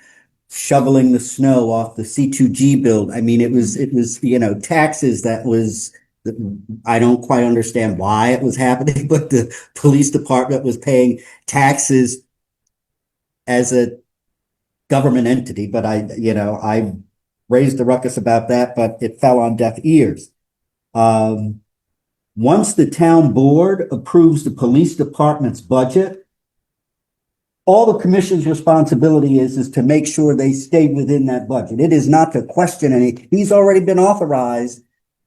shoveling the snow off the C2G build. I mean, it was, taxes that was, I don't quite understand why it was happening, but the police department was paying taxes as a government entity, but I raised a ruckus about that, but it fell on deaf ears. Once the town board approves the police department's budget, all the commission's responsibility is to make sure they stay within that budget. It is not to question any. He's already been authorized.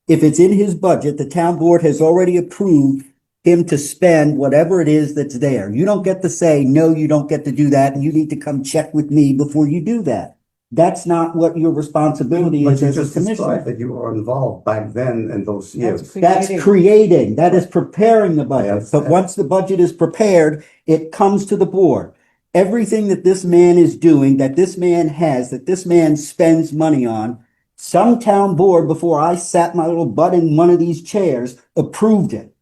If it's in his budget, the town board has already approved him to spend whatever it is that's there. You don't get to say, no, you don't get to do that, and you need to come check with me before you do that. That's not what your responsibility But is you as a just described commissioner. that you were involved back then in those years. That's creating, that is preparing the budget. Yes. But once the budget is prepared, it comes to the board. Everything that this man is doing, that this man has, that this man spends money on, some town board, before I sat my little butt in one of these chairs, approved it.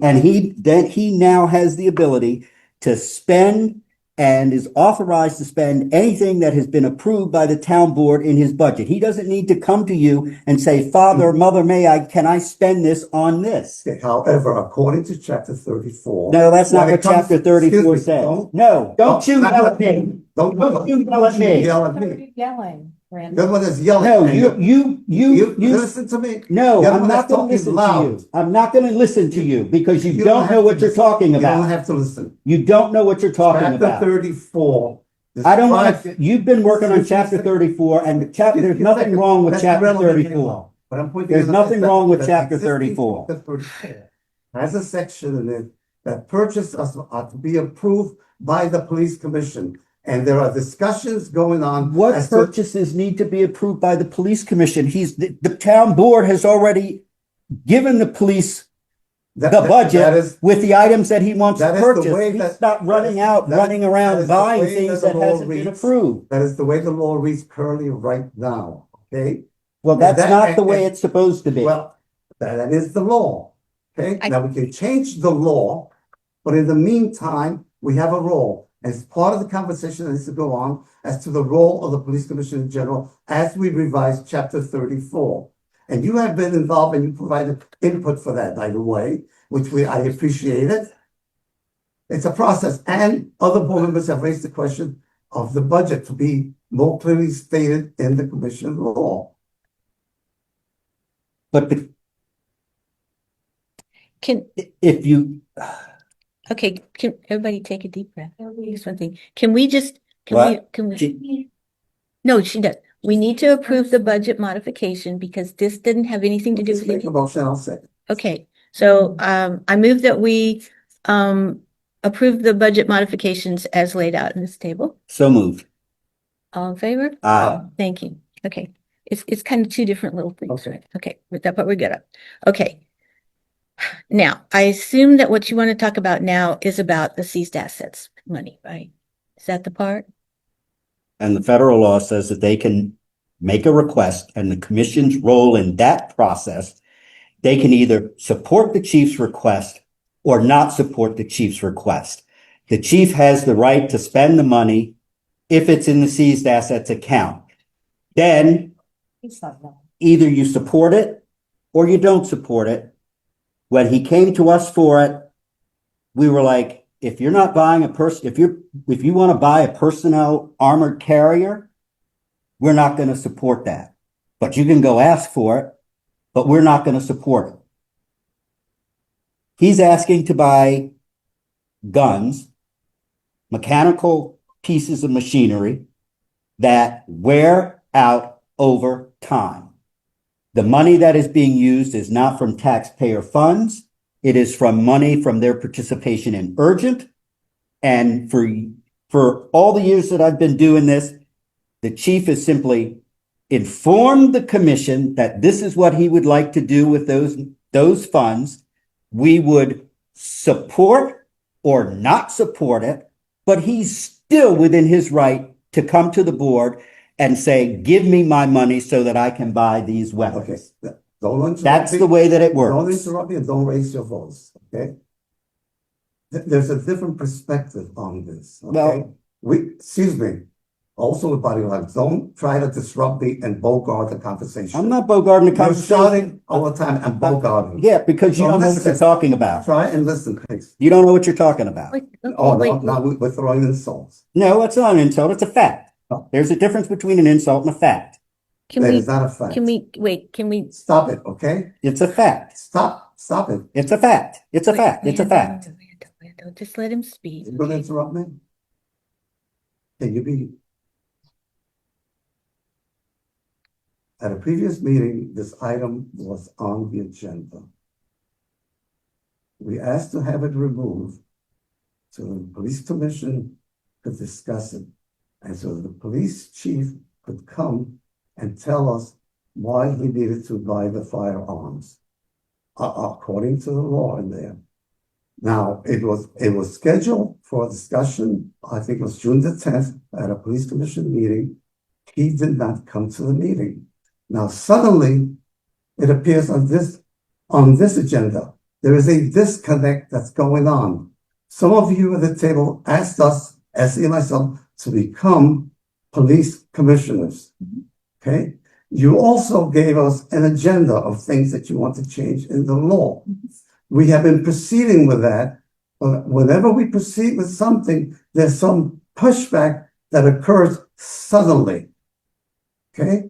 And he now has the ability to spend and is authorized to spend anything that has been approved by the town board in his budget. He doesn't need to come to you and say, Father, Mother, can I spend this on this? However, according to chapter 34. No, that's not when what it comes- chapter 34 excuse me, says. No, don't you yell at me. Don't you yell at me. Yell at me. Yelling, Brandon. You're the one that's yelling. No, and you listen to me. No, You're the I'm one not that's gonna talking listen to loud. you. I'm not gonna listen to you because you You don't have know to what you're listen. talking You don't about. have to listen. You don't know what you're talking Chapter about. 34. I don't want describes- to, you've been working on chapter 34 and the chapter, there's nothing wrong with That's chapter irrelevant 34. anymore. But I'm pointing There's out nothing is that- wrong with that chapter existing 34. chapter 34 has a section in it that purchase are to be approved by the police commission. And there are discussions going on. What as to- purchases need to be approved by the police commission? The town board has already given the police the that budget is- with the items that he wants to that is the purchase. way He's that- not running that is- out, that- running that around is the buying way things that that the law hasn't been reads. approved. That is the way the law reads currently right now, okay? Well, And that's that- not the and- way and- it's supposed to be. Well, that is the law, okay? Now, we can change the law, but in the meantime, we have a role. As part of the conversation that needs to go on as to the role of the police commission in general, as we revise chapter 34. And you have been involved and you provided input for that, by the way, which I appreciate it. It's a process, and other board members have raised the question of the budget to be more clearly stated in the commission law. But if you, Okay, can everybody take a deep breath? Here's one thing. Can we just, What? can we? No, she does. We need to approve the budget modification because this didn't have anything to do with Make a it. motion, I'll say. Okay, so I move that we approve the budget modifications as laid out in this table. so moved. All in favor? Aye. Thank you. Okay, it's kind of two different little things, right? Okay, with that part we're good. Okay. Now, I assume that what you want to talk about now is about the seized assets money, right? Is that the part? And the federal law says that they can make a request, and the commission's role in that process, they can either support the chief's request or not support the chief's request. The chief has the right to spend the money if it's in the seized assets account. Then either you support it or you don't support it. When he came to us for it, we were like, if you're not buying if you want to buy a personnel armored carrier, we're not going to support that. But you can go ask for it, but we're not going to support it. He's asking to buy guns, mechanical pieces of machinery that wear out over time. The money that is being used is not from taxpayer funds. It is from money from their participation in Urgent. And for all the years that I've been doing this, the chief has simply informed the commission that this is what he would like to do with those funds. We would support or not support it, but he's still within his right to come to the board and say, give me my money so that I can buy these weapons. Okay, don't interrupt That's me. the way that it Don't works. interrupt me and don't raise your voice, okay? There's a different perspective on this, okay? Well- Excuse me, also with body language, don't try to disrupt me and bogart the conversation. I'm not bogarting the You're conversation. shouting all the time and bogarting. Yeah, because you So don't know what listen. you're talking about. Try and listen, please. You don't know what you're talking about. Wait, okay, Oh, no, wait. now we're throwing insults. No, it's not an insult. It's a fact. There's a difference between an insult and a fact. Can That we, is not a fact. can we, wait, can we? Stop it, okay? It's a fact. Stop it. It's a fact. It's a fact. It's a fact. Randall, just let him speak. You're gonna interrupt me? Can you be? At a previous meeting, this item was on the agenda. We asked to have it removed so the police commission could discuss it. And so the police chief could come and tell us why he needed to buy the firearms, according to the law in there. Now, it was scheduled for a discussion, I think it was June the 10th, at a police commission meeting. He did not come to the meeting. Now, suddenly, it appears on this agenda, there is a disconnect that's going on. Some of you at the table asked us Essie and myself, to become police commissioners. Okay? You also gave us an agenda of things that you want to change in the law. We have been proceeding with that. But whenever we proceed with something, there's some pushback that occurs suddenly. Okay?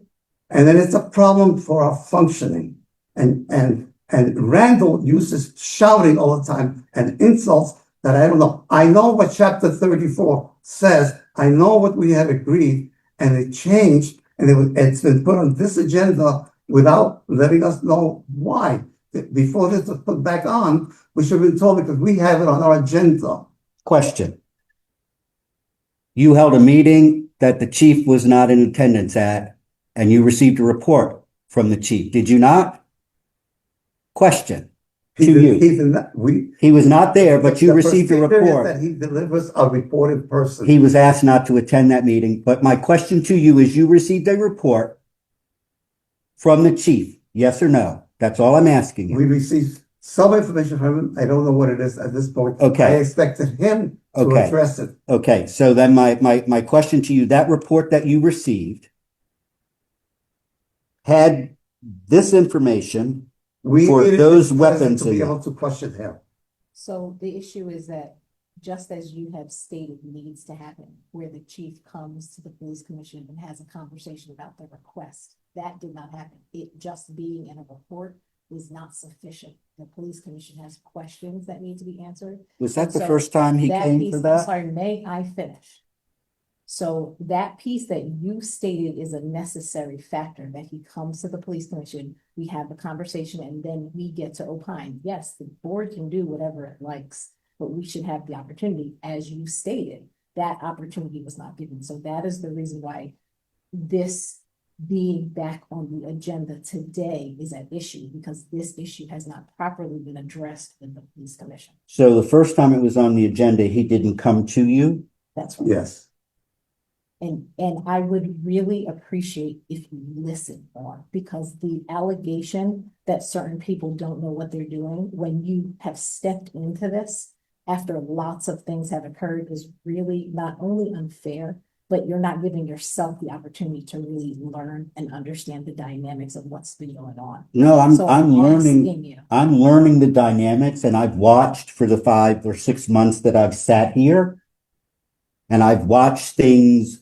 And then it's a problem for our functioning. And Randall uses shouting all the time and insults that I don't know. I know what chapter 34 says. I know what we have agreed, and it changed, and it's been put on this agenda without letting us know why. Before this was put back on, we should have been told because we have it on our agenda. Question. You held a meeting that the chief was not in attendance at, and you received a report from the chief, did you not? Question. He was not there, but you received a report. That he delivers a reported person. He was asked not to attend that meeting, but my question to you is, you received a report from the chief, yes or no? That's all I'm asking you. We received some information from him. I don't know what it is at this point. Okay. I expected him to address it. Okay, so then my question to you, that report that you received had this information for those weapons to be in able it. to question him. So the issue is that, just as you have stated needs to happen, where the chief comes to the police commission and has a conversation about the request, that did not happen. It just being in a report is not sufficient. The police commission has questions that need to be answered. Was that And the first time he came piece, for I'm that? sorry, may I finish? So that piece that you stated is a necessary factor, that he comes to the police commission, we have the conversation, and then we get to opine. Yes, the board can do whatever it likes, but we should have the opportunity, as you stated, that opportunity was not given. So that is the reason why this being back on the agenda today is at issue, because this issue has not properly been addressed with the police commission. So the first time it was on the agenda, he didn't come to you? That's right. Yes. And I would really appreciate if you listen more, because the allegation that certain people don't know what they're doing when you have stepped into this after lots of things have occurred is really not only unfair, but you're not giving yourself the opportunity to really learn and understand the dynamics of what's been going on. No, I'm So asking learning, you. I'm learning the dynamics, and I've watched for the 5 or 6 months that I've sat here, and I've watched things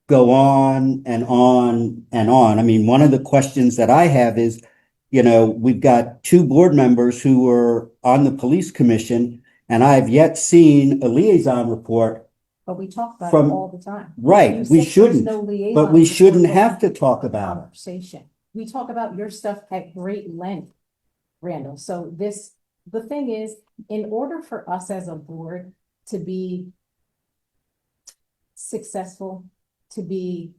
go on and on and on. I mean, one of the questions that I have is, you know, we've got 2 board members who were on the police commission, and I've yet seen a liaison report. But we talk about From- it all the time. Right, You we said there's shouldn't, no liaison but we report, shouldn't but have to we talk have a about it. Conversation. We talk about your stuff at great length, Randall. So the thing is, in order for us as a board to be successful, to be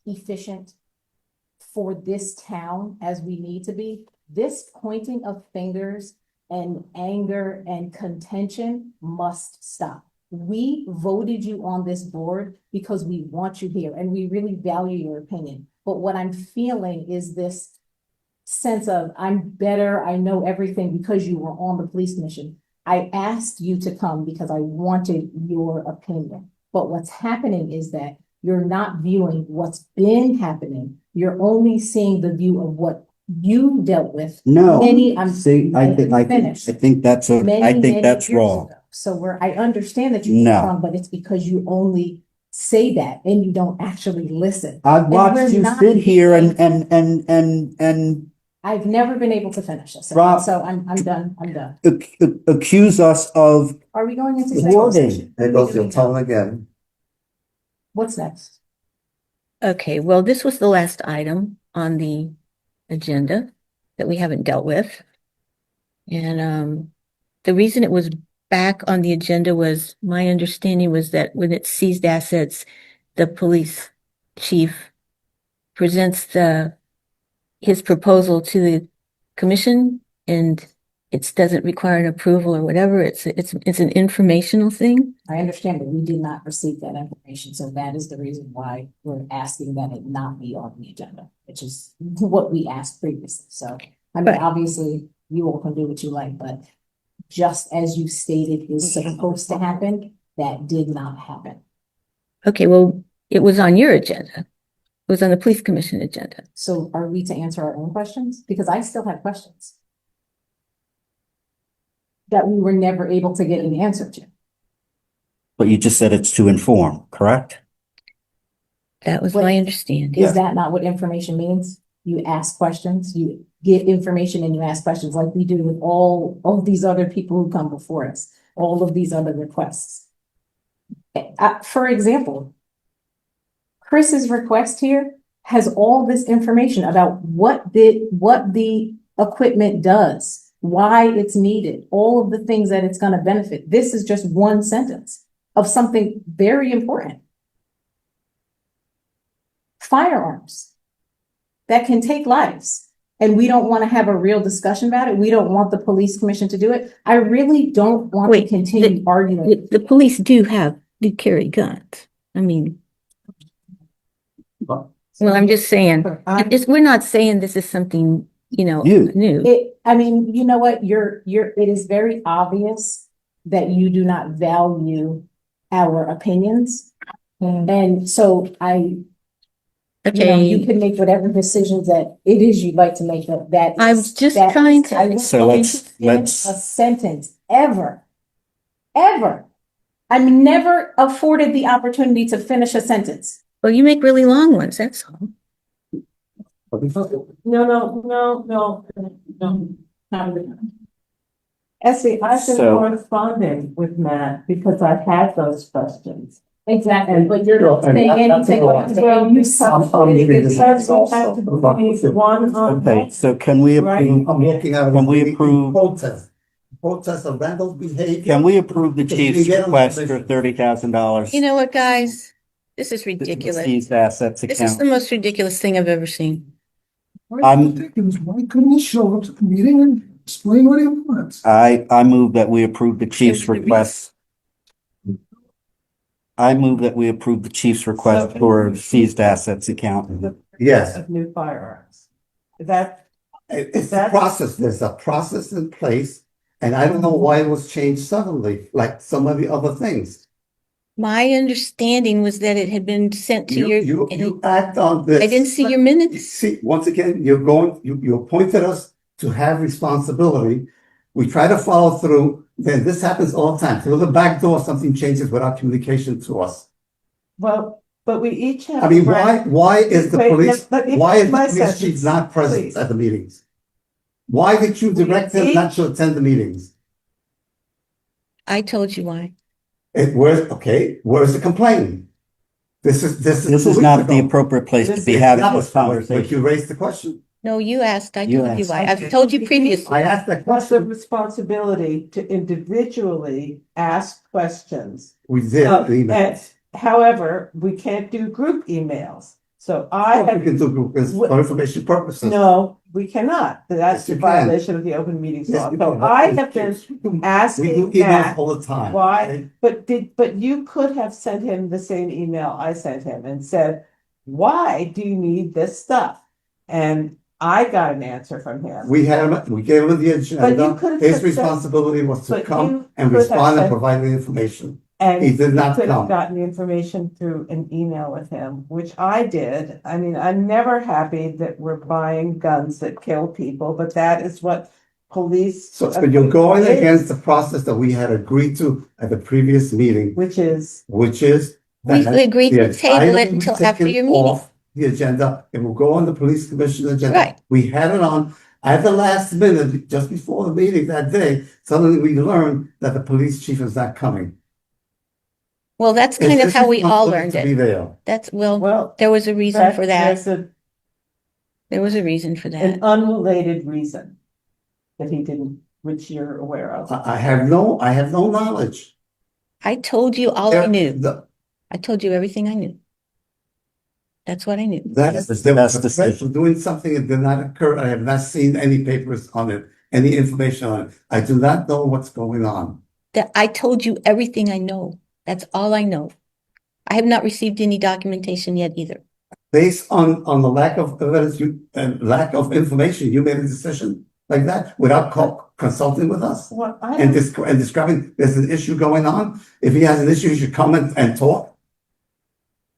efficient for this town as we need to be, this pointing of fingers and anger and contention must stop. We voted you on this board because we want you here and we really value your opinion. But what I'm feeling is this sense of I'm better, I know everything because you were on the police commission. I asked you to come because I wanted your opinion. But what's happening is that you're not viewing what's been happening. You're only seeing the view of what you dealt with. No, I'm see, I think that's years wrong. ago. So I understand that you No. were wrong, but it's because you only say that and you don't actually listen. I've And watched we're you not sit here being- and I've never been able to finish this. Rob- So I'm done. accuse us of Are we going into executive hoarding. session? There goes your tone again. What's next? Okay, well, this was the last item on the agenda that we haven't dealt with. And the reason it was back on the agenda was, my understanding was that when it seized assets, the police chief presents his proposal to the commission, and it doesn't require an approval or whatever. It's an informational thing. I understand, but we did not receive that information. So that is the reason why we're asking that it not be on the agenda, which is what we asked previously. So, I mean, But- obviously you all can do what you like, but just as you stated is supposed to happen, that did not happen. Okay, well, it was on your agenda. It was on the police commission agenda. So are we to answer our own questions? Because I still have questions that we were never able to get an answer to. But you just said it's to inform, correct? That was Wait, my understanding. Is that not what information means? You ask questions, you get information and you ask questions like we do with all of these other people who come before us, all of these other requests. For example, Chris's request here has all this information about what the equipment does, why it's needed, all of the things that it's going to benefit. This is just one sentence of something very important. Firearms that can take lives. And we don't want to have a real discussion about it. We don't want the police commission to do it. I really don't want to continue arguing. The police do carry guns. I mean, well, I'm just saying, we're not saying this is something, new. I mean, you know what? It is very obvious that you do not value our opinions. And so you can make whatever decisions that it is you'd like to make. I'm just trying to. So let's a sentence ever. I'm never afforded the opportunity to finish a sentence. Well, you make really long ones, that's all. No. Essie, I've been So- corresponding with Matt because I've had those questions. Exactly, but you're not And saying that's anything. all right. Well, you It says we have to be one on. Okay, so can we approve, I'm looking at. Can we approve- Protest of Randall's behavior. can we approve the chief's get request for information. $30,000? You know what, guys? This is ridiculous. Seized assets This is account. the most ridiculous thing I've ever seen. I'm- Why couldn't he show up to the meeting and explain what he wants? I move that we approve the chief's request. I move that we approve the chief's request for seized assets account. Yes. Of new firearms. That, It's a process. There's a process in place. And I don't know why it was changed suddenly, like some of the other things. My understanding was that it had been sent to You act on this. I didn't see your minutes. See, once again, you appointed us to have responsibility. We try to follow through, then this happens all the time. Through the back door, something changes without communication to us. well, but we each have. I mean, why is the Wait, police, let me why is the finish my police chief sentence, not present please. at the meetings? Why did you direct him not to attend the meetings? I told you why. Where's the complaint? This is not the appropriate place to be having this But conversation. you raised the question. No, you asked. I You told you asked. why. I've told you previously. I asked that What's the question. responsibility to individually ask questions? We did. emails. However, we can't do group emails. So I We have, can do this for information purposes. no, we cannot. That's Yes, you a can. violation of the open meetings Yes, law. we So can. I have been We do asking emails Matt, all the time. why, but you could have sent him the same email I sent him and said, why do you need this stuff? And I got an answer from him. We gave him the But agenda. you could have His said- responsibility was to but you come and could have respond and said- provide the information. And He did not could have come. gotten the information through an email with him, which I did. I mean, I'm never happy that we're buying guns that kill people, but that is what police. So you're going is, against the process that we had agreed to at the previous meeting, Which is, which is. We that agreed to the table it item until taken after your meeting. off The agenda, it will go on the police commission agenda. Right. We had it on at the last minute, just before the meeting that day. Suddenly we learned that the police chief is not coming. Well, that's It's kind of his how we all responsibility learned to be it. there. That's, well, there was a reason for that. there's There was a reason for that. an unrelated reason that he didn't, which you're aware of. I have no knowledge. I told you all I There- knew. the- I told you everything I knew. That's what I knew. That is That's the the best best decision. decision. Doing something that did not occur. I have not seen any papers on it, any information on it. I do not know what's going on. That I told you everything I know. That's all I know. I have not received any documentation yet either. Based on the lack of evidence and lack of information, you made a decision. like that without consulting with us? Well, I And don't, and describing there's an issue going on? If he has an issue, he should come and talk.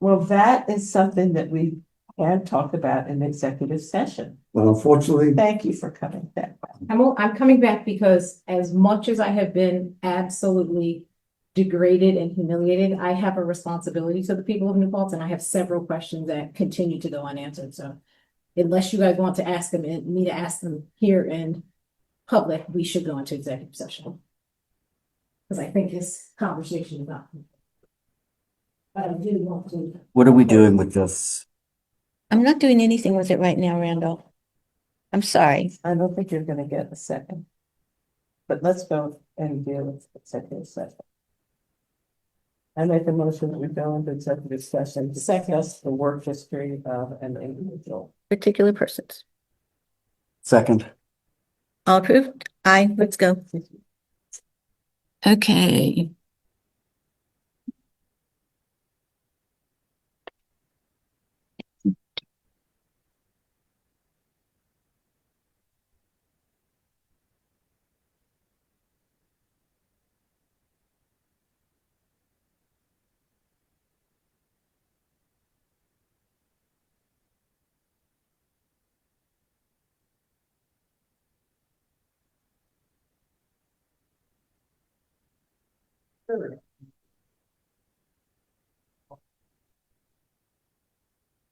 well, that is something that we can talk about in executive session. But unfortunately, Thank you for coming back. I'm coming back because as much as I have been absolutely degraded and humiliated, I have a responsibility to the people of New Paltz, and I have several questions that continue to go unanswered. So unless you guys want to ask them and me to ask them here in public, we should go into executive session. Because I think this conversation is not. But I do want to. What are we doing with this? I'm not doing anything with it right now, Randall. I'm sorry. I don't think you're gonna get a second. But let's go and deal with executive session. I make a motion that we go into executive session to discuss the work history of an individual. Particular persons. Second. All approved? Aye, let's go. Okay.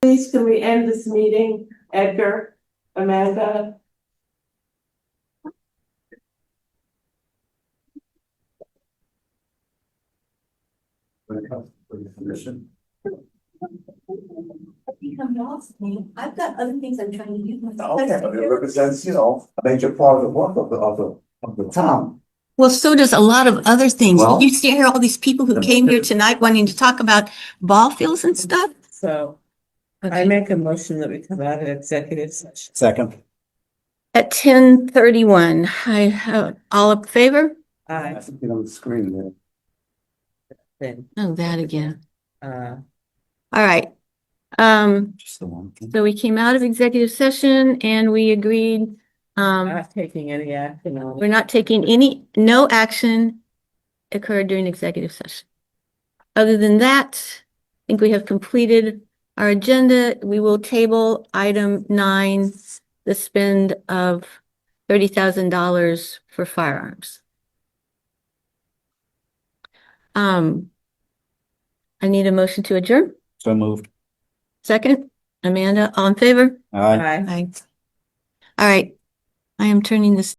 Please, can we end this meeting? Edgar, Amanda? when it comes to the commission, Become lost me. I've got other things I'm trying to do. okay, but it represents, a major part of the work of the town. Well, so does a lot of other things. Well- You see here all these people who came here tonight wanting to talk about ball fields and stuff. So I make a motion that we come out of executive session. Second. At 10:31, all in favor? I I think on the screen there. then, Oh, that again. uh, All right. Just the one. So we came out of executive session and we agreed, not taking any action on we're it. not taking no action occurred during executive session. Other than that, I think we have completed our agenda. We will table item 9, the spend of $30,000 for firearms. I need a motion to adjourn. So moved. Second, Amanda, all in favor? Aye. Aye. Aye. All right. I am turning this